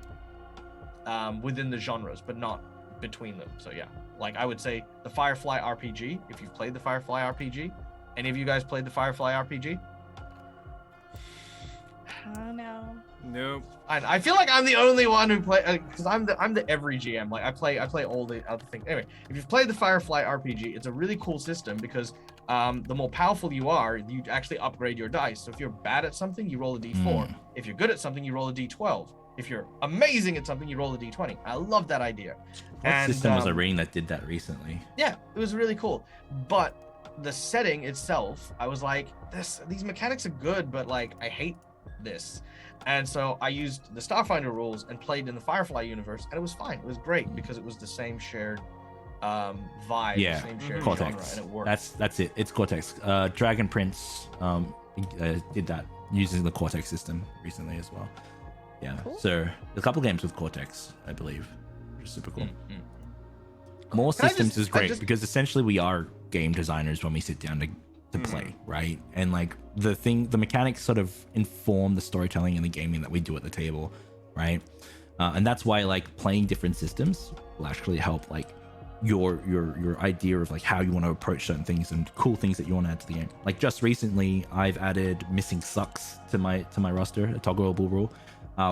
within the genres, but not between them. So I would say the Firefly RPG, if you've played the Firefly RPG. Any of you guys played the Firefly RPG? Oh no. Nope. I feel like I'm the only one who play because I'm the every GM. Like I play all the other things. Anyway, if you've played the Firefly RPG, it's a really cool system because the more powerful you are, you actually upgrade your dice. So if you're bad at something, you roll a d4. If you're good at something, you roll a d12. If you're amazing at something, you roll a d20. I love that idea. What system was I reading that did that recently? Yeah, it was really cool. But the setting itself, I was like, these mechanics are good, but like I hate this. And so I used the Starfinder rules and played in the Firefly universe, and it was fine. It was great because it was the same shared vibe, Yeah, same shared Cortex. genre, and it worked. That's it. It's Cortex. Dragon Prince did that using the Cortex system recently as well. Yeah. Cool. So a couple games with Cortex, I believe, which is super cool. More Can I systems just- is I great just- because essentially we are game designers when we sit down to play, right? And like the mechanics sort of inform the storytelling and the gaming that we do at the table, right? And that's why like playing different systems will actually help like your idea of like how you want to approach certain things and cool things that you want to add to the game. Like just recently I've added missing sucks to my roster, a toggleable rule,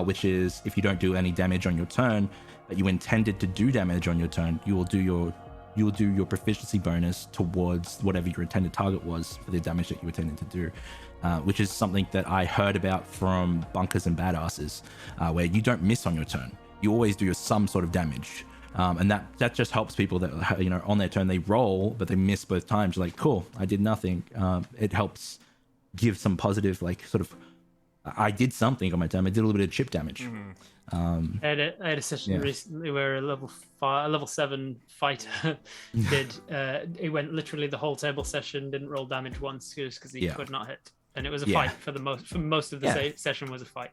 which is if you don't do any damage on your turn but you intended to do damage on your turn, you will do your proficiency bonus towards whatever your intended target was for the damage that you intended to do, which is something that I heard about from bunkers and badasses, where you don't miss on your turn. You always do some sort of damage. And that just helps people that, you know, on their turn they roll, but they miss both times. You're like, cool, I did nothing. It helps give some positive, like, sort of, I did something on my turn. I did a little bit of chip damage. I had a session recently where a level 7 fighter he went literally the whole table session, didn't roll damage once just because he could not hit. And it was a fight for most of the session was a fight.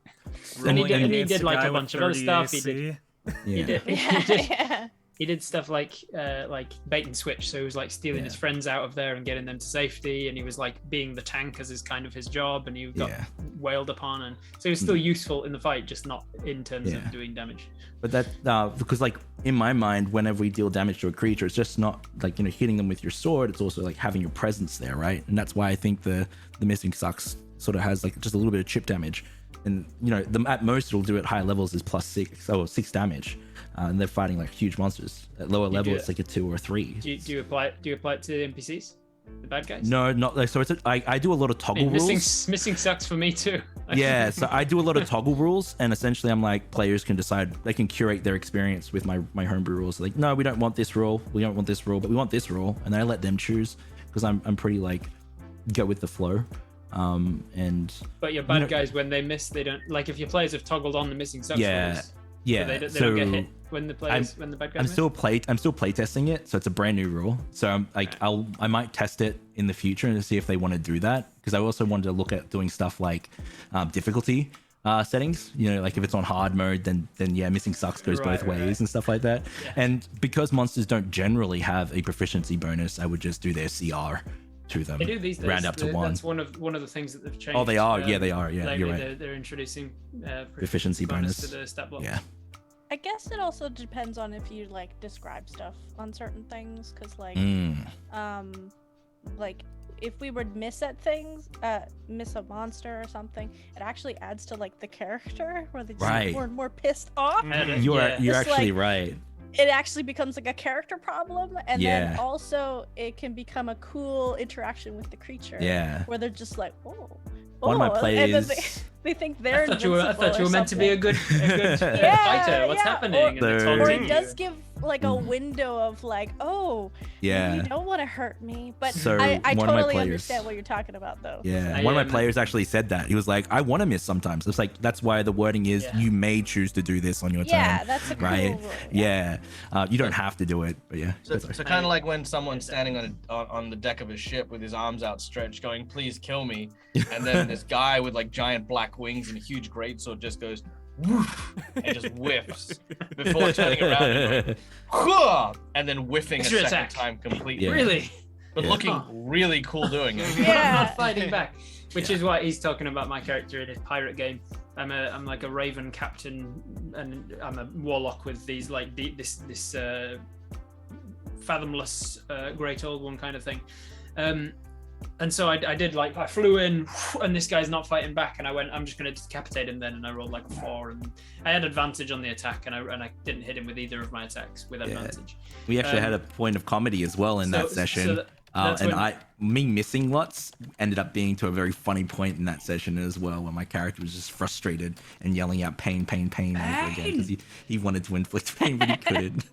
And he did like a bunch of other stuff. He did stuff like bait and switch. So he was like stealing his friends out of there and getting them to safety, and he was like being the tank as is kind of his job, and he got wailed upon, and so he was still useful in the fight, just not in terms of doing damage. But that because like in my mind, whenever we deal damage to a creature, it's just not like, you know, hitting them with your sword. It's also like having your presence there, right? And that's why I think the missing sucks sort of has like just a little bit of chip damage, and you know, at most it'll do at higher levels is +6 damage. And they're fighting like huge monsters. At lower level, it's like a 2 or 3. Do you apply it? Do you apply it to NPCs, the bad guys? No, not like so. I do a lot of toggle rules. Missing sucks for me too. Yeah, so I do a lot of toggle rules, and essentially I'm like, players can decide, they can curate their experience with my homebrew rules. Like, no, we don't want this rule, we don't want this rule, but we want this rule, and then I let them choose because I'm pretty like go with the flow. But your bad guys, when they miss, they don't like if your players have toggled on the missing sucks rules. Yeah, they don't get hit when the players when the bad guys. I'm still play testing it, so it's a brand new rule. So I'm like, I might test it in the future and see if they want to do that, because I also wanted to look at doing stuff like difficulty settings. You know, like if it's on hard mode, then missing sucks goes both ways and stuff like that. Yeah. And because monsters don't generally have a proficiency bonus, I would just do their CR to them. They do these days. Round up to 1. That's one of the things that they've changed. Oh, they are. Yeah, they are. Yeah, you're right. They're introducing proficiency bonus to the stat block. Yeah. I guess it also depends on if you like describe stuff on certain things, because like like if we would miss at things, miss a monster or something, it actually adds to like the character where they just get more and more pissed off. You're actually like, right. It actually becomes like a character problem, and then also it can become a cool interaction with the creature. Yeah. Where they're just like, oh. One of my players. And then they think they're invincible. I thought you were meant to be a good fighter. What's happening? Or it does give like a window of like, oh, you don't want to hurt me. But so I totally understand what you're talking about, though. Yeah, one of my players actually said that. He was like, I want to miss sometimes. It's like, that's why the wording is you may choose to do this on your turn. Yeah, that's a cool rule. Yeah. You don't have to do it, but yeah. So kind of like when someone's standing on the deck of a ship with his arms outstretched going, please kill me. And then this guy with like giant black wings and a huge greatsword just goes, woof, and just whiffs before turning around and going, and then whiffing a second time completely. Really? But looking really cool doing it. Not fighting back. Which is what he's talking about my character in his pirate game. I'm like a raven captain, and I'm a warlock with these like this fathomless great old one kind of thing. And so I did like, I flew in and this guy's not fighting back, and I went, I'm just going to decapitate him then, and I rolled like a 4, and I had advantage on the attack, and I didn't hit him with either of my attacks with advantage. We actually had a point of comedy as well in that session. Me missing lots ended up being to a very funny point in that session as well, where my character was just frustrated and yelling out pain over again because he wanted to inflict pain but he couldn't.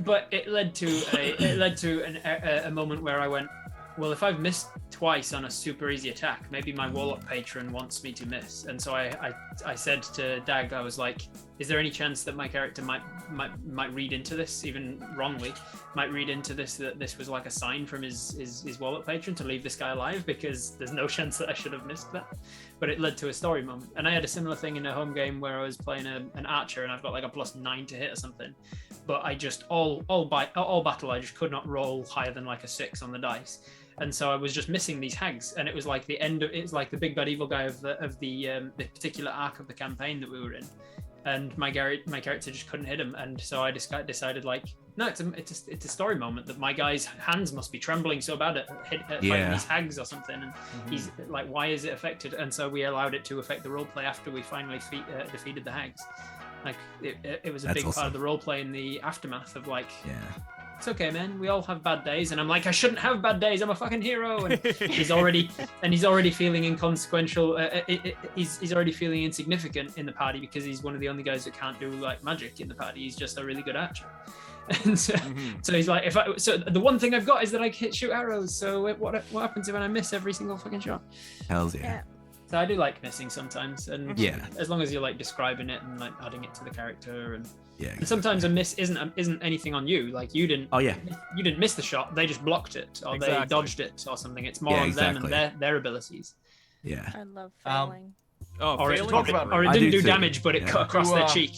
but it led to a moment where I went, well, if I've missed twice on a super easy attack, maybe my Warlock patron wants me to miss. And so I said to Dag, I was like, is there any chance that my character might read into this, even wrongly, might read into this that this was like a sign from his Warlock patron to leave this guy alive, because there's no chance that I should have missed that. But it led to a story moment. And I had a similar thing in a home game where I was playing an archer and I've got like a +9 to hit or something. But I just, all battle, I just could not roll higher than like a 6 on the dice. And so I was just missing these hags, and it was like it's like the big bad evil guy of the particular arc of the campaign that we were in, and my character just couldn't hit him, and so I decided like, no, it's a story moment that my guy's hands must be trembling so bad at fighting these hags or something, and he's like, why is it affected? And so we allowed it to affect the roleplay after we finally defeated the hags. Like it was a big part of the roleplay in the aftermath of like. Yeah. It's okay, man. We all have bad days, and I'm like, I shouldn't have bad days. I'm a fucking hero, and he's already feeling inconsequential. He's already feeling insignificant in the party because he's one of the only guys that can't do like magic in the party. He's just a really good archer, and so he's like, so the one thing I've got is that I can shoot arrows. So what happens when I miss every single fucking shot? Hells yeah. So I do like missing sometimes, and as long as you're like describing it and like adding it to the character, and and sometimes a miss isn't anything on you. Like you didn't you didn't miss the shot; they just blocked it, or they dodged it, or something. It's more on them and their abilities. Yeah, I love failing. Or it didn't do damage, but it cut across their cheek.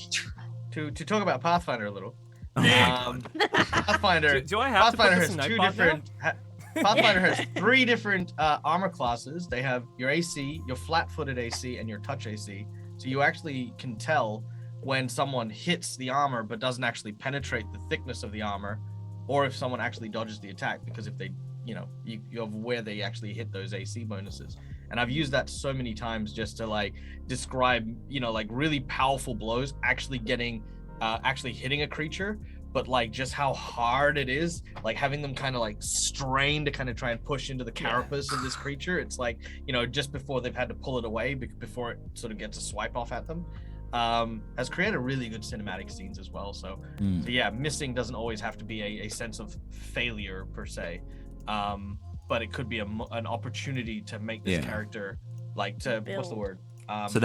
To talk about Pathfinder a little. Pathfinder. Do I have Pathfinder to put this has in two different. Pathfinder has 3 different armor classes. They have your AC, your flat-footed AC, and your touch AC. So you actually can tell when someone hits the armor but doesn't actually penetrate the thickness of the armor, or if someone actually dodges the attack, because if they, you have where they actually hit those AC bonuses. And I've used that so many times just to like describe, like really powerful blows actually hitting a creature. But like just how hard it is, like having them kind of like strain to kind of try and push into the carapace of this creature. It's like, just before they've had to pull it away, before it sort of gets a swipe off at them, has created really good cinematic scenes as well. So yeah, missing doesn't always have to be a sense of failure per se, but it could be an opportunity to make this character like to build. What's the word? So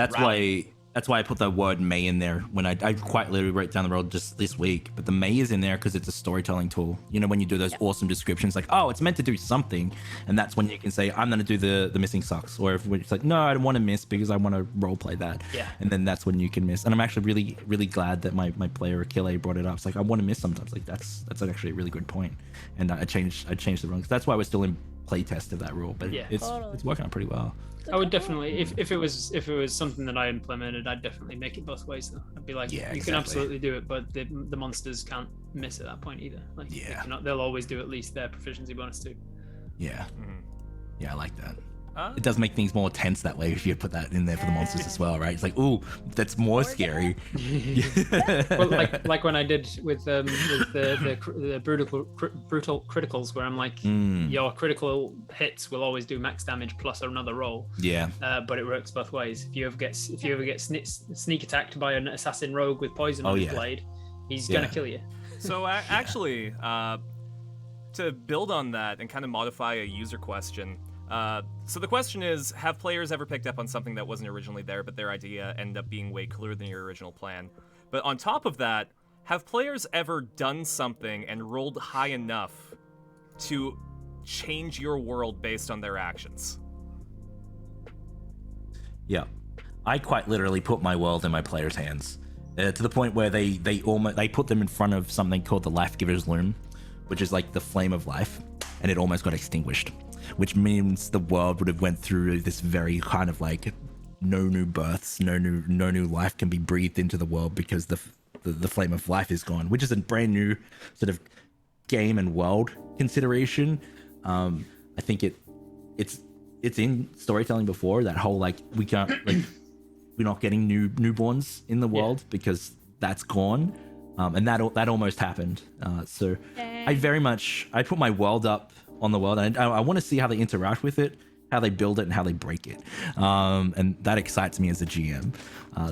that's why I put the word may in there when I quite literally wrote down the road just this week. But the may is in there because it's a storytelling tool. When you do those awesome descriptions, like, oh, it's meant to do something. And that's when you can say, I'm going to do the missing sucks. Or if it's like, no, I don't want to miss because I want to role play that. Yeah. And then that's when you can miss. And I'm actually really, really glad that my player Achille brought it up. It's like, I want to miss sometimes. Like that's actually a really good point. And I changed the rule. That's why we're still in playtest of that rule. But it's working out pretty well. I would definitely, if it was something that I implemented, I'd definitely make it both ways though. I'd be like, you can absolutely do it, but the monsters can't miss at that point either. Like, they'll always do at least their proficiency bonus too. Yeah. Yeah, I like that. It does make things more tense that way if you put that in there for the monsters as well, right? It's like, ooh, that's more scary. Well, like when I did with the brutal criticals, where I'm like, your critical hits will always do max damage plus another roll. Yeah. But it works both ways. If you ever get sneak attacked by an assassin rogue with poison on his blade, he's gonna kill you. So actually, to build on that and kind of modify a user question. So the question is, have players ever picked up on something that wasn't originally there, but their idea ended up being way cooler than your original plan? But on top of that, have players ever done something and rolled high enough to change your world based on their actions? Yeah. I quite literally put my world in my players' hands. To the point where they put them in front of something called the Life Giver's Loom, which is like the flame of life, and it almost got extinguished. Which means the world would have went through this very kind of like no new births, no new life can be breathed into the world because the flame of life is gone, which is a brand new sort of game and world consideration. I think it it's in storytelling before, that whole like we can't like we're not getting newborns in the world because that's gone, and that almost happened. So I put my world up on the world, and I want to see how they interact with it, how they build it, and how they break it, and that excites me as a GM.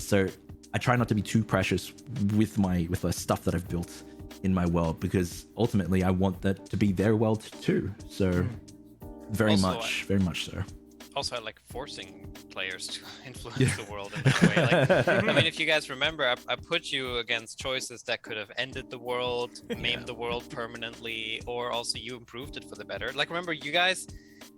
So I try not to be too precious with the stuff that I've built in my world, because ultimately I want that to be their world too. So very much so. Also, I like forcing players to influence the world in that way. Like, I mean, if you guys remember, I put you against choices that could have ended the world, maimed the world permanently, or also you improved it for the better. Like, remember, you guys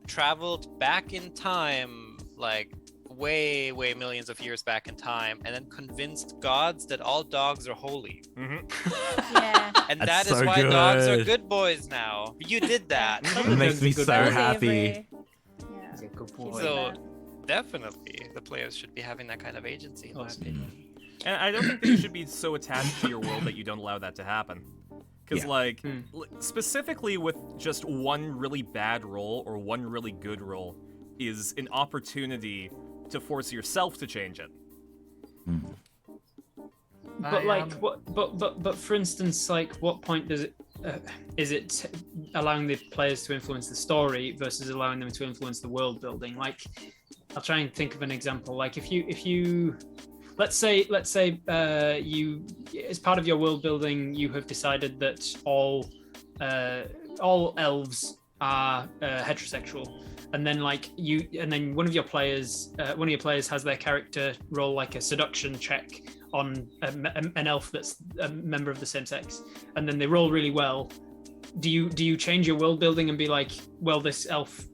traveled back in time, like way millions of years back in time, and then convinced gods that all dogs are holy. Yeah. And That's that is so why dogs are good. good boys now. You did that. It makes me so That was happy. Avery. He's Yeah. a good She boy. did So that. definitely the players should be having that kind of agency in my Awesome. opinion. And I don't think that you should be so attached to your world that you don't allow that to happen. Because, Yeah. like, specifically with just one really bad roll or one really good roll is an opportunity to force yourself to change it. But like, what? But for instance, like, what point does it? Is it allowing the players to influence the story versus allowing them to influence the world building? Like, I'll try and think of an example. Like, if you, let's say you, as part of your world building, you have decided that all elves are heterosexual. And then one of your players has their character roll like a seduction check on an elf that's a member of the same sex, and then they roll really well. Do you change your world building and be like, well, this elf,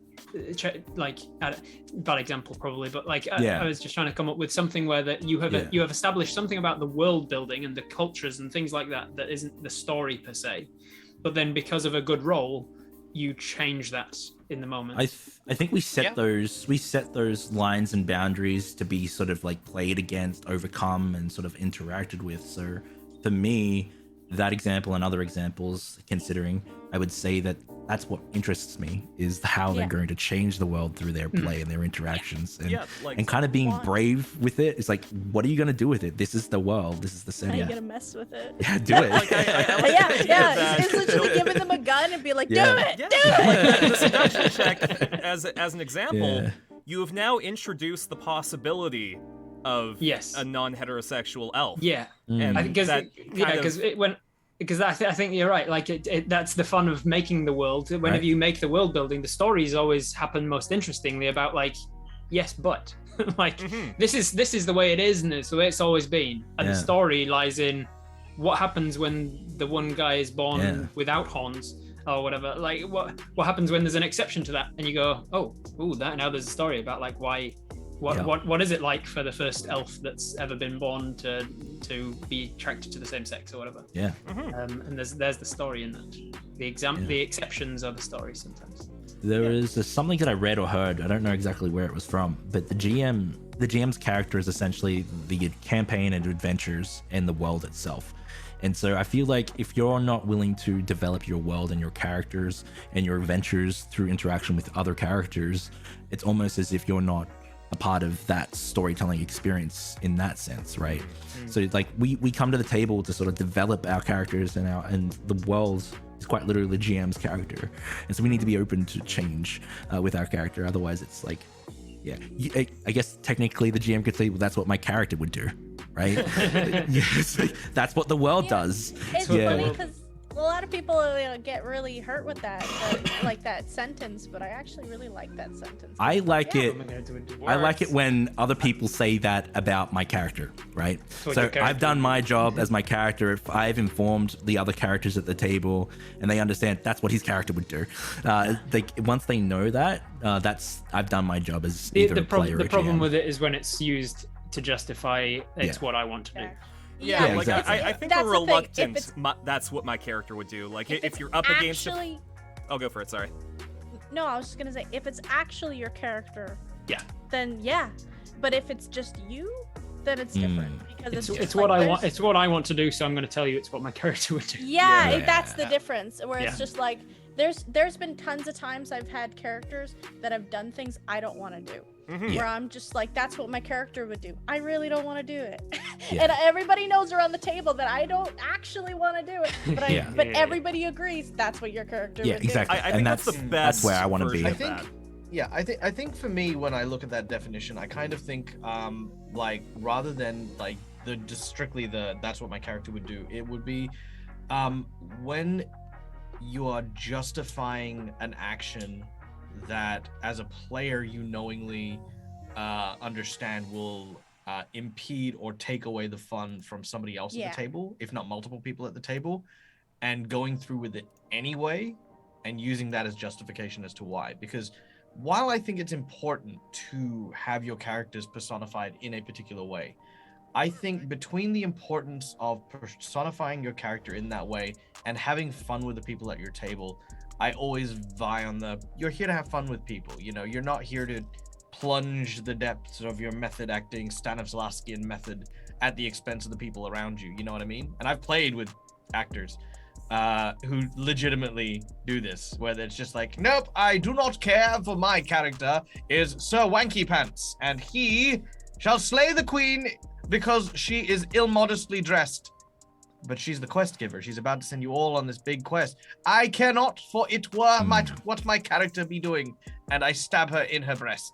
like, bad example probably, but like I was just trying to come up with something where that you have established something about the world building and the cultures and things like that isn't the story per se, but then because of a good roll, you change that in the moment. I think we set those lines and boundaries to be sort of like played against, overcome, and sort of interacted with. So for me, that example and other examples considering, I would say that that's what interests me, is how they're going to change the world through their play and their interactions, and kind of being brave with it. It's like, what are you going to do with it? This is the world. This is the setting. How are you gonna mess with it? Yeah, do it. It's literally giving them a gun and be like, do it. Like the seduction check, as an example, you have now introduced the possibility of a non-heterosexual elf. Yeah, and because I think you're right. Like that's the fun of making the world. Whenever you make the world building, the stories always happen most interestingly about like, yes, but like this is the way it is, and it's the way it's always been. And the story lies in what happens when the one guy is born without horns or whatever. Like what happens when there's an exception to that, and you go, that now there's a story about like why. What is it like for the first elf that's ever been born to be attracted to the same sex or whatever? Yeah. And there's the story in that. The exceptions are the story sometimes. There is something that I read or heard. I don't know exactly where it was from, but the GM's character is essentially the campaign and adventures and the world itself. And so I feel like if you're not willing to develop your world and your characters and your adventures through interaction with other characters, it's almost as if you're not a part of that storytelling experience in that sense, right? So like we come to the table to sort of develop our characters, and the world is quite literally the GM's character, and so we need to be open to change with our character. Otherwise, it's like, I guess technically the GM could say, well, that's what my character would do, right? That's what the world does. It's funny because a lot of people get really hurt with that, like that sentence, but I actually really like that sentence. I like it. I like it when other people say that about my character, right? So I've done my job as my character. If I've informed the other characters at the table and they understand that's what his character would do, once they know that, I've done my job as either a player or a GM. The problem with it is when it's used to justify it's what I want to do. Yeah, like exactly. I think a reluctant, that's what my character would do. Like if you're up against it, I'll go for it, sorry. No, I was just gonna say, if it's actually your character, then but if it's just you, then it's different. because it's what I want. It's what I want to do. So I'm going to tell you it's what my character would do. Yeah, that's the difference. Where it's Yeah. just like there's been tons of times I've had characters that have done things I don't want to do. Where I'm just like, that's what my character would do. I really don't want to do it. And everybody knows around the table that I don't actually want to do it. But but everybody agrees that's what your character would exactly. I think that's the best. That's where I want to be. version of that. Yeah, I think for me, when I look at that definition, I kind of think like rather than like strictly that's what my character would do, it would be when you are justifying an action that as a player you knowingly understand will impede or take away the fun from somebody else at the table, if not multiple people at the table, and going through with it anyway and using that as justification as to why. Because while I think it's important to have your characters personified in a particular way, I think between the importance of personifying your character in that way and having fun with the people at your table, I always vie on you're here to have fun with people. You know, you're not here to plunge the depths of your method acting Stanislavskian method at the expense of the people around you. You know what I mean? And I've played with actors who legitimately do this, where it's just like, nope, I do not care, for my character is Sir Wanky Pants, and he shall slay the queen because she is immodestly dressed. But she's the quest giver. She's about to send you all on this big quest. I cannot, for it were what my character be doing. And I stab her in her breast.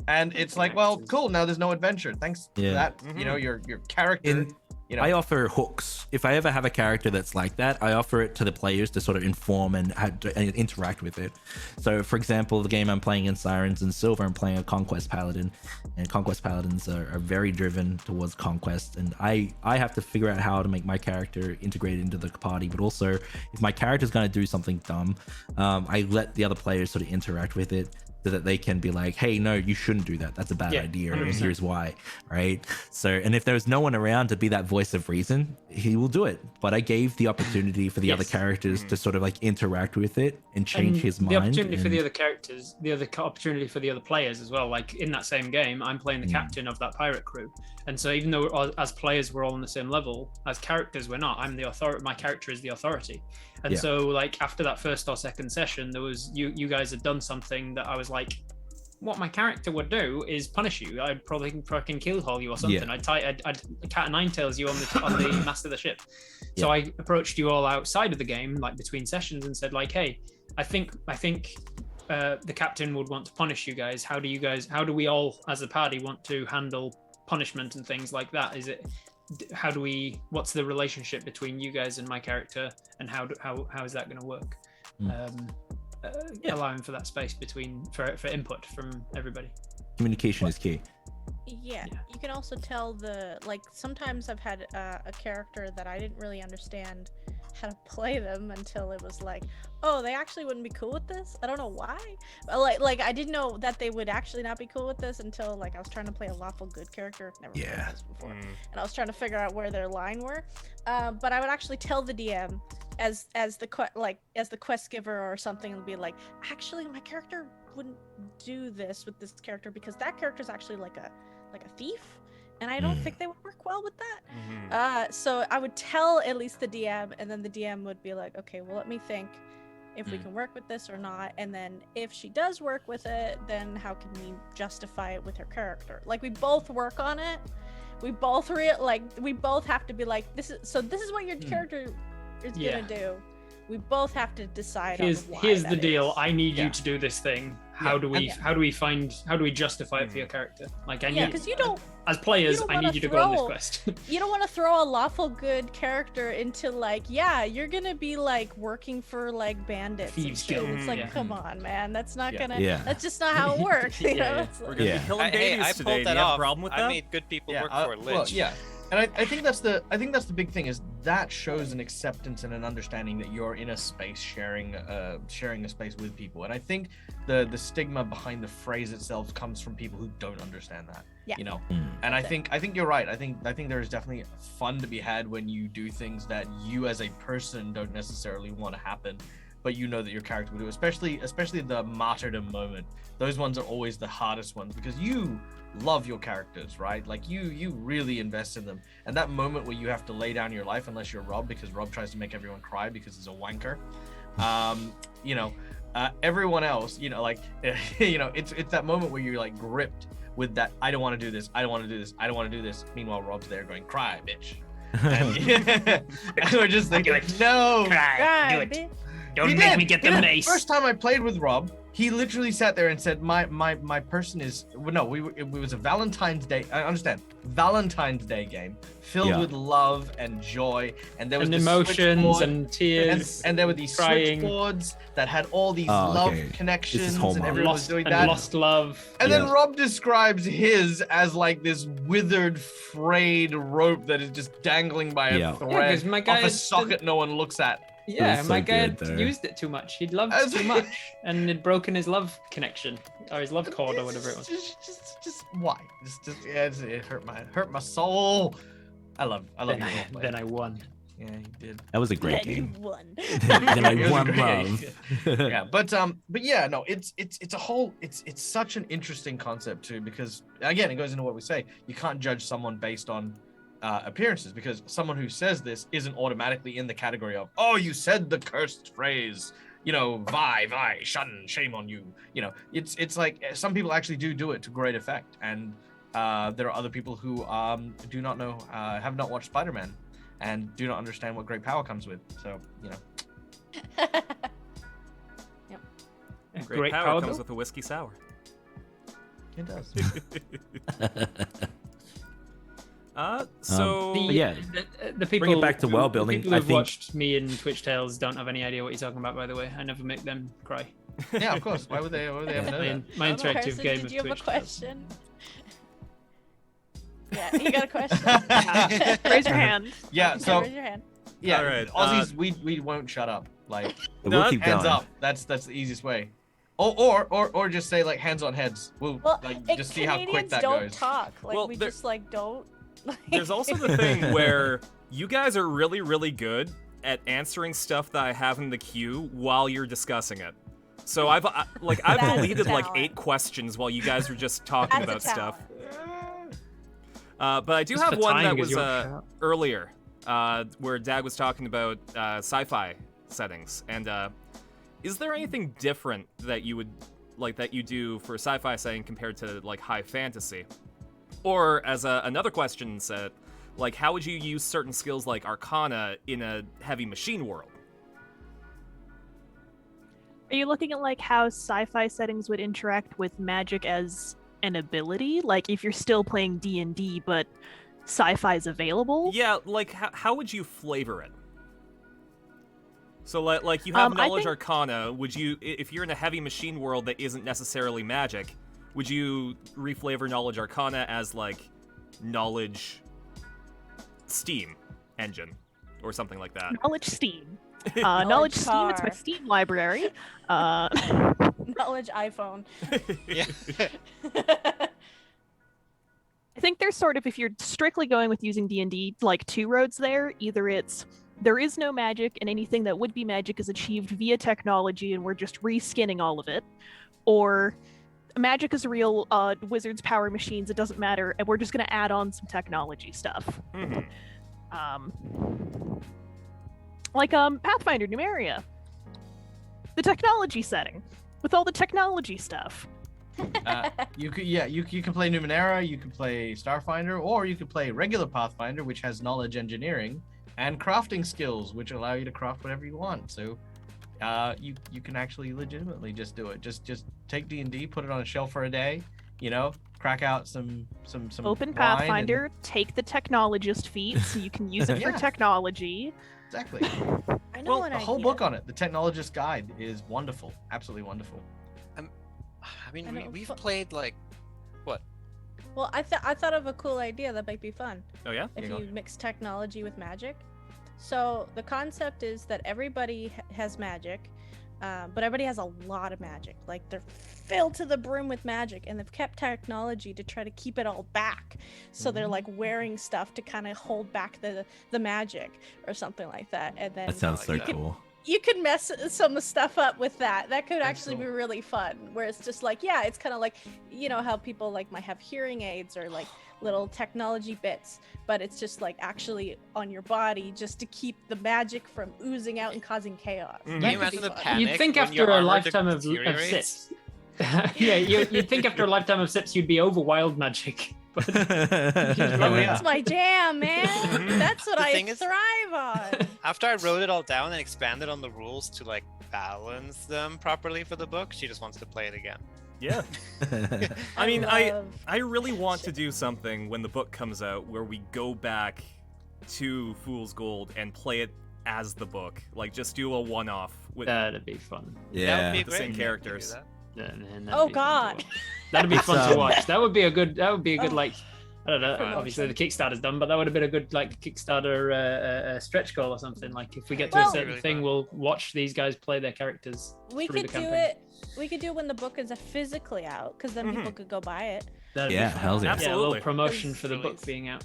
And it's like, well, cool. Now there's no adventure. Thanks for that. You know, your character. You know. I offer hooks. If I ever have a character that's like that, I offer it to the players to sort of inform and interact with it. So, for example, the game I'm playing in Sirens and Silver, I'm playing a Conquest Paladin, and Conquest Paladins are very driven towards conquest, and I have to figure out how to make my character integrated into the party, but also if my character's going to do something dumb, I let the other players sort of interact with it, so that they can be like, hey, no, you shouldn't do that. That's a bad idea. 100%. And here's why, right? So, and if there's no one around to be that voice of reason, he will do it. But I gave the opportunity for the other characters to sort of like interact with it and change his mind. The opportunity for the other characters, the other opportunity for the other players as well. Like in that same game, I'm playing the captain of that pirate crew. And so even though as players we're all on the same level, as characters we're not. I'm the authority. My character is the authority. And so like after that first or second session, there was you guys had done something that I was like, what my character would do is punish you. I'd probably fucking killhaul you or something. I'd cat and nine tails you on the mast of the ship. So I approached you all outside of the game, like between sessions, and said like, hey, I think the captain would want to punish you guys. How do we all as a party want to handle punishment and things like that? What's the relationship between you guys and my character, and how is that going to work? Allowing for that space for input from everybody. Communication is key. Yeah, you can also tell sometimes I've had a character that I didn't really understand how to play them until it was like, oh, they actually wouldn't be cool with this. I don't know why. Like I didn't know that they would actually not be cool with this until like I was trying to play a lawful good character. Never played this before, and I was trying to figure out where their line were. But I would actually tell the DM as the quest giver or something, and be like, actually, my character wouldn't do this with this character because that character is actually like a thief. And I don't think they would work well with that. So I would tell at least the DM, and then the DM would be like, okay, well, let me think if we can work with this or not. And then if she does work with it, then how can we justify it with her character? Like, we both work on it. We both we both have to be like, this is what your character is gonna do. We both have to decide. Here's the deal. I need you to do this thing. How do we justify it for your character? Like, because you don't. As players, I need you to go on this quest. You don't want to throw a lawful good character into you're gonna be like working for like bandits. Thieves Guild. It's like, come on, man, that's not gonna. That's just not how it works. You know? We're gonna be killing babies today. Do you have a problem with that? I made good people work for Lich. Well, and I think that's the big thing, is that shows an acceptance and an understanding that you're in a space sharing a space with people. And I think the stigma behind the phrase itself comes from people who don't understand that. You know. And I think you're right. I think there is definitely fun to be had when you do things that you as a person don't necessarily want to happen, but you know that your character will do, especially the martyrdom moment. Those ones are always the hardest ones because you love your characters, right? Like you really invest in them, and that moment where you have to lay down your life, unless you're Rob, because Rob tries to make everyone cry because he's a wanker. You know, everyone else, you know, like you know, it's that moment where you're like gripped with that. I don't want to do this. I don't want to do this. I don't want to do this. Meanwhile, Rob's there going, "Cry, bitch." And we're just thinking, like, no, Cry, do it. bitch. Don't He make did. me get He the did. mace. First time I played with Rob, he literally sat there and said, "My person is no." It was a Valentine's Day. I understand, Valentine's Day game filled with love and joy, and there was And this emotions switchboard, and tears. and there were these crying. switchboards that had all these Oh, love okay. connections, This is and Hallmark. everyone was Lost doing and that. lost love. And then Yeah. Rob describes his as like this withered, frayed rope that is just dangling by a Yeah. thread 'cause my guy off a is- socket no one looks at. Yeah, was my so guy good had there. used it too much. He'd loved As- too much, and had broken his love connection or his love cord or whatever it was. Just why? Yeah, it hurt my soul. I love Then your I, roleplay. then I won. Yeah, you did. That was a great Then you game. won. Then I It was won great. love. Yeah, but yeah, no, it's a whole, it's such an interesting concept too, because again, it goes into what we say. You can't judge someone based on appearances, because someone who says this isn't automatically in the category of, oh, you said the cursed phrase, you know, vi, shun, shame on you. You know, it's like some people actually do it to great effect, and there are other people who do not know, have not watched Spider-Man, and do not understand what great power comes with. So, you know. A Great power comes bill. with a whiskey sour. It does. So The, yeah. the people Bring it back to world building, The people I who've think- watched me in Twitch Tales don't have any idea what you're talking about. By the way, I never make them cry. Yeah, of course. Why would they ever know that? My interactive Carson, game did of you have a Twitch Tales. question? Yeah, you got a question. Raise your hand. Yeah, Okay, so raise your hand. yeah, All right, Aussies, we won't shut up. Like We'll keep hands going. up. That's the easiest way. Or just say like hands on heads. We'll Well, like it, just see how quick Canadians that don't goes. talk. Like Well, we there- just like don't. Like... there's also the thing where you guys are really, really good at answering stuff that I have in the queue while you're discussing it. So I've That's deleted like talent. 8 questions while you guys were just talking That's a about stuff. talent. But I do Just have for one time, that because was you won't shut up. earlier, where Dag was talking about sci-fi settings, and is there anything different that you would like that you do for sci-fi setting compared to like high fantasy? Or as another question said, like how would you use certain skills like Arcana in a heavy machine world? Are you looking at like how sci-fi settings would interact with magic as an ability? Like if you're still playing D&D, but sci-fi is available? Yeah, like how would you flavor it? So like you have I knowledge think- Arcana, would you, if you're in a heavy machine world that isn't necessarily magic, would you reflavor knowledge Arcana as like knowledge Steam engine or something like that? Knowledge Steam. Knowledge Steam, it's my car. Steam library. Knowledge iPhone. Yeah. I think there's sort of, if you're strictly going with using D&D, like 2 roads there. Either it's there is no magic and anything that would be magic is achieved via technology and we're just reskinning all of it, or magic is real, wizards power machines, it doesn't matter, and we're just going to add on some technology stuff. Mhm. Like Pathfinder Numeria, the technology setting with all the technology stuff. You can play Numenera, you can play Starfinder, or you could play regular Pathfinder, which has knowledge engineering and crafting skills, which allow you to craft whatever you want. So, you can actually legitimately just do it. Just take D&D, put it on a shelf for a day, you know, crack out some Open wine Pathfinder, take the technologist feat so you can use it for Yeah. technology. Exactly. I know Well, an a whole idea. book on it. The Technologist Guide is wonderful, absolutely wonderful. I mean, I know, we've fu- played like what? Well, I thought of a cool idea that might be fun Oh yeah? if Yeah. you mix technology with magic. So the concept is that everybody has magic, but everybody has a lot of magic. Like they're filled to the brim with magic, and they've kept technology to try to keep it all back. So they're like wearing stuff to kind of hold back the magic or something like that. And then That sounds so like that. cool. you could mess some stuff up with that. That could That's actually be cool. really fun. Where it's just like, yeah, it's kind of like, you know, how people like might have hearing aids or like little technology bits, but it's just like actually on your body just to keep the magic from oozing out and causing chaos. Mhm. Can That you could be imagine the fun. panic You'd think when after your a armor lifetime of deteriorates? sips. Yeah, you'd think after a lifetime of sips you'd be over wild magic. But That's my jam, man. Mhm. That's what The I thing is- thrive on. After I wrote it all down and expanded on the rules to like balance them properly for the book, she just wants to play it again. Yeah. I mean, I love- really want to do something when the book comes out where we go back to Fool's Gold and play it as the book. Like, just do a one-off with that'd be fun. That would Yeah. be The great. same Yeah, we could do characters. that. Yeah, man, that'd Oh be fun to God. watch. That'd be fun to watch. That would be a good. That would be a good Oh. like. I don't know. Promotion. Obviously, the Kickstarter's done, but that would have been a good like Kickstarter stretch goal or something. Like, if we get to Well- a certain Really thing, fun. we'll watch these guys play their characters. We through could the do campaign. it. We could do it when the book is physically out, because then people Mhm. could go buy it. That'd Yeah, be fun. hell yeah. Yeah, a Absolutely. little promotion for the book Release. being out.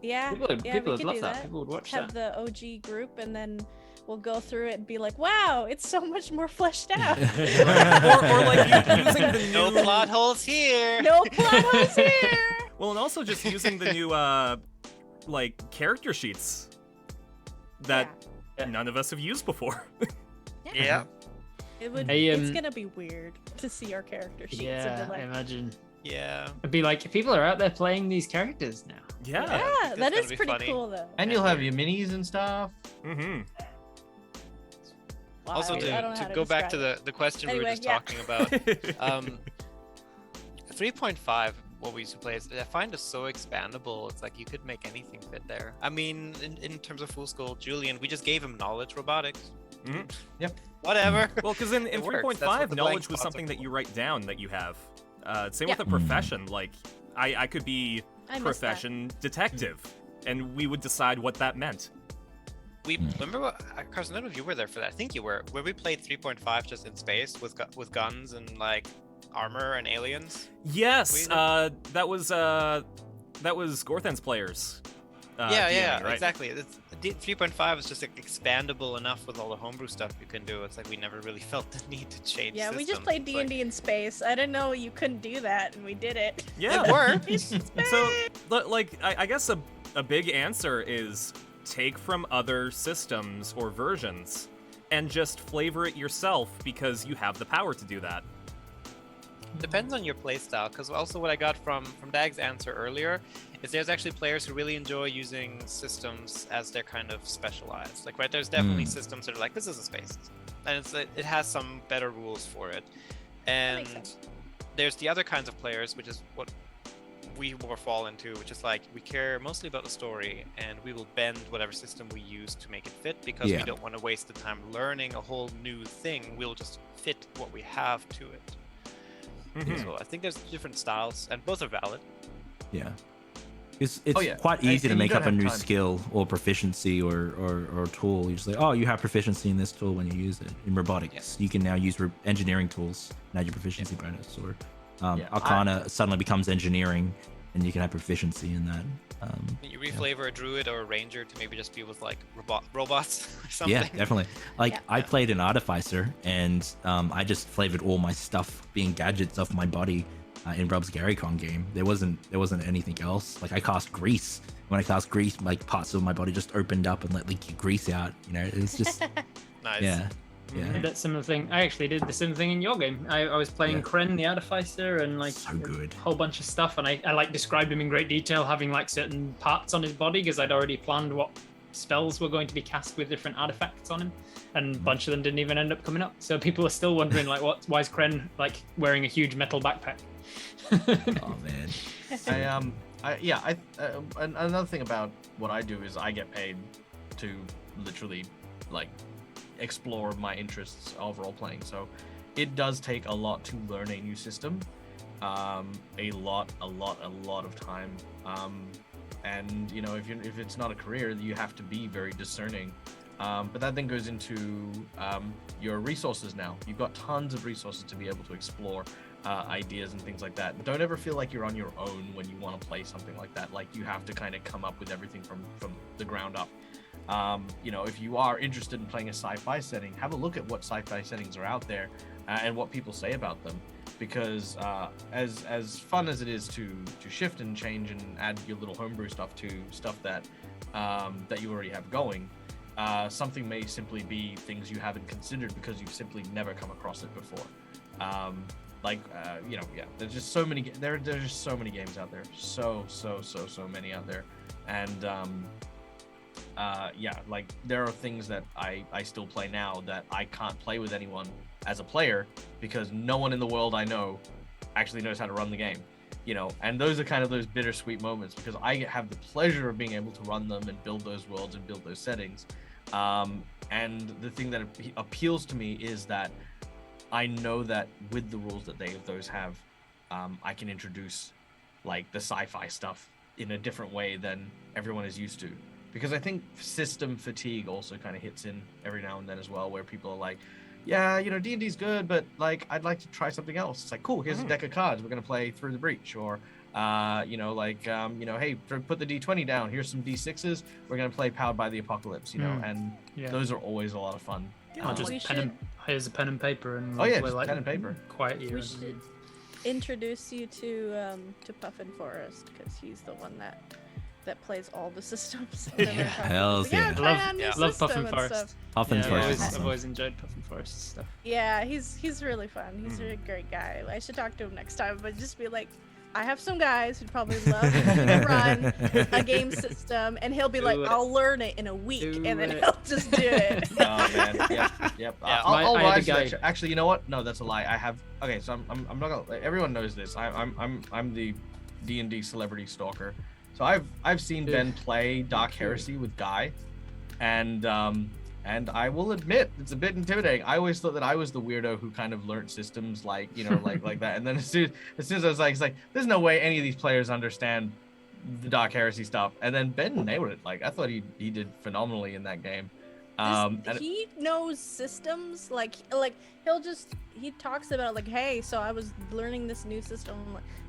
Yeah. People would, yeah, people we would could love do that. People would watch Have that. the OG group, and then we'll go through it and be like, "Wow, it's so much more fleshed out." or like using the No new plot holes here. No plot holes here. Well, and also just using the new like character sheets that Yeah. none of us have used before. Yeah. It would. Hey, It's gonna be weird to see our character sheets Yeah, and be I like, imagine. Yeah. It'd be like people are out there playing these characters now. Yeah. "Yeah, It's that gonna is be pretty funny. cool though." And you'll have your minis and stuff. Mm-hmm. Wow, Also, I don't know to how go back to describe the question we were Anyway, just yeah. talking about, 3.5, what we used to play, is I find it so expandable. It's like you could make anything fit there. I mean, in terms of Fool's Gold, Julian, we just gave him knowledge robotics. Mhm. Yep. Whatever. Well, because in It works. 3.5, That's what the blank knowledge was spots are something that for. you write down that you have. Same Yeah. with a profession. Like, I could be I miss that. profession detective, and we would decide what that meant. We remember what, Carson, I don't know if you were there for that. I think you were. Where we played 3.5 just in space with guns and like armor and aliens. Yes, We- that was Gorthan's players. Yeah, right? exactly. 3.5 is just like, expandable enough with all the homebrew stuff you can do. It's like we never really felt the need to change. Yeah, we just systems. played It's like, D&D in space. I didn't know you couldn't do that, and we did it. Yeah. It worked. So, like, I guess a big answer is take from other systems or versions and just flavor it yourself because you have the power to do that. Depends on your playstyle, because also what I got from Dag's answer earlier is there's actually players who really enjoy using systems as they're kind of specialized. Like, right, there's definitely systems that are like, this is a space, and it has some better rules for it. And makes sense. there's the other kinds of players, which is what we more fall into, which is like we care mostly about the story, and we will bend whatever system we use to make it fit because we Yeah. don't want to waste the time learning a whole new thing. We'll just fit what we have to it. Mhm. So I think there's different styles, and both are valid. Yeah. It's yeah. quite And- easy to and you make don't up a have new time. skill or proficiency or tool. You just like, oh, you have proficiency in this tool when you use it. In robotics, you can now use engineering tools and add your proficiency bonus. Or Yeah, Arcana suddenly becomes engineering, and you can have proficiency in that. You reflavor a druid or a ranger to maybe just be with like robots or something. Yeah, definitely. Like Yeah. I played an artificer, and I just flavored all my stuff being gadgets off my body in Rob's GaryCon game. There wasn't anything else. Like I cast grease. When I cast grease, like parts of my body just opened up and let leaky grease out. You know, it's just Nice. yeah. That similar thing. I actually did the similar thing in your game. I was playing Yeah. Kren the Artificer and like So good. a whole bunch of stuff, and I like described him in great detail, having like certain parts on his body because I'd already planned what spells were going to be cast with different artifacts on him, and a bunch of them didn't even end up coming up. So people are still wondering like, why is Kren like wearing a huge metal backpack? Oh man. Another thing about what I do is I get paid to literally like explore my interests of role playing. So it does take a lot to learn a new system, a lot of time. And you know, if it's not a career, you have to be very discerning. But that then goes into your resources now. You've got tons of resources to be able to explore ideas and things like that. Don't ever feel like you're on your own when you want to play something like that. Like you have to kind of come up with everything from the ground up. You know, if you are interested in playing a sci-fi setting, have a look at what sci-fi settings are out there and what people say about them. Because as fun as it is to shift and change and add your little homebrew stuff to stuff that that you already have going, something may simply be things you haven't considered because you've simply never come across it before. You know, yeah, there's just so many. There's just so many games out there, so many out there, and yeah, like there are things that I still play now that I can't play with anyone as a player because no one in the world I know actually knows how to run the game, you know. And those are kind of those bittersweet moments because I have the pleasure of being able to run them and build those worlds and build those settings. And the thing that appeals to me is that I know that with the rules that those have, I can introduce like the sci-fi stuff in a different way than everyone is used to. Because I think system fatigue also kind of hits in every now and then as well, where people are like, yeah, you know, D&D's good, but like I'd like to try something else. It's like, cool, here's a deck of cards, we're gonna play Through the Breach, or you know, like you know, hey, put the D20 down, here's some D6s, we're gonna play Powered by the Apocalypse, you know. And those are always a lot of fun. I'll just here's a pen and paper and oh yeah, we'll, just like, pen and paper. Quiet you. We should introduce you to Puffin Forest because he's the one that plays all the systems. Hells yeah. I love Puffin Forest. Puffin Forest. I've always enjoyed Puffin Forest stuff. Yeah, he's really fun. He's a great guy. I should talk to him next time, but just be like, I have some guys who'd probably love to run a game system, and he'll be like, I'll learn it in a week, and then he'll just do it. Oh man, yep. Yeah. I'll rise to that. Actually, you know what? No, that's a lie. I have. Okay, so I'm not gonna. Everyone knows this. I'm the D&D celebrity stalker. So I've seen Ben play Dark Heresy with Guy, and I will admit it's a bit intimidating. I always thought that I was the weirdo who kind of learned systems like, you know, like that. And then as soon as I was like, it's like there's no way any of these players understand the Dark Heresy stuff. And then Ben nailed it. Like I thought he did phenomenally in that game. He knows systems like he talks about like, hey, so I was learning this new system,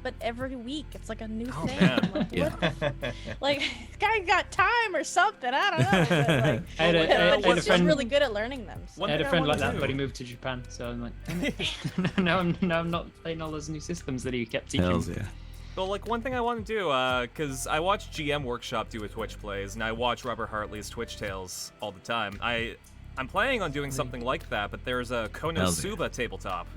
but every week it's like a new thing. man. Like, what the like, this guy got time or something. I don't know. But, like, he's just really good at learning them. So. I had a friend like that, but he moved to Japan, so I'm like, now I'm not playing all those new systems that he kept teaching. Hells yeah. Well, like one thing I want to do, because I watch GM Workshop do a Twitch plays, and I watch Robert Hartley's Twitch Tales all the time. I'm planning on doing something like that, but there's a Konosuba tabletop.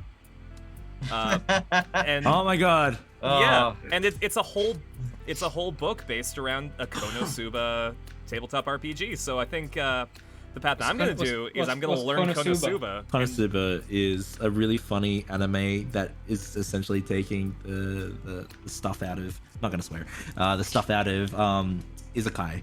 And Oh my god. yeah, and it's a whole book based around a Konosuba tabletop RPG. So I think the path that I'm gonna do is I'm gonna learn Konosuba. Konosuba is a really funny anime that is essentially taking the stuff out of, not gonna swear, the stuff out of isekai.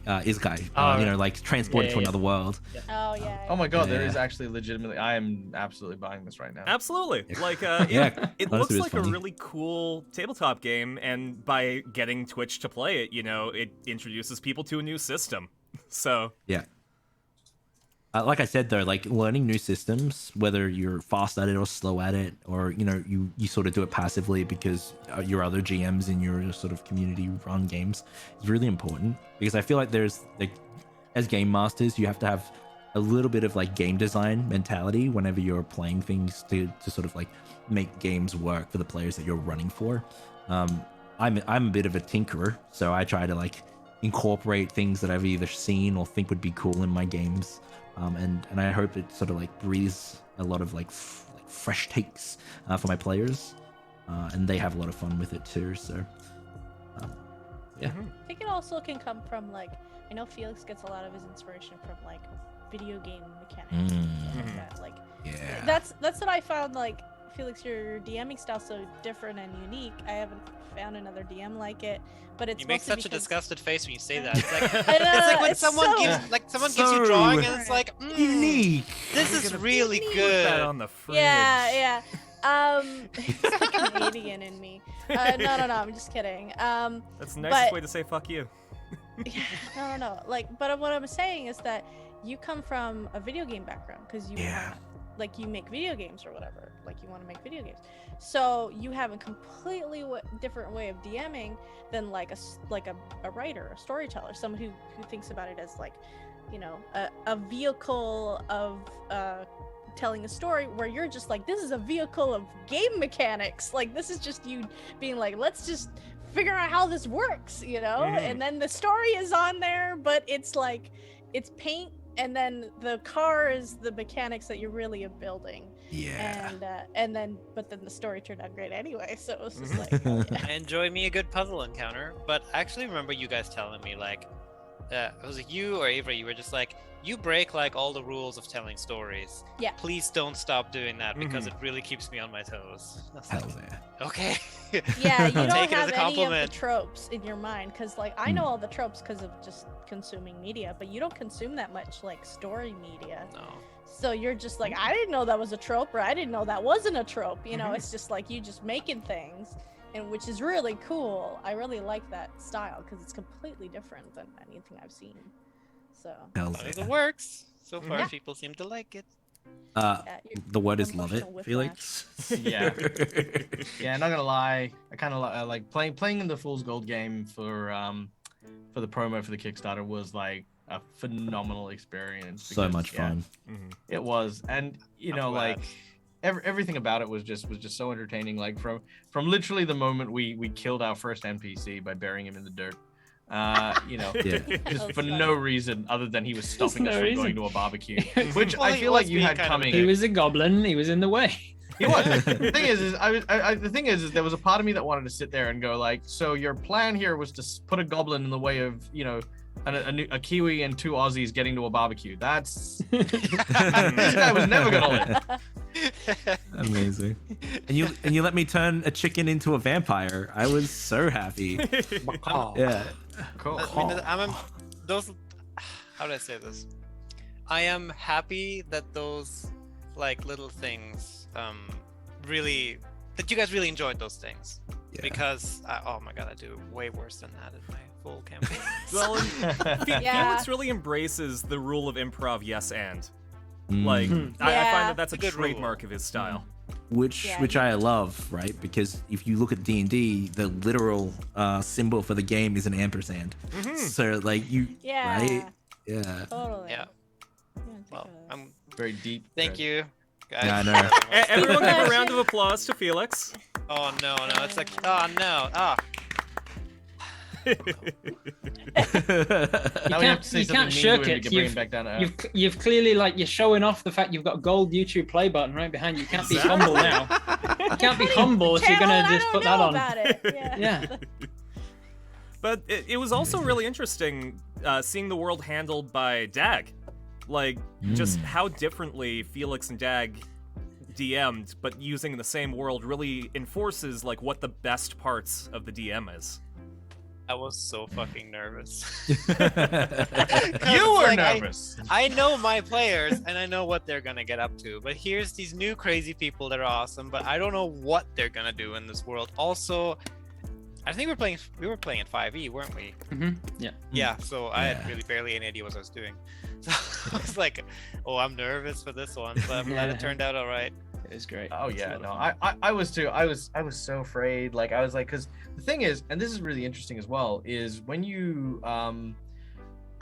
You know, like transported to another world. Oh yeah. Oh my god, there is actually legitimately. I am absolutely buying this right now. Absolutely. Like, Yeah, it Konosuba looks is like funny. a really cool tabletop game, and by getting Twitch to play it, you know, it introduces people to a new system. So Yeah. Like I said though, like learning new systems, whether you're fast at it or slow at it, or you know you sort of do it passively because your other GMs in your sort of community run games, is really important. Because I feel like there's like, as game masters, you have to have a little bit of like game design mentality whenever you're playing things to sort of like make games work for the players that you're running for. I'm a bit of a tinkerer, so I try to like incorporate things that I've either seen or think would be cool in my games. And I hope it sort of like breathes a lot of like fresh takes for my players, and they have a lot of fun with it too. So yeah. I think it also can come from like, I know Felix gets a lot of his inspiration from like video game mechanics. Like that. Like Yeah. that's what I found. Like Felix, your DMing style so different and unique. I haven't found another DM like it, but it's You make mostly such a because- disgusted face when you say that. It's like, I know, it's like when it's someone so- gives you drawing and it's like, Unique. this is really put that good. on the fridge. Yeah. It's the Canadian in me. No, I'm just kidding. That's the nicest but- way to say fuck you. Yeah, no. Like, but what I'm saying is that you come from a video game background because you Yeah. wanna, like, you make video games or whatever. Like, you want to make video games, so you have a completely different way of DMing than like a writer, a storyteller, someone who thinks about it as like you know, a vehicle of telling a story, where you're just like, this is a vehicle of game mechanics. Like, this is just you being like, let's just figure out how this works, you know? And then the story is on there, but it's like, it's paint, and then the car is the mechanics that you're really building. Yeah. And then the story turned out great anyway, so it was just like, oh, yeah. I enjoy me a good puzzle encounter, but I actually remember you guys telling me, like, was it you or Avery? You were just like, you break like all the rules of telling stories. Yeah. Please don't stop doing that because it really keeps me on my toes. Hell yeah. Okay. Yeah, you I'll don't take it as have a any of the compliment. tropes in your mind, because like I know all the tropes because of just consuming media, but you don't consume that much like story media. No. So you're just like, I didn't know that was a trope, or I didn't know that wasn't a trope. You know, it's just like you just making things, and which is really cool. I really like that style because it's completely different than anything I've seen. So Hell As long as yeah. it works. So far, Yeah. people seem to like it. The word is love it, Emotional Felix. Yeah. Yeah, not gonna lie, I kind of like playing in the Fool's Gold game for the promo for the Kickstarter was like a phenomenal experience. So because, much yeah, fun. it was, and you I'm know, glad. like everything about it was just so entertaining. Like from literally the moment we killed our first NPC by burying him in the dirt. You know, Yeah. just That's for funny. no reason other than he was stopping no us from reason. going to a barbecue, which Well, I he feel was like you being had kind of a coming. He was a goblin. He was in the way. He was. The thing is the thing is there was a part of me that wanted to sit there and go like, so your plan here was to put a goblin in the way of, you know, a Kiwi and 2 Aussies getting to a barbecue. That's this guy was never gonna live. Amazing. And you let me turn a chicken into a vampire. I was so happy. Yeah. Cool. I mean, those. How do I say this? I am happy that those like little things, really, that you guys really enjoyed those things. Yeah. Because oh my god, I do way worse than that in my full campaign. Well, Yeah. Felix really embraces the rule of improv yes and. Mm. Like, I Yeah. find that that's a It's a good trademark of his style. which Yeah. I love, right? Because if you look at D&D, the literal symbol for the game is an ampersand. So like you, Yeah. right? Yeah. Totally. Yeah. I didn't think Well, of that. I'm. Very deep. Thank you, guys. Yeah, I know. Everyone give a round of applause to Felix. Oh no, it's like, oh no, Now we have to say you something can't mean shirk to him it. to bring him back down to earth. You've clearly, like, you're showing off the fact you've got a gold YouTube play button right behind you. You can't be humble now. You can't be humble if you're gonna Channel, just I put don't that know on. about it. Yeah. Yeah. But it was also really interesting seeing the world handled by Dag. Like, just how differently Felix and Dag DM'd, but using the same world really enforces, like, what the best parts of the DM is. I was so fucking nervous. You were Like, nervous. I know my players and I know what they're gonna get up to, but here's these new crazy people that are awesome, but I don't know what they're gonna do in this world. Also, I think we were playing at 5e, weren't we? Yeah. Yeah, so I had Yeah. really barely any idea what I was doing. So I was like, oh, I'm nervous for this one, but I'm glad it turned out all right. It was great. Oh It's a yeah, lot no, of fun. I was too. I was so afraid. Like I was like, because the thing is, and this is really interesting as well, is when you, I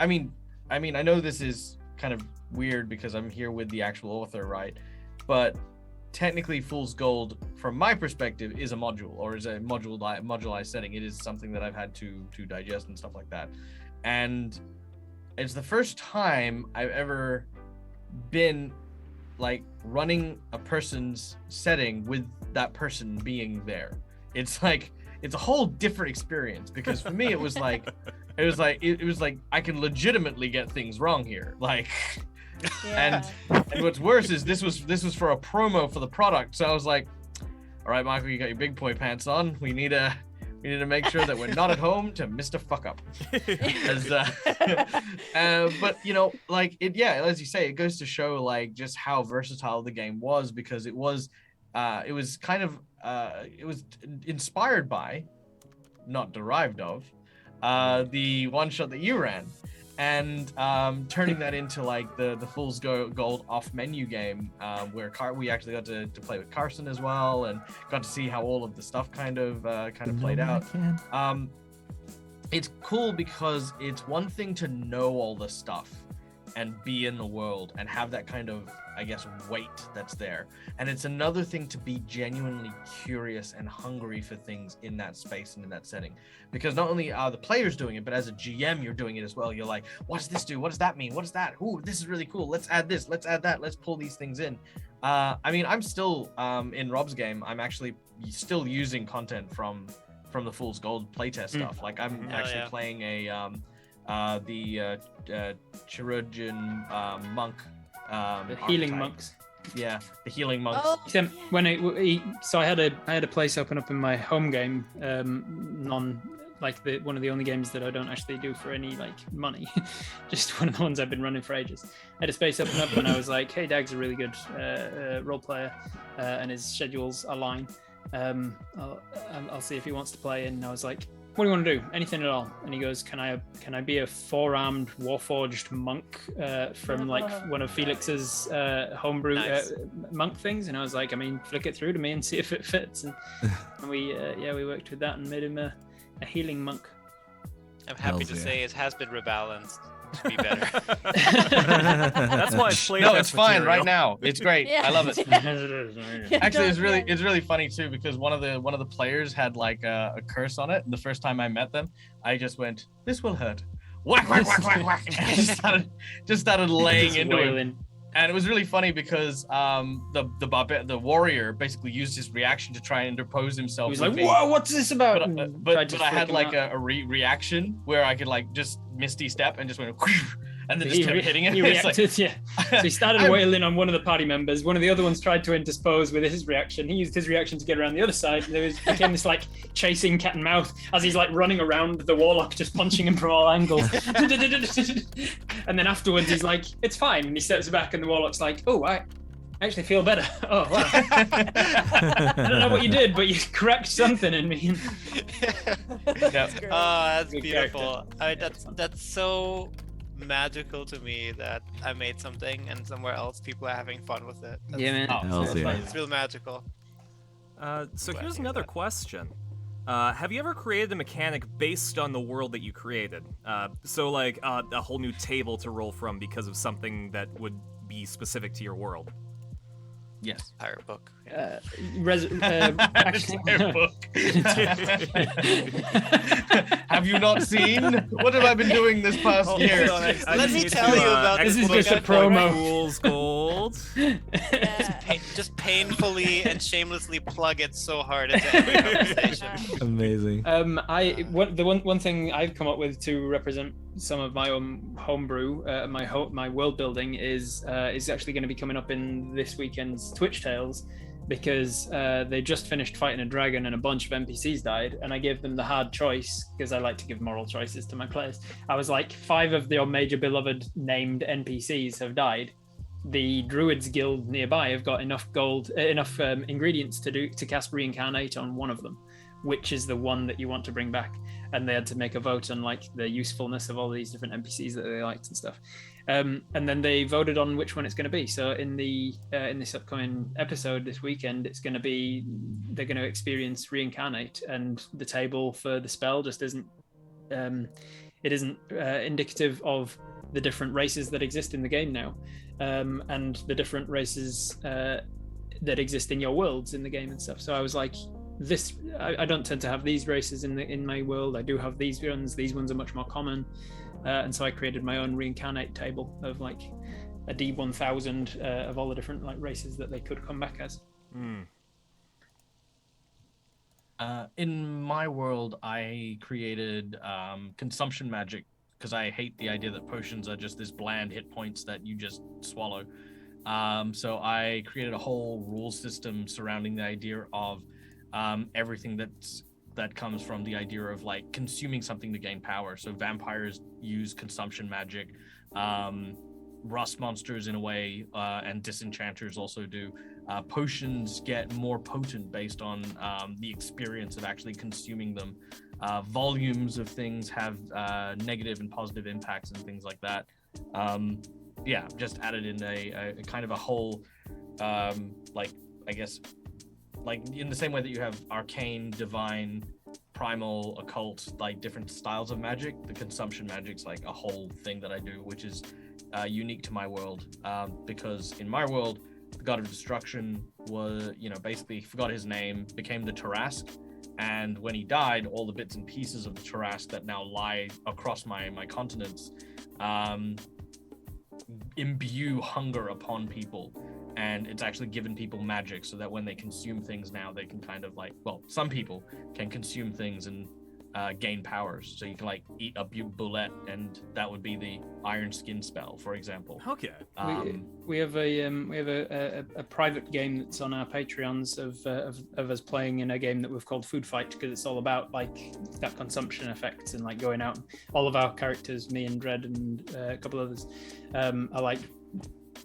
mean, I know this is kind of weird because I'm here with the actual author, right? But technically, Fool's Gold, from my perspective, is a module or is a modularized setting. It is something that I've had to digest and stuff like that, and it's the first time I've ever been like running a person's setting with that person being there. It's like it's a whole different experience because for me it was like I can legitimately get things wrong here. Like Yeah. and what's worse is this was for a promo for the product. So I was like, all right, Michael, you got your big boy pants on. We need to make sure that we're not at home to Mr. Fuck Up. But you know, like it, yeah, as you say, it goes to show like just how versatile the game was because it was kind of it was inspired by, not derived of, the one shot that you ran, and turning that into like the Fool's Gold off menu game, where we actually got to play with Carson as well, and got to see how all of the stuff kind of played out. It's cool because it's one thing to know all the stuff and be in the world and have that kind of, I guess, weight that's there. And it's another thing to be genuinely curious and hungry for things in that space and in that setting, because not only are the players doing it, but as a GM you're doing it as well. You're like, what does this do? What does that mean? What is that? Ooh, this is really cool. Let's add this, let's add that, let's pull these things in. I mean, I'm still in Rob's game, I'm actually still using content from the Fool's Gold playtest stuff. Like I'm actually playing the Chirurgeon monk, The healing archetype. monks. Yeah, the healing monks. Oh, Except when I had a place open up in my home game, one of the only games that I don't actually do for any like money, just one of the ones I've been running for ages. I had a space open up and I was like, hey, Dag's a really good role player, and his schedules align. I'll see if he wants to play. And I was like, what do you want to do? Anything at all? And he goes, can I be a 4-armed warforged monk from like one of Felix's homebrew monk things? And I was like, I mean, flick it through to me and see if it fits. And we worked with that and made him a healing monk. I'm happy to say it has been rebalanced to be better. That's why it's playtest No, it's fine material. right now. It's great. Yeah. I love it. Yeah, Actually, it's don't- yeah. really funny too, because one of the players had like a curse on it. And the first time I met them, I just went, "This will hurt." Whack whack whack whack whack. And just started laying Just into it. wailing. And it was really funny because the warrior basically used his reaction to try and interpose himself. He was with like, me. "Whoa, what's this about?" But, And but tried to I freak had him like out. a reaction where I could like just misty step and just went and then He just kept hitting it. He It's like- reacted, yeah. So he started I- wailing on one of the party members. One of the other ones tried to interpose with his reaction. He used his reaction to get around the other side. There became this like chasing cat and mouse as he's like running around the warlock, just punching him from all angles. And then afterwards, he's like, "It's fine." And he steps back, and the warlock's like, "Oh, I actually feel better. Oh, wow. I don't know what you did, but you cracked something in me." Yeah. Great. Oh, that's Good beautiful. character. I mean, that's so magical to me that I made something and somewhere else people are having fun with it. That's, Yeah, man. Oh, Hells yeah. It's real magical. So Glad here's to hear another that. question. Have you ever created a mechanic based on the world that you created? So like a whole new table to roll from because of something that would be specific to your world? Yes. Pirate book. Actually, Entire book. Have you not seen? What have I been doing this past Hold year? on, I Let just me need tell to, you about this is export just a that promo. Fool's Gold. Yeah. Just painfully and shamelessly plug it so hard into every conversation. Amazing. One thing I've come up with to represent some of my own homebrew, my world building is actually going to be coming up in this weekend's Twitch Tales, because they just finished fighting a dragon and a bunch of NPCs died, and I gave them the hard choice because I like to give moral choices to my players. I was like, 5 of your major beloved named NPCs have died. The Druids Guild nearby have got enough ingredients to cast Reincarnate on one of them. Which is the one that you want to bring back? And they had to make a vote on like the usefulness of all these different NPCs that they liked and stuff. And then they voted on which one it's going to be. So in this upcoming episode this weekend, it's going to be, they're going to experience Reincarnate, and the table for the spell just isn't indicative of the different races that exist in the game now, and the different races that exist in your worlds in the game and stuff. So I was like, I don't tend to have these races in my world. I do have these ones. These ones are much more common, and so I created my own Reincarnate table of like a D1000 of all the different like races that they could come back as. In my world, I created consumption magic because I hate the idea that potions are just this bland hit points that you just swallow. So I created a whole rule system surrounding the idea of everything that comes from the idea of like consuming something to gain power. So vampires use consumption magic, rust monsters in a way, and disenchanters also do. Potions get more potent based on the experience of actually consuming them. Volumes of things have negative and positive impacts and things like that. Yeah, just added in a kind of a whole, like, I guess, like in the same way that you have arcane, divine, primal, occult, like different styles of magic, the consumption magic's like a whole thing that I do, which is unique to my world, because in my world, the god of destruction was, basically forgot his name, became the Tarask, and when he died, all the bits and pieces of the Tarask that now lie across my continents imbue hunger upon people, and it's actually given people magic so that when they consume things now, they can kind of some people can consume things and gain powers. So you can eat a bullet, and that would be the iron skin spell, for example. Okay. We have a private game that's on our Patreons of us playing in a game that we've called Food Fight, because it's all about that consumption effect and going out. All of our characters, me and Dread and a couple others, are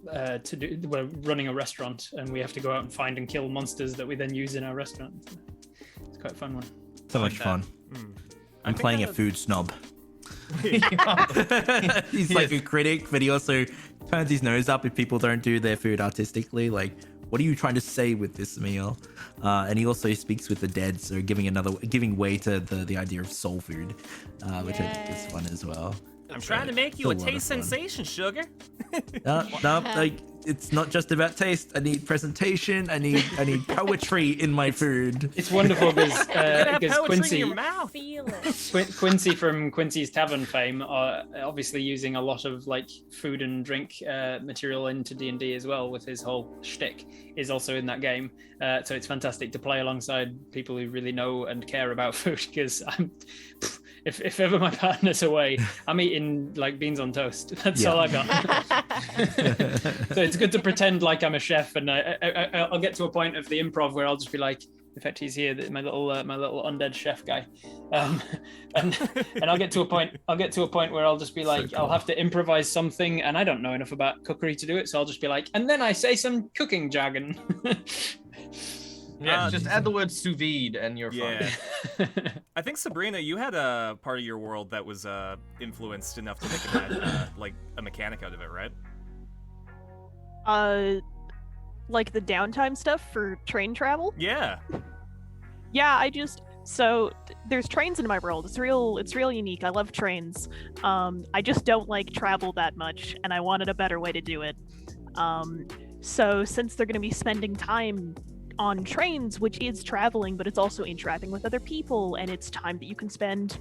we're running a restaurant, and we have to go out and find and kill monsters that we then use in our restaurant. It's quite a fun one. So much fun. I'm playing a food snob. He's like a critic, but he also turns his nose up if people don't do their food artistically. Like, what are you trying to say with this meal? And he also speaks with the dead, so giving way to the idea of soul food, which I think is fun as well. I'm trying to make you a taste sensation, sugar. No, it's not just about taste. I need presentation. I need poetry in my food. It's wonderful because Quincy, in your mouth. Quincy from Quincy's Tavern fame are obviously using a lot of food and drink material into D&D as well, with his whole shtick is also in that game. So it's fantastic to play alongside people who really know and care about food, because if ever my partner's away, I'm eating beans on toast. That's all I got. So it's good to pretend like I'm a chef, and I'll get to a point of the improv where I'll just be like, in fact, he's here, my little undead chef guy, and I'll get to a point where I'll just be like, so cool. I'll have to improvise something, and I don't know enough about cookery to do it, so I'll just be like, and then I say some cooking jargon. Yeah, just add the word sous vide and you're fine. I think, Sabrina, you had a part of your world that was influenced enough to make a mechanic out of it, right? Like the downtime stuff for train travel? Yeah. Yeah, so there's trains in my world. It's real unique. I love trains. I just don't like travel that much, and I wanted a better way to do it. So since they're going to be spending time on trains, which is traveling, but it's also interacting with other people, and it's time that you can spend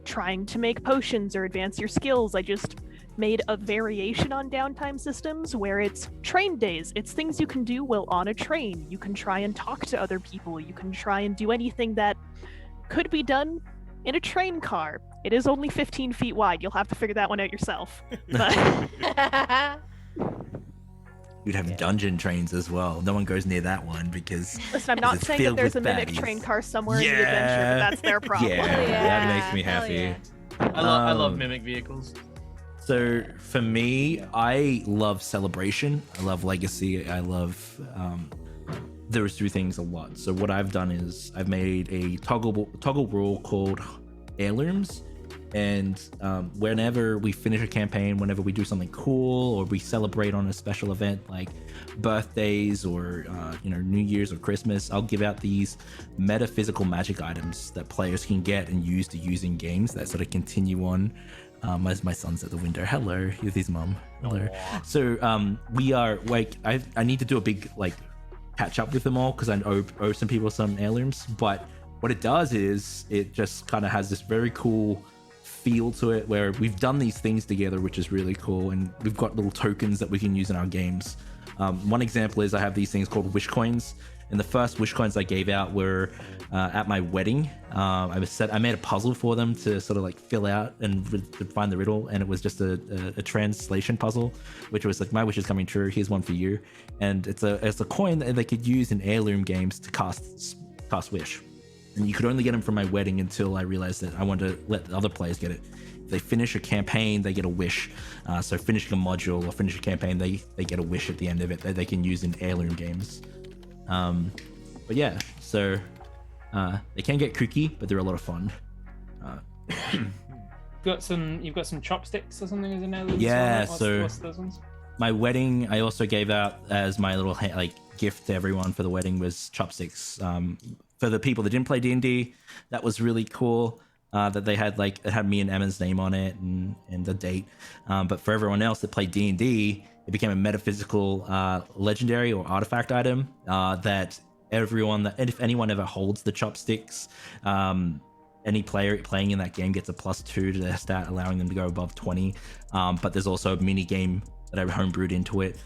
trying to make potions or advance your skills, I just made a variation on downtime systems where it's train days. It's things you can do while on a train. You can try and talk to other people. You can try and do anything that could be done in a train car. It is only 15 feet wide. You'll have to figure that one out yourself. But You'd have dungeon trains as well. No one goes near that one because listen, I'm not saying that there's a mimic train car somewhere in the adventure, but that's their problem. Yeah, that makes me happy. Yeah. I love mimic vehicles. So for me, I love celebration. I love legacy. I love those two things a lot. So what I've done is I've made a toggle rule called heirlooms. And whenever we finish a campaign, whenever we do something cool or we celebrate on a special event like birthdays or New Year's or Christmas, I'll give out these metaphysical magic items that players can get and use to use in games that sort of continue on. As my son's at the window, hello, here's his mom. Hello. Aww. So we are I need to do a big catch up with them all because I owe some people some heirlooms. But what it does is it just kind of has this very cool feel to it where we've done these things together, which is really cool, and we've got little tokens that we can use in our games. One example is I have these things called wish coins, and the first wish coins I gave out were at my wedding. I made a puzzle for them to sort of fill out and find the riddle, and it was just a translation puzzle, which was my wish is coming true, here's one for you. And it's a coin that they could use in heirloom games to cast wish. And you could only get them from my wedding until I realized that I wanted to let the other players get it. If they finish a campaign, they get a wish. So finishing a module or finish a campaign, they get a wish at the end of it that they can use in heirloom games. But yeah, so they can get kooky, but they're a lot of fun. You've got some chopsticks or something as an heirloom? Yeah, what's those ones? My wedding, I also gave out as my little gift to everyone for the wedding was chopsticks. For the people that didn't play D&D, that was really cool. that they had like it had me and Emma's name on it and the date. But for everyone else that played D&D, it became a metaphysical legendary or artifact item that if anyone ever holds the chopsticks, any player playing in that game gets a +2 to their stat, allowing them to go above 20. But there's also a mini game that I homebrewed into it,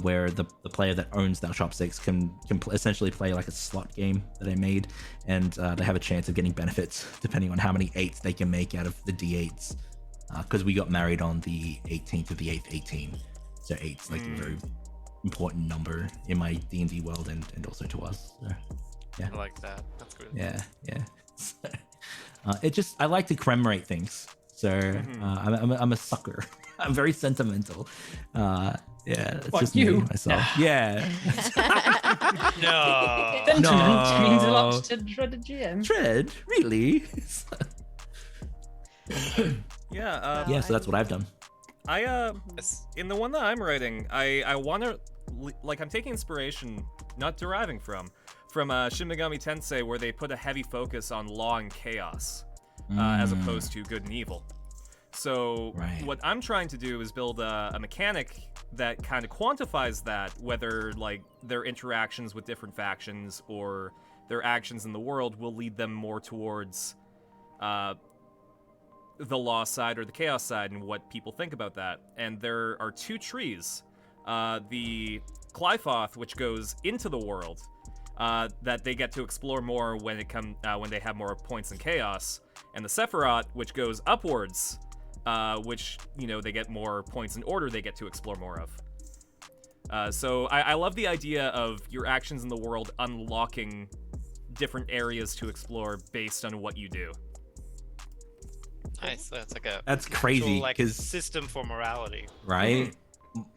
where the player that owns that chopsticks can essentially play like a slot game that I made, and they have a chance of getting benefits depending on how many 8s they can make out of the D8s. Because we got married on the 18th of the 8th 18, so 8's like a very important number in my D&D world and also to us. So, yeah. I like that. That's good. Yeah. I like to commemorate things, so I'm a sucker. I'm very sentimental. It's Like just you? me, myself. Yeah. No. Sentiment means a lot No. to Dreaded GM. Dread, really? Yeah. Yeah, so that's what I've done. In the one that I'm writing, I want to, like, I'm taking inspiration, not deriving from Shin Megami Tensei, where they put a heavy focus on law and chaos, as opposed to good and evil. So what I'm trying to do is build a mechanic that kind of quantifies that, whether like their interactions with different factions or their actions in the world will lead them more towards the law side or the chaos side, and what people think about that. And there are 2 trees. The Clyfoth, which goes into the world, that they get to explore more when they have more points in chaos, and the Sephiroth, which goes upwards, which, they get more points in order they get to explore more of. So I love the idea of your actions in the world unlocking different areas to explore based on what you do. Nice. That's like That's crazy, like 'cause- system for morality. Right?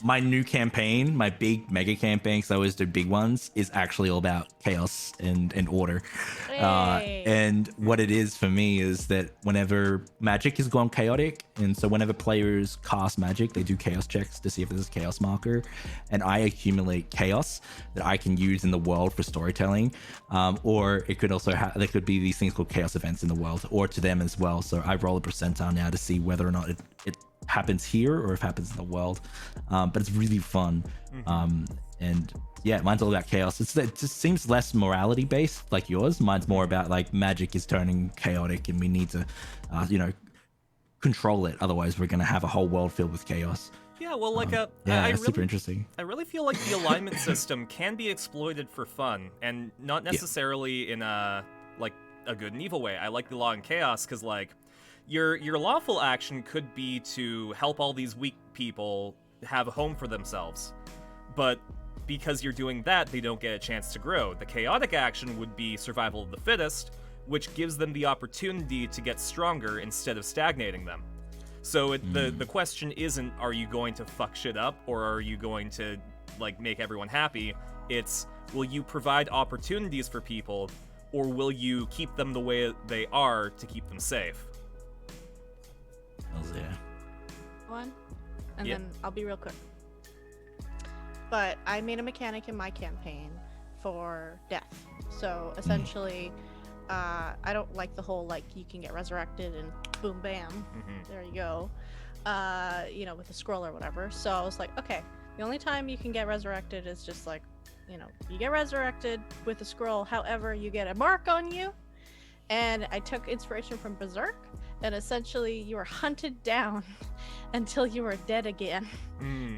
My new campaign, my big mega campaign, because I always do big ones, is actually all about chaos and order. Hey. And what it is for me is that whenever magic has gone chaotic, and so whenever players cast magic, they do chaos checks to see if there's a chaos marker, and I accumulate chaos that I can use in the world for storytelling. Or it could also there could be these things called chaos events in the world, or to them as well. So I roll a percentile now to see whether or not it happens here or if it happens in the world. But it's really fun. And yeah, mine's all about chaos. It just seems less morality based like yours. Mine's more about like magic is turning chaotic and we need to control it, otherwise we're going to have a whole world filled with chaos. Yeah, well, like it's super interesting. I really feel like the alignment system can be exploited for fun, and not necessarily in a good and evil way. I like the law and chaos because like your lawful action could be to help all these weak people have a home for themselves, but because you're doing that, they don't get a chance to grow. The chaotic action would be survival of the fittest, which gives them the opportunity to get stronger instead of stagnating them. So the question isn't, are you going to fuck shit up, or are you going to like make everyone happy? It's, will you provide opportunities for people, or will you keep them the way they are to keep them safe? Hells yeah. One, and Yeah. then I'll be real quick. But I made a mechanic in my campaign for death. So essentially, I don't like the whole like you can get resurrected and boom bam, there you go, with a scroll or whatever. So I was like, okay, the only time you can get resurrected is just like, you get resurrected with a scroll. However, you get a mark on you. And I took inspiration from Berserk, and essentially you were hunted down until you were dead again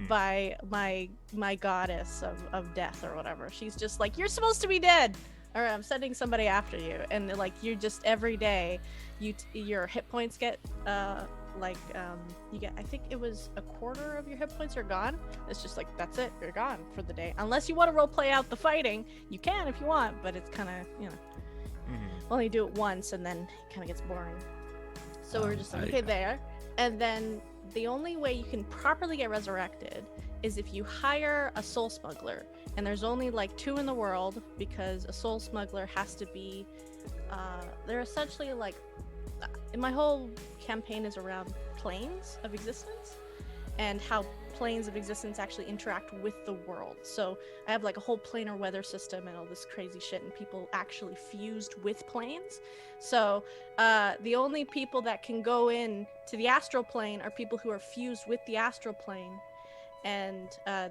by my goddess of death or whatever. She's just like, you're supposed to be dead, or I'm sending somebody after you. And like, you're just every day, your hit points get you get, I think it was a quarter of your hit points are gone. It's just like, that's it, you're gone for the day. Unless you want to role play out the fighting, you can if you want, but it's kind of, only do it once and then it kind of gets boring. So we're just like, okay, there. And then the only way you can properly get resurrected is if you hire a soul smuggler. And there's only like 2 in the world, because a soul smuggler has to be, they're essentially like, my whole campaign is around planes of existence. and how planes of existence actually interact with the world. So I have like a whole planar weather system and all this crazy shit, and people actually fused with planes. So the only people that can go in to the astral plane are people who are fused with the astral plane, and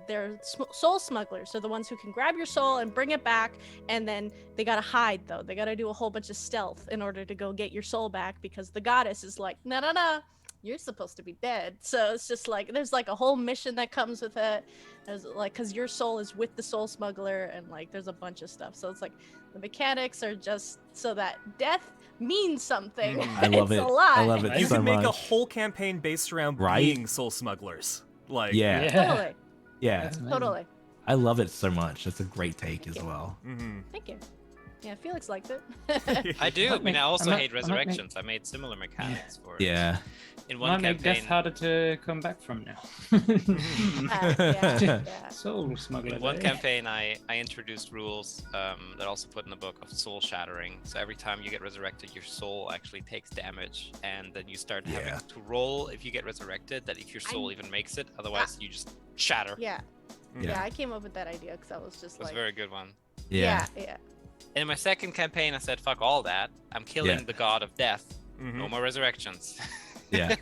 they're soul smugglers. So the ones who can grab your soul and bring it back, and then they gotta hide though. They gotta do a whole bunch of stealth in order to go get your soul back, because the goddess is like, no, you're supposed to be dead. So it's just like there's like a whole mission that comes with it. There's like, because your soul is with the soul smuggler, and like there's a bunch of stuff. So it's like the mechanics are just so that death means something. I love It's it. a lot. I love it You so can make much. a whole campaign based around Right? being soul smugglers. Like, Yeah, Totally, yeah. That's amazing. totally. I love it so much. That's a great take as you. well. mhm. Thank you. Yeah, Felix liked it. I do. I might mean, I also make- hate I might make- resurrections. I made similar mechanics for it. Yeah. In Might one make campaign, death harder to come back from now. Yeah. Soul smuggler. in one eh? campaign, I introduced rules that I also put in the book of soul shattering. So every time you get resurrected, your soul actually takes damage, and then you start having Yeah. to roll if you get resurrected. That if your soul even makes it, otherwise you just shatter. Yeah. Yeah. Yeah, I came up with that idea because I was just It was like, a very good one. Yeah. yeah. In my second campaign, I said, "Fuck all that! I'm killing Yeah. the god of death. Mhm. No more resurrections." Yeah.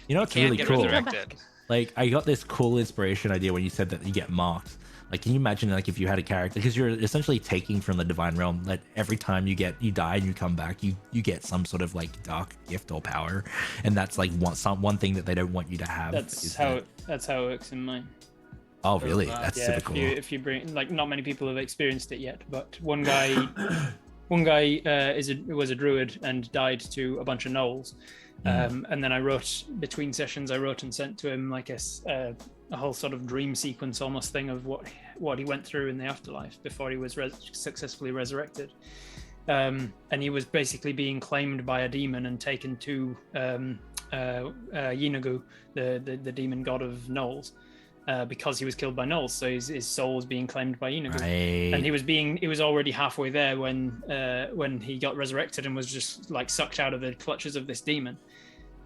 You know what's Can't really get cool? resurrected. Like, I got this cool inspiration idea when you said that you get marked. Like, can you imagine, like, if you had a character, because you're essentially taking from the divine realm, that every time you die and you come back, you get some sort of like dark gift or power, and that's like one thing that they don't want you to have. That's is how that- that's how it works in mine. Oh, really? Wow. That's Yeah, super if cool. you bring, like, not many people have experienced it yet, but one guy was a druid and died to a bunch of gnolls. And then I wrote between sessions. I wrote and sent to him like a whole sort of dream sequence, almost thing of what he went through in the afterlife before he was successfully resurrected. And he was basically being claimed by a demon and taken to Yinagu, the demon god of gnolls, because he was killed by gnolls. So his soul was being claimed by Yinagu. Right. And he was already halfway there when he got resurrected and was just like sucked out of the clutches of this demon.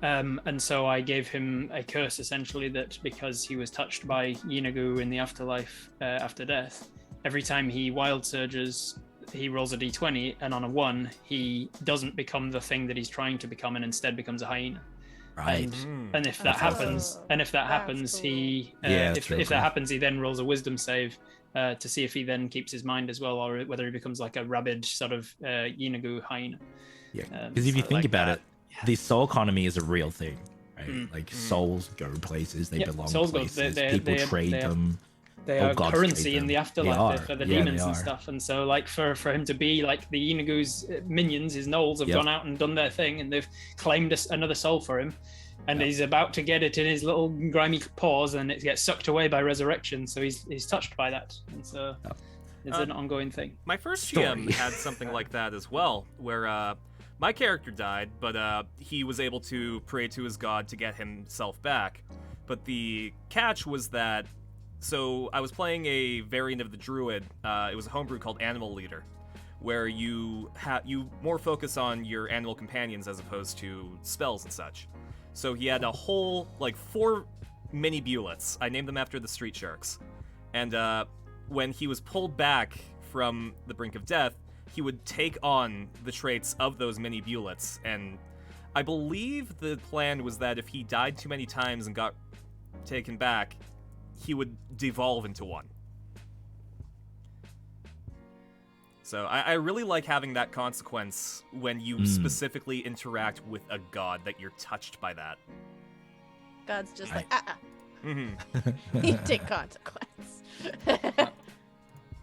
And so I gave him a curse, essentially, that because he was touched by Yinagu in the afterlife after death, every time he wild surges, he rolls a d20, and on a 1, he doesn't become the thing that he's trying to become, and instead becomes a hyena. Right. And if that That's happens, cool. and if that That's happens, cool. he Yeah, that's if real that cool. happens, he then rolls a wisdom save to see if he then keeps his mind as well, or whether he becomes like a rabid sort of Yinagu hyena. Yeah. Um, Because if you I think like about that. it, the soul economy is a real thing, right? Mm. Like souls go places, they Yep, belong souls go- places. they- People they- trade they- them. They Oh, are gods currency trade in them. the They afterlife are. for the Yeah, demons they and are. stuff. And so, like, for him to be like the Yinagu's minions, his gnolls have Yep. gone out and done their thing, and they've claimed another soul for him, and Yep. he's about to get it in his little grimy paws, and it gets sucked away by resurrection. So he's touched by that, and so Yep. it's an ongoing thing. My first Story. GM had something like that as well, where my character died, but he was able to pray to his god to get himself back. But the catch was that, so I was playing a variant of the druid. It was a homebrew called Animal Leader, where you more focus on your animal companions as opposed to spells and such. So he had a whole, like, 4 mini bullets. I named them after the street sharks. And when he was pulled back from the brink of death, he would take on the traits of those mini bullets. And I believe the plan was that if he died too many times and got taken back, he would devolve into one. So I really like having that consequence when you specifically interact with a god, that you're touched by that. God's just Right. like, Mm-hmm. you take consequence.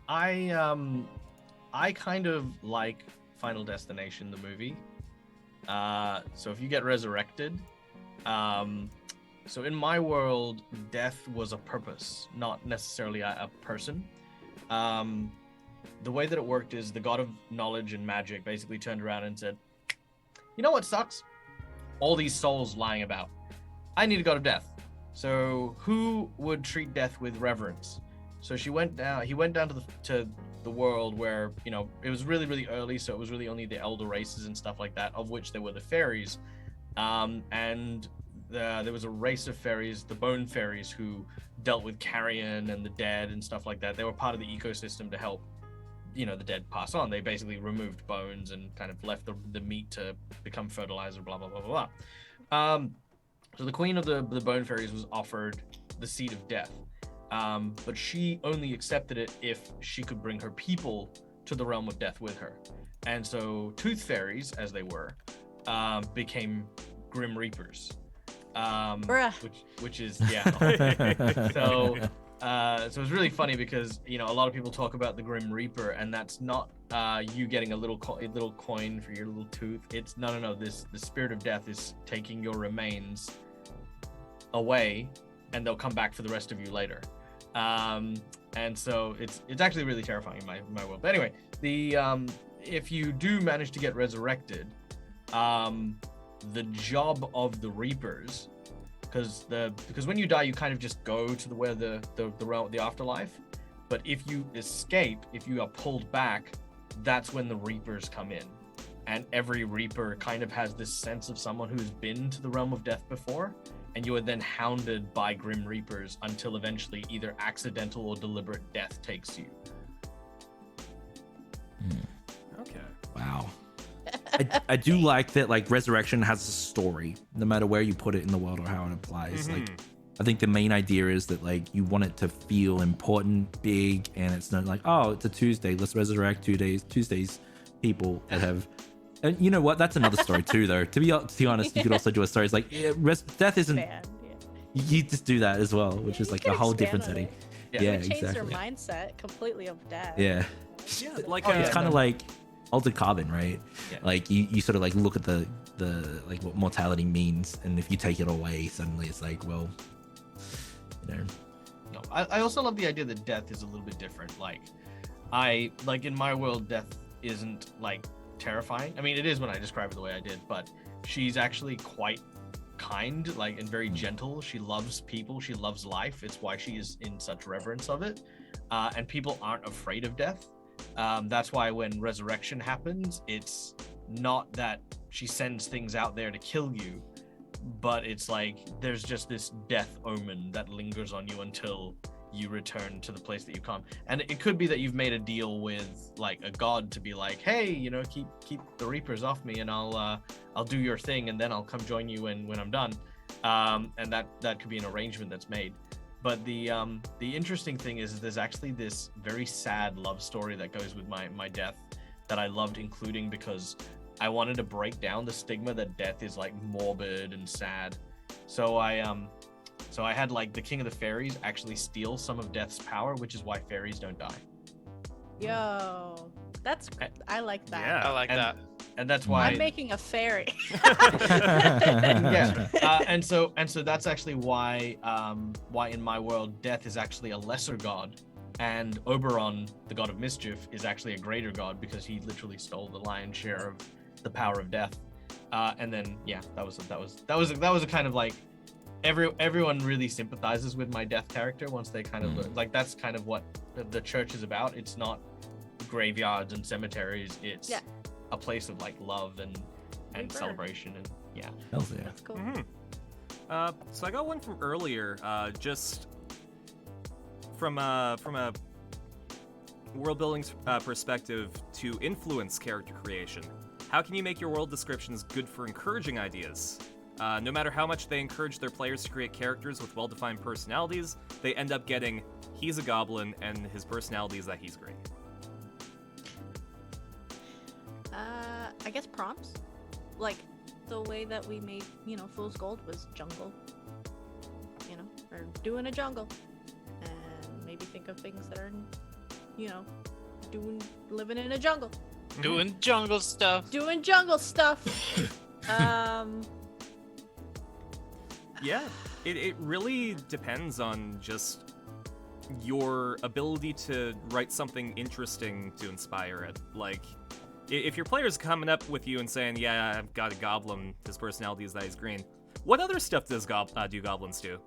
I kind of like Final Destination, the movie. So if you get resurrected, so in my world, death was a purpose, not necessarily a person. The way that it worked is the god of knowledge and magic basically turned around and said, "You know what sucks? All these souls lying about. I need a god of death. So who would treat death with reverence?" So he went down to the world where, you know, it was really, really early, so it was really only the elder races and stuff like that, of which there were the fairies. And there was a race of fairies, the bone fairies, who dealt with carrion and the dead and stuff like that. They were part of the ecosystem to help, the dead pass on. They basically removed bones and kind of left the meat to become fertilizer, blah, blah, blah, blah, blah. So the queen of the bone fairies was offered the seed of death, but she only accepted it if she could bring her people to the realm of death with her. And so tooth fairies, as they were, became grim reapers, which is so it's really funny because a lot of people talk about the grim reaper, and that's not you getting a little coin for your little tooth. It's no, the spirit of death is taking your remains away, and they'll come back for the rest of you later. And so it's actually really terrifying in my world. But anyway, if you do manage to get resurrected, the job of the reapers, because when you die, you kind of just go to where the realm, the afterlife. But if you escape, if you are pulled back, that's when the reapers come in. And every reaper kind of has this sense of someone who's been to the realm of death before, and you are then hounded by grim reapers until eventually either accidental or deliberate death takes you. Okay. Wow. I do like that, like, resurrection has a story, no matter where you put it in the world or how it applies. Like, I think the main idea is that, like, you want it to feel important, big, and it's not like, oh, it's a Tuesday, let's resurrect Tuesdays people that have. And you know what? That's another story too, though. To be honest, you could also do a story. It's like death isn't. You just do that as well, which is like a whole different setting. Yeah, change exactly. their mindset completely of death. Yeah. Like It's kind of like Altered Carbon, right? Yeah. Like you sort of like look at the like what mortality means, and if you take it away, suddenly it's like, well, No, I also love the idea that death is a little bit different. Like in my world, death isn't like terrifying. I mean, it is when I describe it the way I did, but she's actually quite kind, like, and very gentle. She loves people. She loves life. It's why she is in such reverence of it. And people aren't afraid of death. That's why when resurrection happens, it's not that she sends things out there to kill you, but it's like there's just this death omen that lingers on you until you return to the place that you come. And it could be that you've made a deal with like a god to be like, hey, keep the reapers off me, and I'll do your thing, and then I'll come join you when I'm done. And that could be an arrangement that's made. But the interesting thing is there's actually this very sad love story that goes with my death that I loved including, because I wanted to break down the stigma that death is like morbid and sad. So I had like the king of the fairies actually steal some of death's power, which is why fairies don't die. Yo, I like that. Yeah. I like that. And that's why I'm making a fairy. yeah. And so that's actually why in my world death is actually a lesser god, and Oberon, the god of mischief, is actually a greater god because he literally stole the lion's share of the power of death. And then that was a kind of like everyone really sympathizes with my death character once they kind of like, that's kind of what the church is about. It's not graveyards and cemeteries. It's a place of like love and celebration, and Hell yeah. That's cool. So I got one from earlier, just from a world building perspective to influence character creation. How can you make your world descriptions good for encouraging ideas? No matter how much they encourage their players to create characters with well-defined personalities, they end up getting, he's a goblin and his personality is that he's great. I guess prompts. Like the way that we made, Fool's Gold was jungle. Or doing a jungle. And maybe think of things that are, living in a jungle. Doing jungle stuff. Doing jungle stuff. Yeah, it really depends on just your ability to write something interesting to inspire it. Like, if your player's coming up with you and saying, yeah, I've got a goblin, his personality is that he's green, what other stuff do goblins do?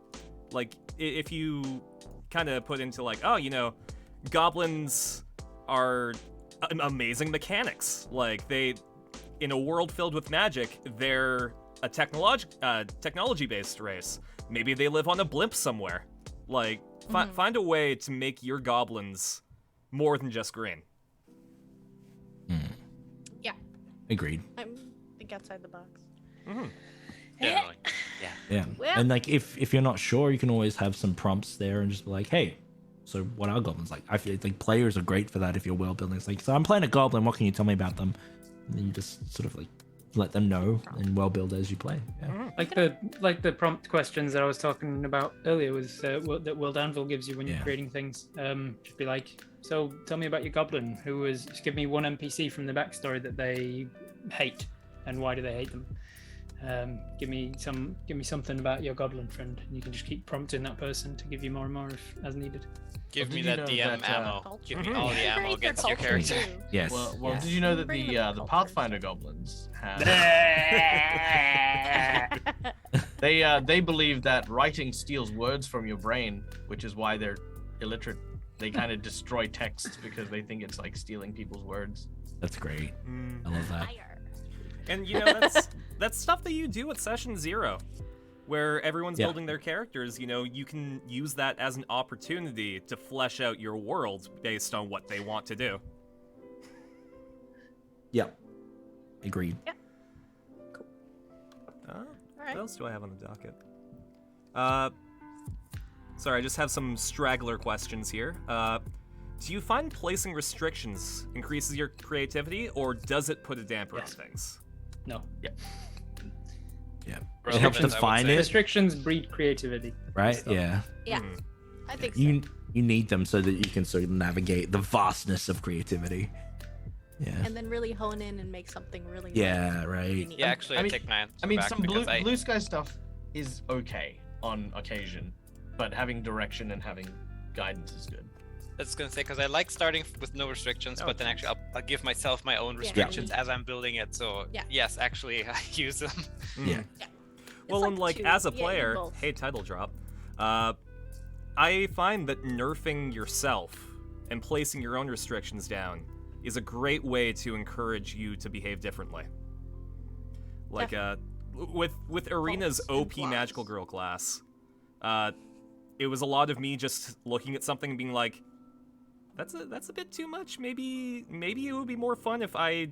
Like, if you kind of put into like, goblins are amazing mechanics. Like, in a world filled with magic, they're a technology-based race. Maybe they live on a blimp somewhere. Like, find a way to make your goblins more than just green. Yeah. Agreed. Think outside the box. Definitely. Yeah. Yeah. Well- And like if you're not sure, you can always have some prompts there and just be like, hey, so what are goblins like? I feel like players are great for that if you're world building. It's like, so I'm playing a goblin, what can you tell me about them? And then you just sort of like let them know and well build as you play. Yeah. Like the prompt questions that I was talking about earlier was that World Anvil gives you when you're Yeah. creating things. Just be like, so tell me about your goblin. Just give me one NPC from the backstory that they hate, and why do they hate them? Give me something about your goblin friend, and you can just keep prompting that person to give you more and more if as needed. Give Well, me did you that know DM that, ammo. Culture. Give me all the ammo Create their against your culture, character. too. Yes. Well, yeah. did you know that Bring the them in the cultures. Pathfinder goblins have they believe that writing steals words from your brain, which is why they're illiterate. They kind of destroy texts because they think it's like stealing people's words. That's great. Mm. I love that. Fire. And that's stuff that you do at session 0, where everyone's Yeah. building their characters. You can use that as an opportunity to flesh out your world based on what they want to do. Yeah. Agreed. All What right. else do I have on the docket? Sorry, I just have some straggler questions here. Do you find placing restrictions increases your creativity, or does it put a damper Yes. on things? No. Yeah. It Restrictions, helps I would define say. it, Restrictions breed creativity. right? Stuff. Yeah. Yeah. Hmm. I think so. You need them so that you can sort of navigate the vastness of creativity. Yeah. And then really hone in and make something really. Yeah, right. unique. Yeah, actually, I I, mean- take my answer I mean, back some blue, because I, blue sky stuff is okay on occasion, but having direction and having guidance is good. I was gonna say because I like starting with no restrictions, Oh, but then actually I'll give myself my own Yeah. restrictions as I'm building it. So Yeah. yes, actually I use them. Yeah. Well, like and like two. as a Yeah, you player, both. hey, title drop. I find that nerfing yourself and placing your own restrictions down is a great way to encourage you to behave differently. Like with Arena's Faults and OP flaws. magical girl class, it was a lot of me just looking at something and being like, that's a bit too much. Maybe it would be more fun if I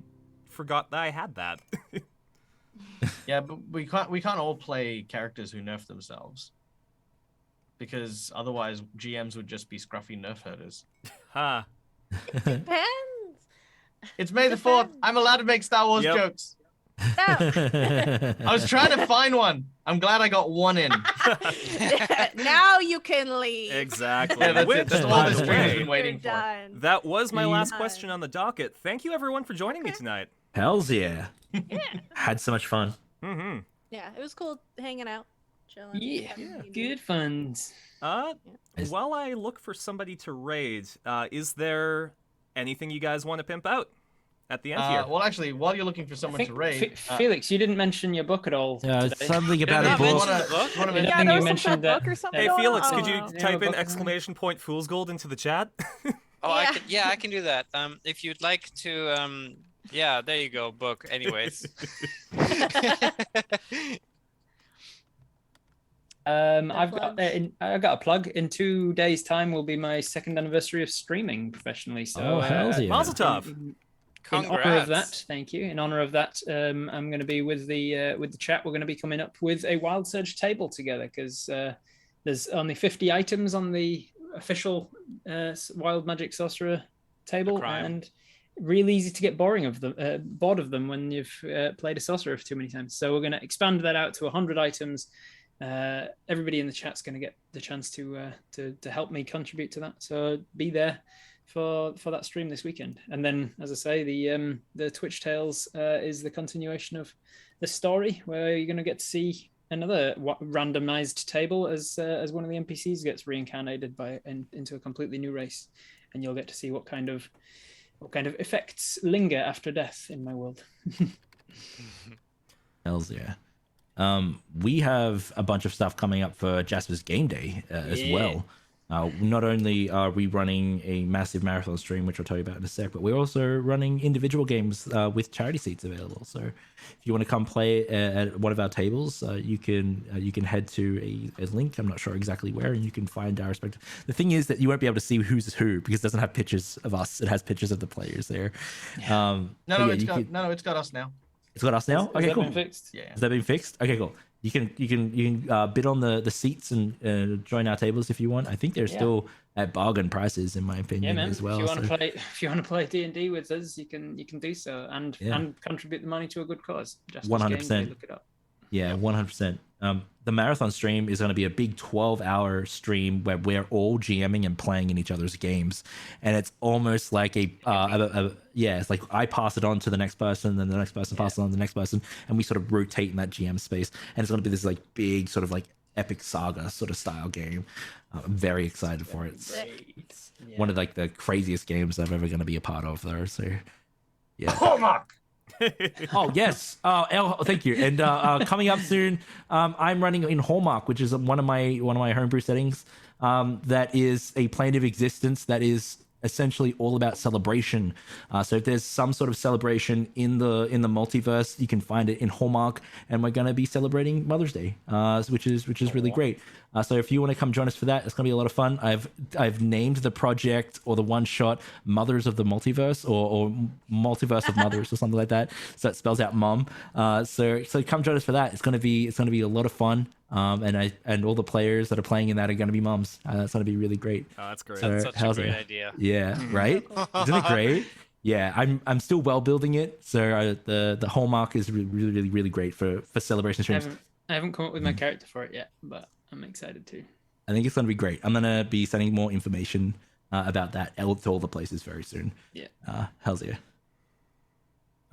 forgot that I had that. Yeah, but we can't all play characters who nerf themselves, because otherwise GMs would just be scruffy nerf herders. Ha. Depends. It's May the 4th. Depends. I'm allowed to make Star Wars Yep. jokes. No. I was trying to find one. I'm glad I got one in. Now you can leave. Exactly. Yeah, that's Which, it. That's all by the the stream's way, been waiting You're for. done. that was my last Yeah. question on the docket. Thank you everyone for joining me tonight. Hells yeah. Yeah. Had so much fun. Mm-hmm. Yeah, it was cool hanging out, chilling. Yeah, having good funds. Is- While I look for somebody to raid, is there anything you guys want to pimp out at the end here? Well, actually, while you're looking for I someone think to raid, Felix, you didn't mention your book at all. Yeah, today. something about Didn't a I book. mention the book? wanna I mention- think there you was some mentioned that. book or something Hey going Felix, on. could you Oh. Yeah, type in book- exclamation point Fool's Gold into the chat? Oh, Yeah. I can do that. If you'd like to, yeah, there you go, book. Anyways. I've got plugs? I got a plug. In 2 days' time will be my second anniversary of streaming professionally. So Oh, hells yeah. Mazel tov. In honor of Congrats. that, thank you. In honor of that, I'm going to be with the chat. We're going to be coming up with a Wild Surge table together because there's only 50 items on the official Wild Magic Sorcerer table, crime. and really easy to get bored of them when you've played a sorcerer for too many times. So we're going to expand that out to 100 items. Everybody in the chat's going to get the chance to help me contribute to that. So be there for that stream this weekend. And then, as I say, the Twitch Tales is the continuation of the story, where you're going to get to see another randomized table as one of the NPCs gets reincarnated into a completely new race, and you'll get to see what kind of effects linger after death in my world. Hells yeah. We have a bunch of stuff coming up for Jasper's Game Day as Yeah. well. Not only are we running a massive marathon stream, which I'll tell you about in a sec, but we're also running individual games with charity seats available. So if you want to come play at one of our tables, you can head to a link. I'm not sure exactly where, and you can find our respective. The thing is that you won't be able to see who's who because it doesn't have pictures of us. It has pictures of the players there. Yeah. It's got us now. It's got us now. Has Okay, that cool. been fixed? Yeah. Has that been fixed? Okay, cool. You can bid on the seats and join our tables if you want. I think they're still at bargain prices in my opinion Yeah, man. as well. If you want to play D&D with us, you can do so and contribute the money to a good cause. Just 100%. Look it up. Yeah, 100%. The marathon stream is going to be a big 12-hour stream where we're all GMing and playing in each other's games, and it's almost like it's like I pass it on to the next person, then the next person passes it on to the next person, and we sort of rotate in that GM space, and it's going to be this like big sort of like epic saga sort of style game. I'm very excited for it. It's one of like the craziest games I'm ever going to be a part of, though. So, yeah. Hallmark. Oh yes, thank you. And coming up soon, I'm running in Hallmark, which is one of my homebrew settings. That is a plane of existence that is essentially all about celebration. So if there's some sort of celebration in the multiverse, you can find it in Hallmark, and we're going to be celebrating Mother's Day, which is really great. So if you want to come join us for that, it's going to be a lot of fun. I've named the project or the one shot Mothers of the Multiverse or Multiverse of Mothers or something like that. So it spells out mom. So come join us for that. It's going to be a lot of fun. And all the players that are playing in that are going to be moms. It's going to be really great. Oh, that's great. So, That's such a great idea. Yeah, right? Isn't it great? Yeah, I'm still well building it. So the Hallmark is really great for celebration streams. I haven't come up with my character for it yet, but I'm excited too. I think it's going to be great. I'm going to be sending more information about that to all the places very soon. Yeah. Hells yeah.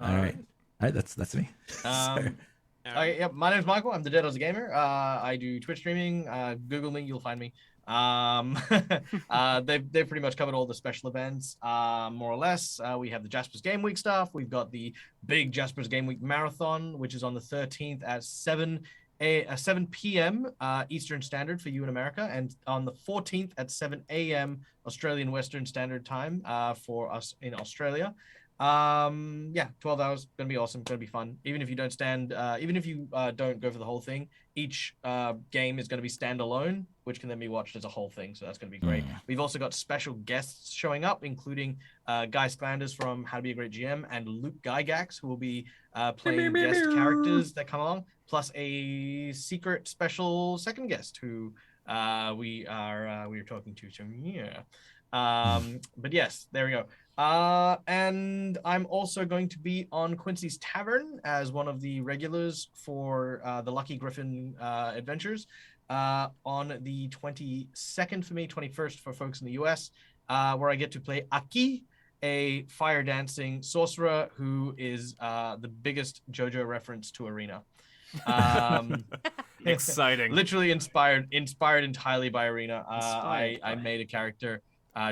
All right. That's me. My name's Michael. I'm the Dead as a Gamer. I do Twitch streaming. Google me, you'll find me. They've pretty much covered all the special events, more or less. We have the Jasper's Game Week stuff. We've got the big Jasper's Game Week marathon, which is on the 13th at 7 p.m. Eastern Standard for you in America, and on the 14th at 7 a.m. Australian Western Standard Time for us in Australia. 12 hours, gonna be awesome, gonna be fun. Even if you don't don't go for the whole thing, each game is going to be standalone, which can then be watched as a whole thing, so that's going to be great. We've also got special guests showing up, including Guy Sklanders from How to Be a Great GM and Luke Gygax, who will be playing guest characters that come along, plus a secret special second guest who we are talking to. So yeah. But yes, there we go. And I'm also going to be on Quincy's Tavern as one of the regulars for the Lucky Griffin adventures on the 22nd for me, 21st for folks in the US, where I get to play Aki, a fire dancing sorcerer who is the biggest JoJo reference to Arena. Exciting. Literally inspired entirely by Arena. I made a character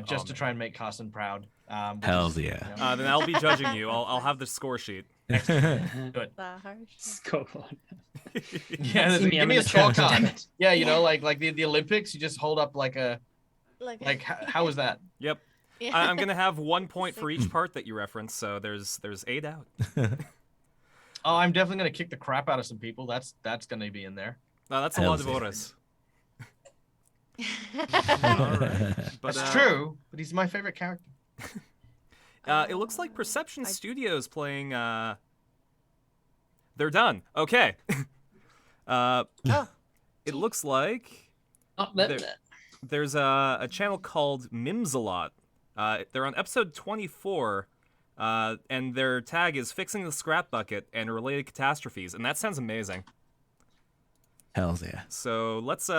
just to try and make Carson proud. Hells yeah. Then I'll be judging you. I'll have the score sheet. Do it. Scoreboard. Yeah, give me a scorecard. Yeah, you know, like the Olympics, you just hold up like how was that? Yep. Yeah. I'm gonna have 1 point for each part that you reference, so there's 8 out. Oh, I'm definitely gonna kick the crap out of some people. That's gonna be in there. That's a lot of Oris. But, that's true, but he's my favorite character. It looks like Perception Studios playing. They're done. Okay. It looks like there's a channel called Mimsalot. They're on episode 24, and their tag is Fixing the Scrap Bucket and Related Catastrophes, and that sounds amazing. Hells yeah. So let's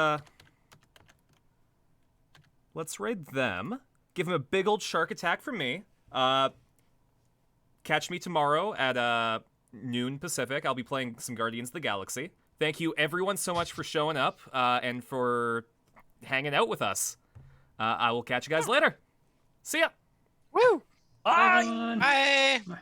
raid them. Give them a big old shark attack from me. Catch me tomorrow at noon Pacific. I'll be playing some Guardians of the Galaxy. Thank you everyone so much for showing up and for hanging out with us. I will catch you guys later. See ya. Woo! Bye. Bye.